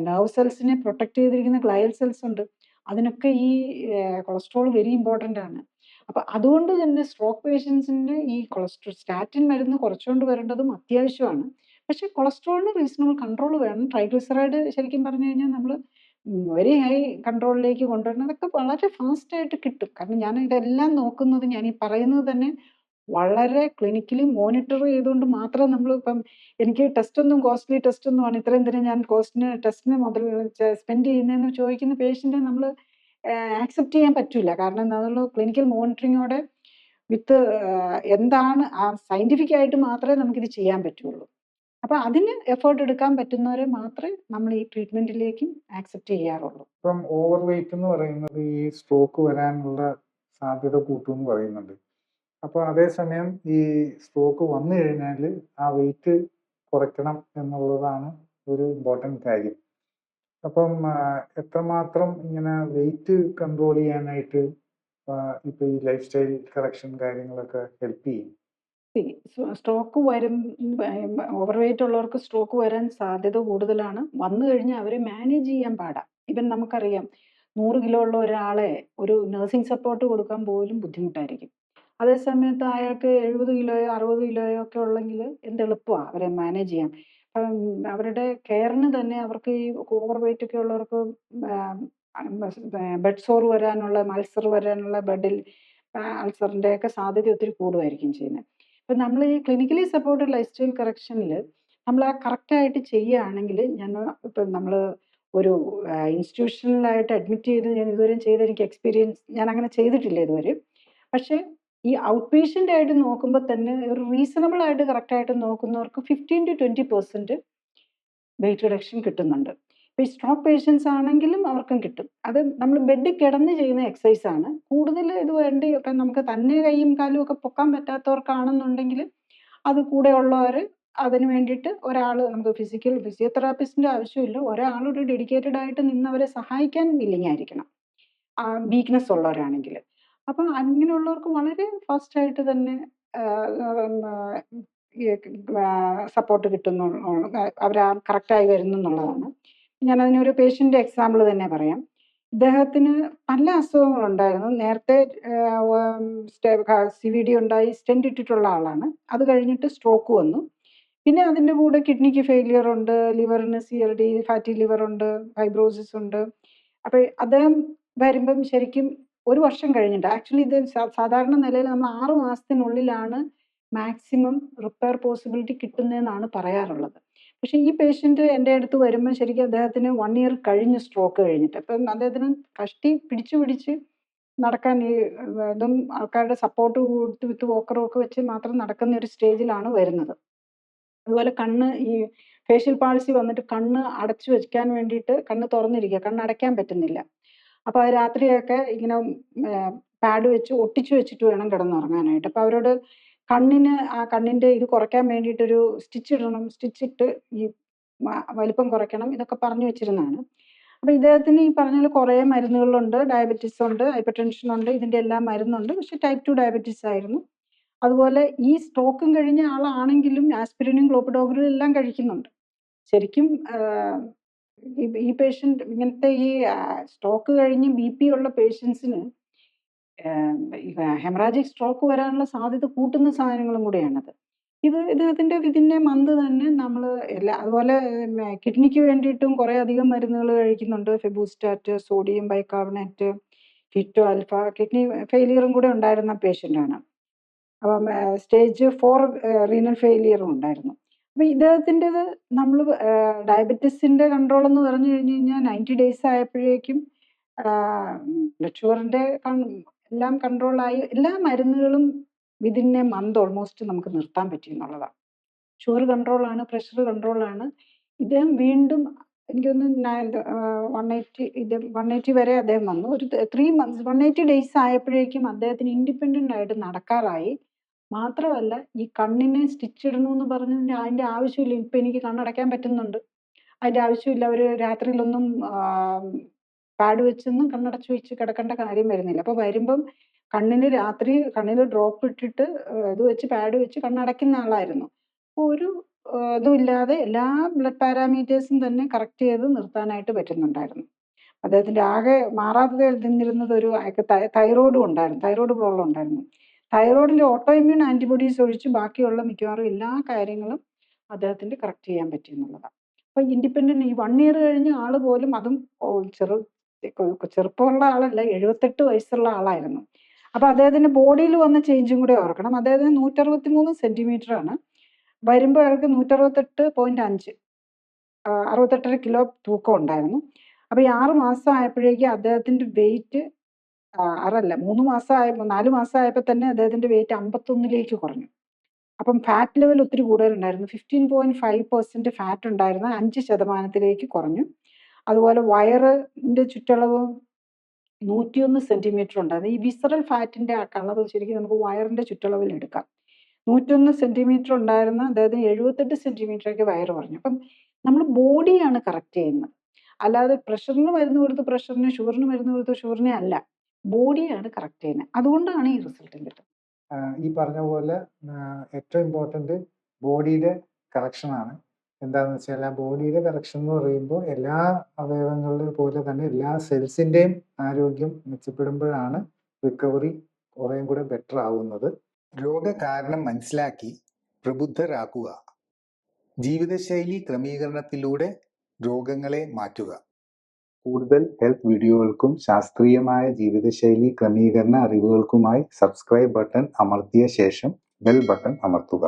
നെർവ് സെൽസിനെ പ്രൊട്ടക്ട് ചെയ്തിരിക്കുന്ന ഗ്ലയൽ സെൽസ് ഉണ്ട്. അതിനൊക്കെ ഈ കൊളസ്ട്രോൾ വെരി ഇമ്പോർട്ടൻ്റ് ആണ്. അപ്പൊ അതുകൊണ്ട് തന്നെ സ്ട്രോക്ക് പേഷ്യൻസിന്റെ ഈ സ്റ്റാറ്റിൻ മരുന്ന് കുറച്ചുകൊണ്ട് വരേണ്ടതും അത്യാവശ്യമാണ്. പക്ഷെ കൊളസ്ട്രോളിന് റീസണബിൾ കൺട്രോൾ വേണം. ട്രൈഗ്ലിസറൈഡ് ശരിക്കും പറഞ്ഞു കഴിഞ്ഞാൽ നമ്മൾ വെരി ഹൈ കൺട്രോളിലേക്ക് കൊണ്ടുവരണം. അതൊക്കെ വളരെ ഫാസ്റ്റ് ആയിട്ട് കിട്ടും. കാരണം ഞാൻ ഇതെല്ലാം നോക്കുന്നത് ഞാൻ ഈ പറയുന്നത് തന്നെ വളരെ ക്ലിനിക്കലി മോണിറ്റർ ചെയ്തുകൊണ്ട് മാത്രം നമ്മൾ ഇപ്പം എനിക്ക് ടെസ്റ്റൊന്നും കോസ്റ്റ്ലി ടെസ്റ്റൊന്നും ആണ് ഇത്രയും എന്തിനാ ഞാൻ ടെസ്റ്റിന് മുതൽ സ്പെൻഡ് ചെയ്യുന്നതെന്ന് ചോദിക്കുന്ന പേഷ്യൻറ്റിനെ നമ്മൾ ആക്സെപ്റ്റ് ചെയ്യാൻ പറ്റില്ല. കാരണം നമ്മൾ ക്ലിനിക്കൽ മോണിറ്ററിങ്ങോടെ വിത്ത് എന്താണ് ആ സയൻറ്റിഫിക് ആയിട്ട് മാത്രമേ നമുക്കിത് ചെയ്യാൻ പറ്റുള്ളൂ. അപ്പൊ അതിന് എഫേർട്ട് എടുക്കാൻ പറ്റുന്നവരെ മാത്രമേ നമ്മൾ ഈ ട്രീറ്റ്മെന്റിലേക്കും ആക്സെപ്റ്റ് ചെയ്യാറുള്ളൂ. ഇപ്പം ഓവർ വെയിറ്റ് എന്ന് പറയുന്നത് ഈ സ്ട്രോക്ക് വരാനുള്ള സാധ്യത കൂട്ടുമെന്ന് പറയുന്നുണ്ട്. അപ്പോൾ അതേസമയം ഈ സ്ട്രോക്ക് വന്നു കഴിഞ്ഞാൽ ആ വെയിറ്റ് കുറയ്ക്കണം എന്നുള്ളതാണ് ഒരു ഇമ്പോർട്ടൻ്റ് കാര്യം. അപ്പം എത്രമാത്രം ഇങ്ങനെ വെയിറ്റ് കൺട്രോൾ ചെയ്യാനായിട്ട് ഇപ്പൊ ഈ ലൈഫ് സ്റ്റൈൽ കറക്ഷൻ കാര്യങ്ങളൊക്കെ ഹെൽപ്പ് ചെയ്യും? സ്ട്രോക്ക് വരും. ഓവർ വെയിറ്റ് ഉള്ളവർക്ക് സ്ട്രോക്ക് വരാൻ സാധ്യത കൂടുതലാണ്. വന്നു കഴിഞ്ഞാൽ അവരെ മാനേജ് ചെയ്യാൻ പാടാ. ഇവൻ നമുക്കറിയാം 100 കിലോ ഉള്ള ഒരാളെ ഒരു നഴ്സിംഗ് സപ്പോർട്ട് കൊടുക്കാൻ പോലും ബുദ്ധിമുട്ടായിരിക്കും. അതേസമയത്ത് അയാൾക്ക് 70 കിലോയോ 60 കിലോയോ ഒക്കെ ഉള്ളെങ്കിൽ എന്തെളുപ്പമാണ് അവരെ മാനേജ് ചെയ്യാൻ. അപ്പം അവരുടെ കെയറിന് തന്നെ അവർക്ക് ഈ ഓവർ വെയിറ്റ് ഒക്കെ ഉള്ളവർക്ക് ബെഡ് സോർ വരാനുള്ള, അൾസർ വരാനുള്ള, ബെഡിൽ അൾസറിൻ്റെ ഒക്കെ സാധ്യത ഒത്തിരി കൂടുമായിരിക്കും ചെയ്യുന്നത്. അപ്പം നമ്മൾ ഈ ക്ലിനിക്കലി സപ്പോർട്ടഡ് ലൈഫ് സ്റ്റൈൽ കറക്ഷനിൽ നമ്മൾ ആ കറക്റ്റായിട്ട് ചെയ്യുകയാണെങ്കിൽ, ഇപ്പം നമ്മൾ ഒരു ഇൻസ്റ്റിറ്റ്യൂഷനിലായിട്ട് അഡ്മിറ്റ് ചെയ്ത് ഞാൻ ഇതുവരെയും എനിക്ക് എക്സ്പീരിയൻസ്, ഞാൻ അങ്ങനെ ചെയ്തിട്ടില്ല ഇതുവരെ. പക്ഷേ ഈ ഔട്ട് പേഷ്യൻ്റ് ആയിട്ട് നോക്കുമ്പോൾ തന്നെ ഒരു റീസണബിൾ ആയിട്ട് കറക്റ്റായിട്ട് നോക്കുന്നവർക്ക് 15-20% വെയിറ്റ് റിഡക്ഷൻ കിട്ടുന്നുണ്ട്. ഇപ്പോൾ ഈ സ്ട്രോക്ക് പേഷ്യൻസ് ആണെങ്കിലും അവർക്കും കിട്ടും. അത് നമ്മൾ ബെഡിൽ കിടന്ന് ചെയ്യുന്ന എക്സസൈസ് ആണ്. കൂടുതൽ ഇത് വേണ്ടി ഇപ്പം നമുക്ക് തന്നെ കൈയും കാലും ഒക്കെ പൊക്കാൻ പറ്റാത്തവർക്കാണെന്നുണ്ടെങ്കിൽ അത് കൂടെ ഉള്ളവർ അതിന് വേണ്ടിയിട്ട് ഒരാൾ, നമുക്ക് ഫിസിയോതെറാപ്പിസ്റ്റിൻ്റെ ആവശ്യമില്ല, ഒരാളൊരു ഡെഡിക്കേറ്റഡ് ആയിട്ട് നിന്ന് അവരെ സഹായിക്കാൻ വില്ലിങ് ആയിരിക്കണം, വീക്ക്നെസ് ഉള്ളവരാണെങ്കിൽ. അപ്പം അങ്ങനെയുള്ളവർക്ക് വളരെ ഫാസ്റ്റായിട്ട് തന്നെ സപ്പോർട്ട് കിട്ടുന്നു, അവർ കറക്റ്റായി വരുന്നു എന്നുള്ളതാണ്. ഞാനതിനൊരു പേഷ്യൻ്റെ എക്സാമ്പിൾ തന്നെ പറയാം. ഇദ്ദേഹത്തിന് പല അസുഖങ്ങളുണ്ടായിരുന്നു. നേരത്തെ CVD ഉണ്ടായി, സ്റ്റെൻറ്റ് ഇട്ടിട്ടുള്ള ആളാണ്. അത് കഴിഞ്ഞിട്ട് സ്ട്രോക്ക് വന്നു. പിന്നെ അതിൻ്റെ കൂടെ കിഡ്നിക്ക് ഫെയിലിയർ ഉണ്ട്, ലിവറിന് CLD, ഫാറ്റി ലിവർ ഉണ്ട്, ഫൈബ്രോസിസ് ഉണ്ട്. അപ്പോൾ അദ്ദേഹം വരുമ്പം ശരിക്കും 1 വർഷം കഴിഞ്ഞിട്ട്, ആക്ച്വലി ഇത് സാധാരണ നിലയിൽ നമ്മൾ 6 മാസത്തിനുള്ളിലാണ് മാക്സിമം റിപ്പയർ പോസിബിലിറ്റി കിട്ടുന്നതെന്നാണ് പറയാറുള്ളത്. പക്ഷേ ഈ പേഷ്യൻ്റ് എൻ്റെ അടുത്ത് വരുമ്പോൾ ശരിക്കും അദ്ദേഹത്തിന് 1 ഇയർ കഴിഞ്ഞ് സ്ട്രോക്ക് കഴിഞ്ഞിട്ട്. അപ്പം അദ്ദേഹത്തിന് പിടിച്ച് നടക്കാൻ ഈ ഇതും ആൾക്കാരുടെ സപ്പോർട്ട് കൊടുത്ത് വിത്ത് വോക്കറും ഒക്കെ വെച്ച് മാത്രം നടക്കുന്ന ഒരു സ്റ്റേജിലാണ് വരുന്നത്. അതുപോലെ കണ്ണ്, ഈ ഫേഷ്യൽ പാൾസി വന്നിട്ട് കണ്ണ് അടച്ചു വെക്കാൻ വേണ്ടിയിട്ട് കണ്ണ് തുറന്നിരിക്കുക, കണ്ണ് അടയ്ക്കാൻ പറ്റുന്നില്ല. അപ്പോൾ അത് രാത്രിയൊക്കെ ഇങ്ങനെ പാഡ് വെച്ച് ഒട്ടിച്ചു വെച്ചിട്ട് വേണം കിടന്നുറങ്ങാനായിട്ട്. അപ്പോൾ അവരോട് കണ്ണിൻ്റെ ഇത് കുറയ്ക്കാൻ വേണ്ടിയിട്ടൊരു സ്റ്റിച്ച് ഇടണം, സ്റ്റിച്ചിട്ട് ഈ വലിപ്പം കുറയ്ക്കണം, ഇതൊക്കെ പറഞ്ഞു വെച്ചിരുന്നതാണ്. അപ്പോൾ ഇദ്ദേഹത്തിന് ഈ പറഞ്ഞ പോലെ കുറേ മരുന്നുകളുണ്ട്, ഡയബറ്റീസ് ഉണ്ട്, ഹൈപ്പർ ടെൻഷൻ ഉണ്ട്, ഇതിൻ്റെ എല്ലാം മരുന്നുണ്ട്. പക്ഷേ ടൈപ്പ് 2 ഡയബറ്റീസ് ആയിരുന്നു. അതുപോലെ ഈ സ്ട്രോക്കും കഴിഞ്ഞ ആളാണെങ്കിലും ആസ്പിരിനും ക്ലോപ്പിഡോഗ്രലും എല്ലാം കഴിക്കുന്നുണ്ട്. ശരിക്കും ഈ പേഷ്യൻ്റ്, ഇങ്ങനത്തെ ഈ സ്ട്രോക്ക് കഴിഞ്ഞ് BP ഉള്ള പേഷ്യൻസിന് ഹെമറാജിക് സ്ട്രോക്ക് വരാനുള്ള സാധ്യത കൂട്ടുന്ന സാധനങ്ങളും കൂടെയാണത്. ഇദ്ദേഹത്തിൻ്റെ വിതിൻ എ മന്ത് തന്നെ നമ്മൾ അതുപോലെ കിഡ്നിക്ക് വേണ്ടിയിട്ടും കുറേ അധികം മരുന്നുകൾ കഴിക്കുന്നുണ്ട്. ഫെബുസ്റ്റാറ്റ്, സോഡിയം ബൈകാർബണേറ്റ്, ഫിറ്റോ ആൽഫ. കിഡ്നി ഫെയിലിയറും കൂടെ ഉണ്ടായിരുന്ന പേഷ്യൻ്റാണ്. അപ്പം സ്റ്റേജ് 4 റീനൽ ഫെയിലിയറും ഉണ്ടായിരുന്നു. അപ്പോൾ ഇദ്ദേഹത്തിൻ്റെത് നമ്മൾ ഡയബറ്റീസിൻ്റെ കൺട്രോൾ എന്ന് പറഞ്ഞു കഴിഞ്ഞാൽ 90 ഡേയ്സ് ആയപ്പോഴേക്കും ബ്ലഡ് ഷുഗറിൻ്റെ എല്ലാം കൺട്രോളായി. എല്ലാ മരുന്നുകളും വിതിൻ എ മന്ത് ഓൾമോസ്റ്റ് നമുക്ക് നിർത്താൻ പറ്റി എന്നുള്ളതാണ്. ഷുഗർ കൺട്രോളാണ്, പ്രഷർ കൺട്രോളാണ്. ഇദ്ദേഹം വീണ്ടും എനിക്കൊന്ന് 180 വരെ അദ്ദേഹം വന്നു. ഒരു 3 months 180 ഡേയ്സ് ആയപ്പോഴേക്കും അദ്ദേഹത്തിന് ഇൻഡിപെൻഡൻ്റ് ആയിട്ട് നടക്കാറായി. മാത്രമല്ല ഈ കണ്ണിന് സ്റ്റിച്ച് ഇടണമെന്ന് പറഞ്ഞതിൻ്റെ അതിൻ്റെ ആവശ്യമില്ല. ഇപ്പം എനിക്ക് കണ്ണടയ്ക്കാൻ പറ്റുന്നുണ്ട്, അതിൻ്റെ ആവശ്യമില്ല. അവർ രാത്രിയിലൊന്നും പാഡ് വെച്ചൊന്നും കണ്ണടച്ച് വെച്ച് കിടക്കേണ്ട കാര്യം വരുന്നില്ല. അപ്പോൾ വരുമ്പം രാത്രി കണ്ണിൽ ഡ്രോപ്പ് ഇട്ടിട്ട് ഇത് വെച്ച് പാഡ് വെച്ച് കണ്ണടയ്ക്കുന്ന ആളായിരുന്നു. അപ്പോൾ ഒരു ഇതുമില്ലാതെ എല്ലാ ബ്ലഡ് പാരാമീറ്റേഴ്സും തന്നെ കറക്റ്റ് ചെയ്ത് നിർത്താനായിട്ട് പറ്റുന്നുണ്ടായിരുന്നു. അദ്ദേഹത്തിൻ്റെ ആകെ മാറാതെ നിന്നിരുന്നത് അയാൾക്ക് തൈറോയിഡും ഉണ്ടായിരുന്നു, തൈറോയിഡ് പ്രോബ്ലം ഉണ്ടായിരുന്നു. തൈറോയിഡിൻ്റെ ഓട്ടോ ഇമ്മ്യൂൺ ആൻറ്റിബോഡീസ് ഒഴിച്ച് ബാക്കിയുള്ള മിക്കവാറും എല്ലാ കാര്യങ്ങളും അദ്ദേഹത്തിൻ്റെ കറക്റ്റ് ചെയ്യാൻ പറ്റി എന്നുള്ളതാണ്. അപ്പോൾ ഇൻഡിപെൻഡൻ്റ് ഈ 1 ഇയർ കഴിഞ്ഞ ആൾ പോലും, അതും ചെറുപ്പമുള്ള ആളല്ല, 78 വയസ്സുള്ള ആളായിരുന്നു. അപ്പോൾ അദ്ദേഹത്തിൻ്റെ ബോഡിയിൽ വന്ന ചേഞ്ചും കൂടെ ഓർക്കണം. അദ്ദേഹത്തിന് 163 സെൻറ്റിമീറ്ററാണ്. വരുമ്പോൾ അയാൾക്ക് 168.5 68.5 കിലോ തൂക്കം ഉണ്ടായിരുന്നു. അപ്പോൾ ഈ 6 മാസം ആയപ്പോഴേക്കും അദ്ദേഹത്തിൻ്റെ വെയിറ്റ് 3 മാസം ആയപ്പോൾ തന്നെ അദ്ദേഹത്തിൻ്റെ വെയിറ്റ് 51 കുറഞ്ഞു. അപ്പം ഫാറ്റ് ലെവൽ ഒത്തിരി കൂടുതലുണ്ടായിരുന്നു. 15.5% ഫാറ്റ് ഉണ്ടായിരുന്ന 5% കുറഞ്ഞു. അതുപോലെ വയറിൻ്റെ ചുറ്റളവ് 101 സെൻറ്റിമീറ്റർ ഉണ്ടായിരുന്നു. ഈ വിസറൽ ഫാറ്റിൻ്റെ അളവ് ശരിക്കും നമുക്ക് വയറിൻ്റെ ചുറ്റളവിൽ എടുക്കാം. 101 സെൻറ്റിമീറ്റർ ഉണ്ടായിരുന്ന അദ്ദേഹത്തിന് 78 സെൻറ്റിമീറ്ററൊക്കെ വയറ് പറഞ്ഞു. അപ്പം നമ്മൾ ബോഡിയാണ് കറക്റ്റ് ചെയ്യുന്നത്, അല്ലാതെ പ്രഷറിന് മരുന്ന് കൊടുത്ത് പ്രഷറിന്, ഷുഗറിന് മരുന്ന് കൊടുത്ത് ഷുഗറിനെ അല്ല. ബോഡിയാണ് കറക്റ്റ് ചെയ്യുന്നത്. അതുകൊണ്ടാണ് ഈ റിസൾട്ടും കിട്ടുന്നത്. ഈ പറഞ്ഞ പോലെ ഏറ്റവും ഇമ്പോർട്ടൻ്റ് ബോഡിയുടെ കറക്ഷനാണ്. എന്താണെന്ന് വെച്ചാൽ ആ ബോഡിയുടെ കറക്ഷൻ എന്ന് പറയുമ്പോൾ എല്ലാ അവയവങ്ങളിലെ പോലെ തന്നെ എല്ലാ സെൽസിൻ്റെയും ആരോഗ്യം മെച്ചപ്പെടുമ്പോഴാണ് റിക്കവറി കുറേയും കൂടെ ബെറ്റർ ആവുന്നത്. രോഗകാരണം മനസ്സിലാക്കി പ്രബുദ്ധരാക്കുക. ജീവിതശൈലി ക്രമീകരണത്തിലൂടെ രോഗങ്ങളെ മാറ്റുക. കൂടുതൽ ഹെൽത്ത് വീഡിയോകൾക്കും ശാസ്ത്രീയമായ ജീവിതശൈലി ക്രമീകരണ അറിവുകൾക്കുമായി സബ്സ്ക്രൈബ് ബട്ടൺ അമർത്തിയ ശേഷം ബെൽ ബട്ടൺ അമർത്തുക.